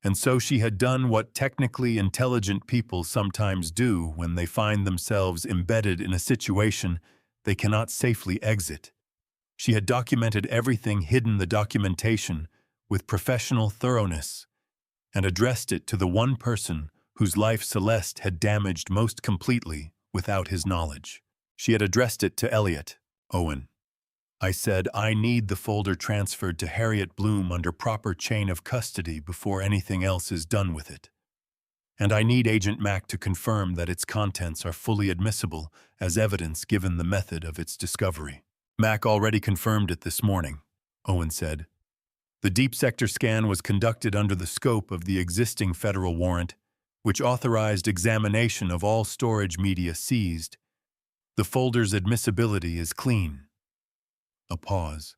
And so she had done what technically intelligent people sometimes do when they find themselves embedded in a situation they cannot safely exit. She had documented everything hidden the documentation with professional thoroughness and addressed it to the one person whose life Celeste had damaged most completely without his knowledge. She had addressed it to Elliot, Owen. I said, "I need the folder transferred to Harriet Bloom under proper chain of custody before anything else is done with it. And I need Agent Mack to confirm that its contents are fully admissible as evidence given the method of its discovery." "Mack already confirmed it this morning," Owen said. "The deep sector scan was conducted under the scope of the existing federal warrant, which authorized examination of all storage media seized. The folder's admissibility is clean." A pause.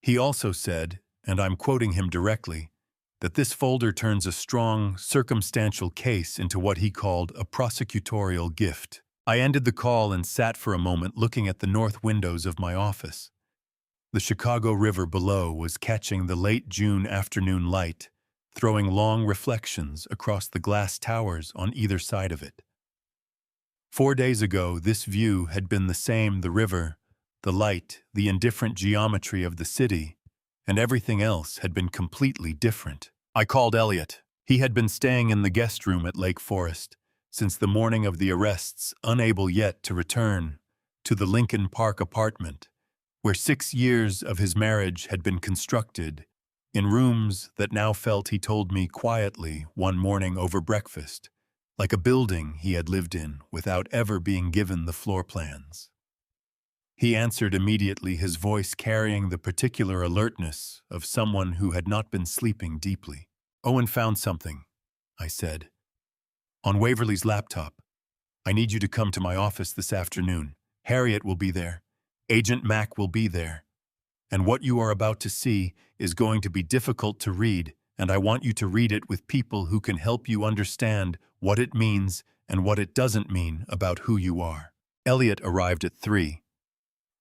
He also said, and I'm quoting him directly, that this folder turns a strong, circumstantial case into what he called a prosecutorial gift. I ended the call and sat for a moment looking at the north windows of my office. The Chicago River below was catching the late June afternoon light, throwing long reflections across the glass towers on either side of it. 4 days ago, this view had been the same: the river, the light, the indifferent geometry of the city, and everything else had been completely different. I called Elliot. He had been staying in the guest room at Lake Forest since the morning of the arrests, unable yet to return to the Lincoln Park apartment, where 6 years of his marriage had been constructed, in rooms that now felt, he told me quietly one morning over breakfast, like a building he had lived in without ever being given the floor plans. He answered immediately, his voice carrying the particular alertness of someone who had not been sleeping deeply. "Owen found something," I said. "On Waverly's laptop. I need you to come to my office this afternoon. Harriet will be there. Agent Mack will be there. And what you are about to see is going to be difficult to read, and I want you to read it with people who can help you understand what it means and what it doesn't mean about who you are." Elliot arrived at 3.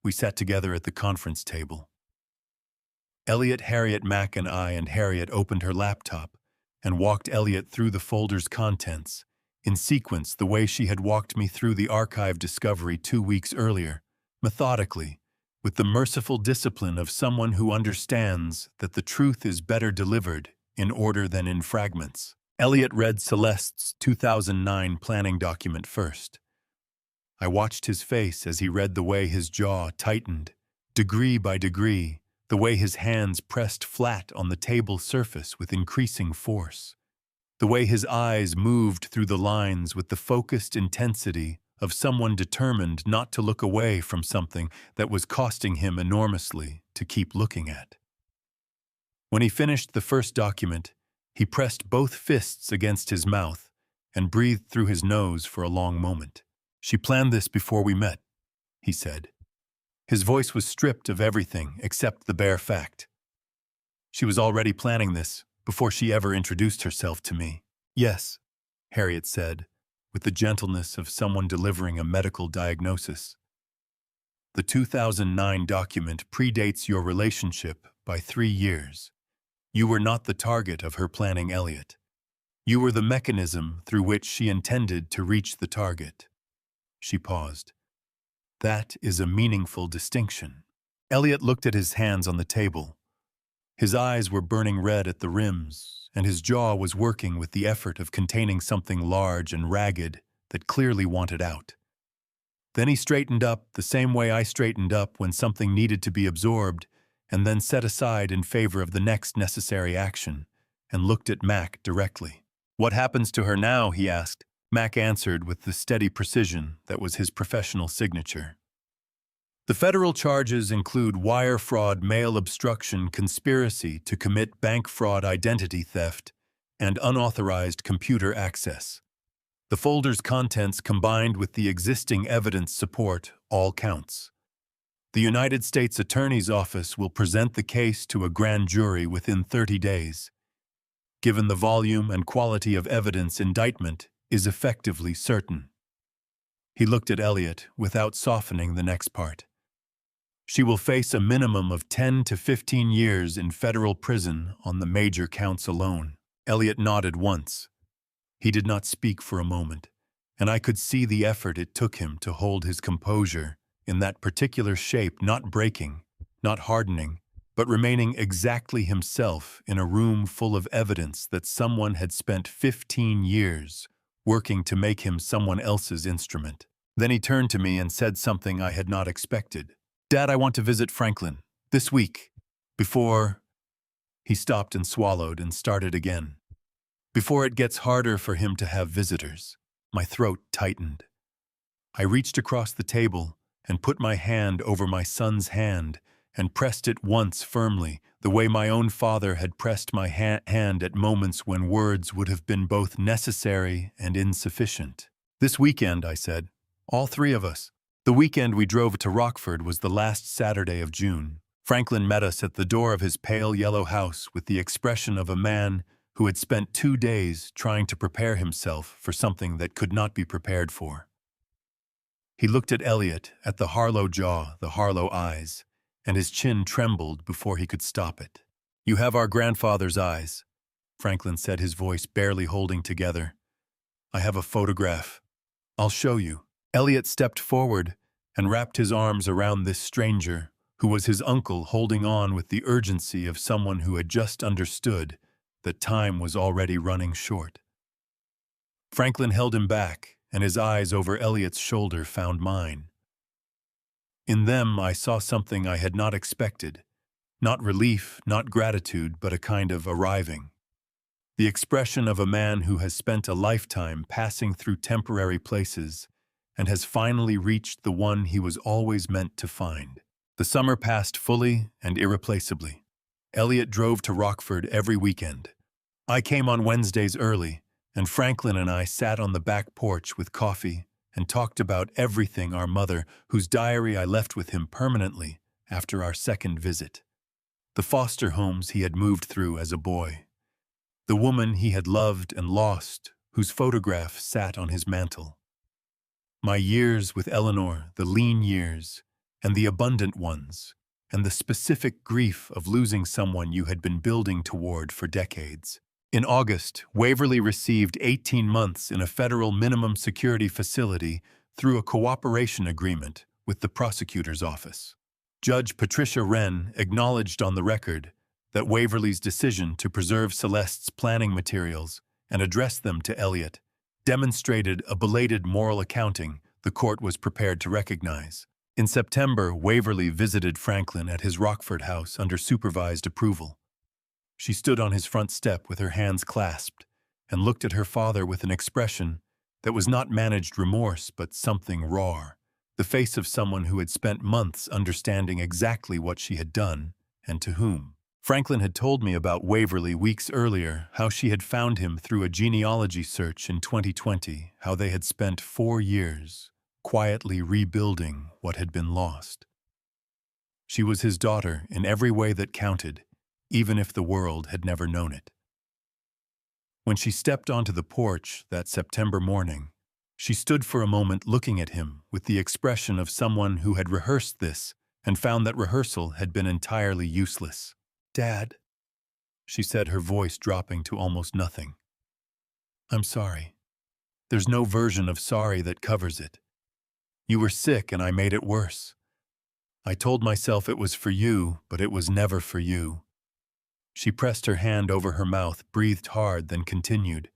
We sat together at the conference table. Elliot, Harriet, Mack, and Harriet opened her laptop and walked Elliot through the folder's contents, in sequence the way she had walked me through the archive discovery 2 weeks earlier, methodically, with the merciful discipline of someone who understands that the truth is better delivered in order than in fragments. Elliot read Celeste's 2009 planning document first. I watched his face as he read, the way his jaw tightened, degree by degree, the way his hands pressed flat on the table surface with increasing force, the way his eyes moved through the lines with the focused intensity of someone determined not to look away from something that was costing him enormously to keep looking at. When he finished the first document, he pressed both fists against his mouth and breathed through his nose for a long moment. "She planned this before we met," he said. His voice was stripped of everything except the bare fact. "She was already planning this before she ever introduced herself to me." "Yes," Harriet said, with the gentleness of someone delivering a medical diagnosis. "The 2009 document predates your relationship by 3 years. You were not the target of her planning, Elliot. You were the mechanism through which she intended to reach the target." She paused. "That is a meaningful distinction." Elliot looked at his hands on the table. His eyes were burning red at the rims, and his jaw was working with the effort of containing something large and ragged that clearly wanted out. Then he straightened up the same way I straightened up when something needed to be absorbed, and then set aside in favor of the next necessary action, and looked at Mac directly. "What happens to her now?" he asked. Mac answered with the steady precision that was his professional signature. "The federal charges include wire fraud, mail obstruction, conspiracy to commit bank fraud, identity theft, and unauthorized computer access. The folder's contents combined with the existing evidence support all counts. The United States Attorney's Office will present the case to a grand jury within 30 days. Given the volume and quality of evidence, indictment is effectively certain." He looked at Elliot without softening the next part. "She will face a minimum of 10 to 15 years in federal prison on the major counts alone." Elliot nodded once. He did not speak for a moment, and I could see the effort it took him to hold his composure in that particular shape, not breaking, not hardening, but remaining exactly himself in a room full of evidence that someone had spent 15 years working to make him someone else's instrument. Then he turned to me and said something I had not expected. "Dad, I want to visit Franklin. This week. Before—" He stopped and swallowed and started again. "Before it gets harder for him to have visitors." My throat tightened. I reached across the table and put my hand over my son's hand and pressed it once firmly, the way my own father had pressed my hand at moments when words would have been both necessary and insufficient. "This weekend," I said. "All 3 of us." The weekend we drove to Rockford was the last Saturday of June. Franklin met us at the door of his pale yellow house with the expression of a man who had spent 2 days trying to prepare himself for something that could not be prepared for. He looked at Elliot, at the Harlow jaw, the Harlow eyes, and his chin trembled before he could stop it. "You have our grandfather's eyes," Franklin said, his voice barely holding together. "I have a photograph. I'll show you." Elliot stepped forward and wrapped his arms around this stranger, who was his uncle, holding on with the urgency of someone who had just understood that time was already running short. Franklin held him back, and his eyes over Elliot's shoulder found mine. In them I saw something I had not expected, not relief, not gratitude, but a kind of arriving. The expression of a man who has spent a lifetime passing through temporary places and has finally reached the one he was always meant to find. The summer passed fully and irreplaceably. Elliot drove to Rockford every weekend. I came on Wednesdays early, and Franklin and I sat on the back porch with coffee and talked about everything our mother, whose diary I left with him permanently after our second visit. The foster homes he had moved through as a boy. The woman he had loved and lost, whose photograph sat on his mantel. My years with Eleanor, the lean years, and the abundant ones, and the specific grief of losing someone you had been building toward for decades. In August, Waverly received 18 months in a federal minimum security facility through a cooperation agreement with the prosecutor's office. Judge Patricia Wren acknowledged on the record that Waverly's decision to preserve Celeste's planning materials and address them to Elliot demonstrated a belated moral accounting the court was prepared to recognize. In September, Waverly visited Franklin at his Rockford house under supervised approval. She stood on his front step with her hands clasped and looked at her father with an expression that was not managed remorse but something raw, the face of someone who had spent months understanding exactly what she had done and to whom. Franklin had told me about Waverly weeks earlier, how she had found him through a genealogy search in 2020, how they had spent 4 years quietly rebuilding what had been lost. She was his daughter in every way that counted, even if the world had never known it. When she stepped onto the porch that September morning, she stood for a moment looking at him with the expression of someone who had rehearsed this and found that rehearsal had been entirely useless. "Dad," she said, her voice dropping to almost nothing. "I'm sorry. There's no version of sorry that covers it. You were sick and I made it worse. I told myself it was for you, but it was never for you." She pressed her hand over her mouth, breathed hard, then continued,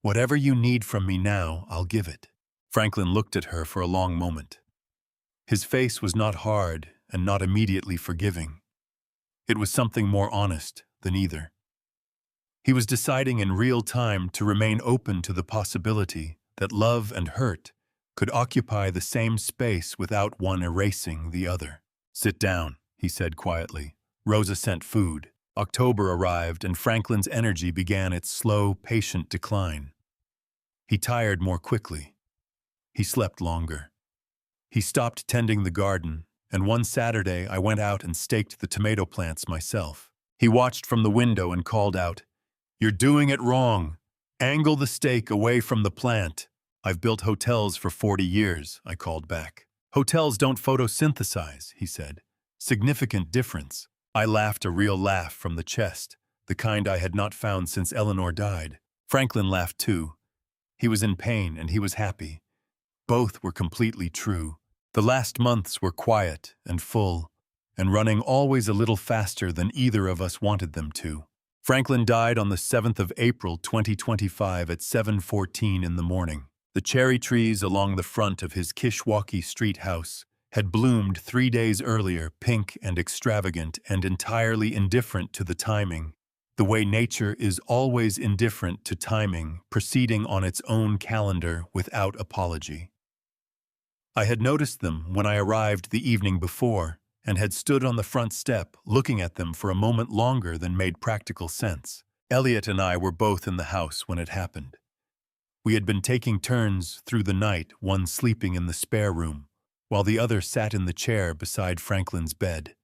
"Whatever you need from me now, I'll give it." Franklin looked at her for a long moment. His face was not hard and not immediately forgiving. It was something more honest than either. He was deciding in real time to remain open to the possibility that love and hurt could occupy the same space without one erasing the other. "Sit down," he said quietly. Rosa sent food. October arrived and Franklin's energy began its slow, patient decline. He tired more quickly. He slept longer. He stopped tending the garden, and one Saturday I went out and staked the tomato plants myself. He watched from the window and called out, "You're doing it wrong. Angle the stake away from the plant." "I've built hotels for 40 years, I called back. "Hotels don't photosynthesize," he said. "Significant difference." I laughed a real laugh from the chest, the kind I had not found since Eleanor died. Franklin laughed too. He was in pain and he was happy. Both were completely true. The last months were quiet and full, and running always a little faster than either of us wanted them to. Franklin died on the 7th of April 2025 at 7:14 in the morning. The cherry trees along the front of his Kishwaukee Street house had bloomed 3 days earlier, pink and extravagant and entirely indifferent to the timing, the way nature is always indifferent to timing, proceeding on its own calendar without apology. I had noticed them when I arrived the evening before and had stood on the front step looking at them for a moment longer than made practical sense. Elliot and I were both in the house when it happened. We had been taking turns through the night, one sleeping in the spare room, while the other sat in the chair beside Franklin's bed.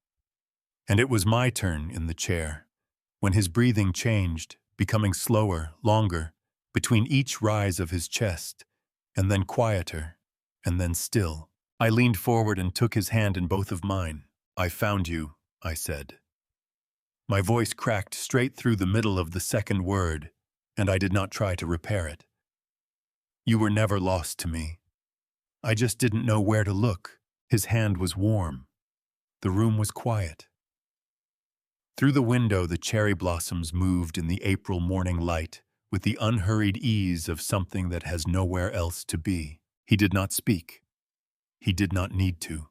And it was my turn in the chair, when his breathing changed, becoming slower, longer, between each rise of his chest, and then quieter, and then still. I leaned forward and took his hand in both of mine. "I found you," I said. My voice cracked straight through the middle of the second word, and I did not try to repair it. "You were never lost to me. I just didn't know where to look." His hand was warm. The room was quiet. Through the window, the cherry blossoms moved in the April morning light with the unhurried ease of something that has nowhere else to be. He did not speak. He did not need to.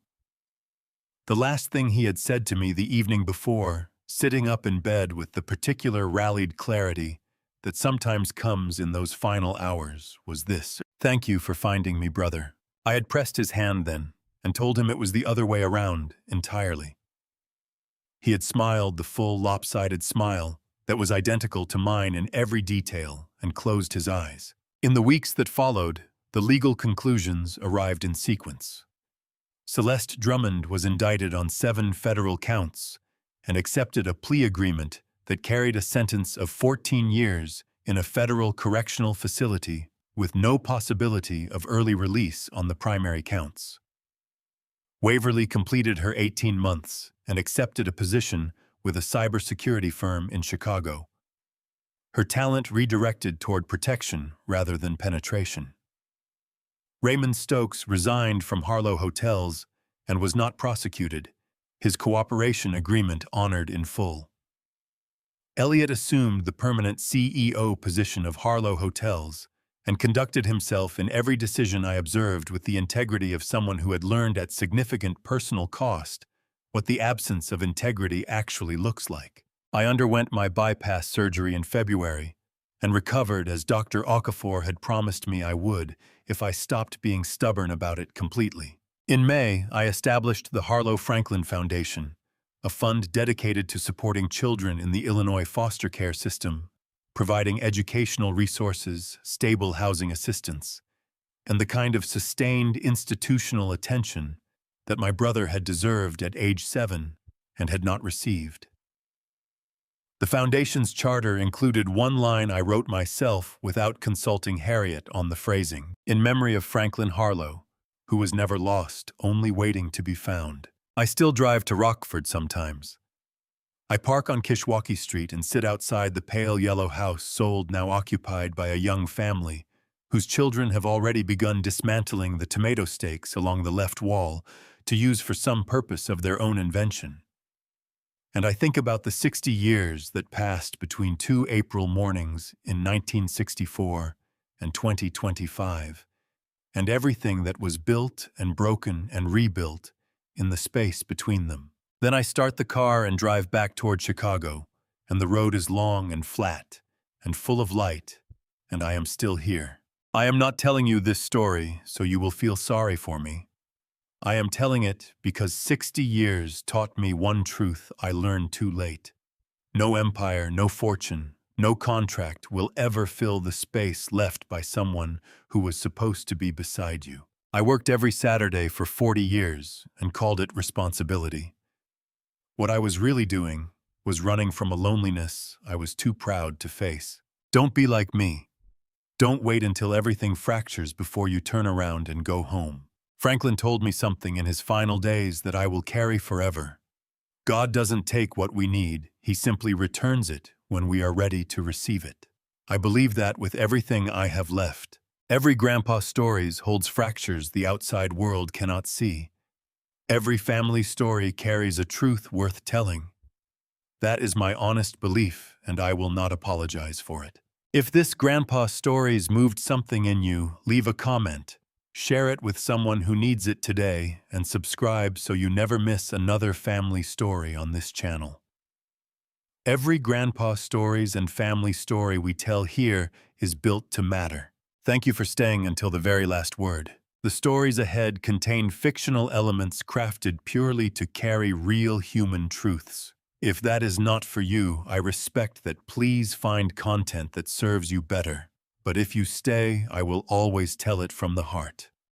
The last thing he had said to me the evening before, sitting up in bed with the particular rallied clarity that sometimes comes in those final hours, was this: "Thank you for finding me, brother." I had pressed his hand then and told him it was the other way around entirely. He had smiled the full, lopsided smile that was identical to mine in every detail and closed his eyes. In the weeks that followed, the legal conclusions arrived in sequence. Celeste Drummond was indicted on 7 federal counts and accepted a plea agreement that carried a sentence of 14 years in a federal correctional facility with no possibility of early release on the primary counts. Waverly completed her 18 months and accepted a position with a cybersecurity firm in Chicago. Her talent redirected toward protection rather than penetration. Raymond Stokes resigned from Harlow Hotels and was not prosecuted, his cooperation agreement honored in full. Elliot assumed the permanent CEO position of Harlow Hotels and conducted himself in every decision I observed with the integrity of someone who had learned at significant personal cost what the absence of integrity actually looks like. I underwent my bypass surgery in February and recovered as Dr. Okafor had promised me I would if I stopped being stubborn about it completely. In May, I established the Harlow Franklin Foundation, a fund dedicated to supporting children in the Illinois foster care system, providing educational resources, stable housing assistance, and the kind of sustained institutional attention that my brother had deserved at age 7 and had not received. The foundation's charter included one line I wrote myself without consulting Harriet on the phrasing, in memory of Franklin Harlow, who was never lost, only waiting to be found. I still drive to Rockford sometimes. I park on Kishwaukee Street and sit outside the pale yellow house sold now occupied by a young family whose children have already begun dismantling the tomato stakes along the left wall to use for some purpose of their own invention. And I think about the 60 years that passed between 2 April mornings in 1964 and 2025, and everything that was built and broken and rebuilt in the space between them. Then I start the car and drive back toward Chicago, and the road is long and flat and full of light, and I am still here. I am not telling you this story so you will feel sorry for me. I am telling it because 60 years taught me one truth I learned too late. No empire, no fortune, no contract will ever fill the space left by someone who was supposed to be beside you. I worked every Saturday for 40 years and called it responsibility. What I was really doing was running from a loneliness I was too proud to face. Don't be like me. Don't wait until everything fractures before you turn around and go home. Franklin told me something in his final days that I will carry forever. God doesn't take what we need, He simply returns it when we are ready to receive it. I believe that with everything I have left. Every Grandpa Stories holds fractures the outside world cannot see. Every family story carries a truth worth telling. That is my honest belief, and I will not apologize for it. If this Grandpa Stories moved something in you, leave a comment. Share it with someone who needs it today, and subscribe so you never miss another family story on this channel. Every Grandpa Stories and family story we tell here is built to matter. Thank you for staying until the very last word. The stories ahead contain fictional elements crafted purely to carry real human truths. If that is not for you, I respect that. Please find content that serves you better. But if you stay, I will always tell it from the heart.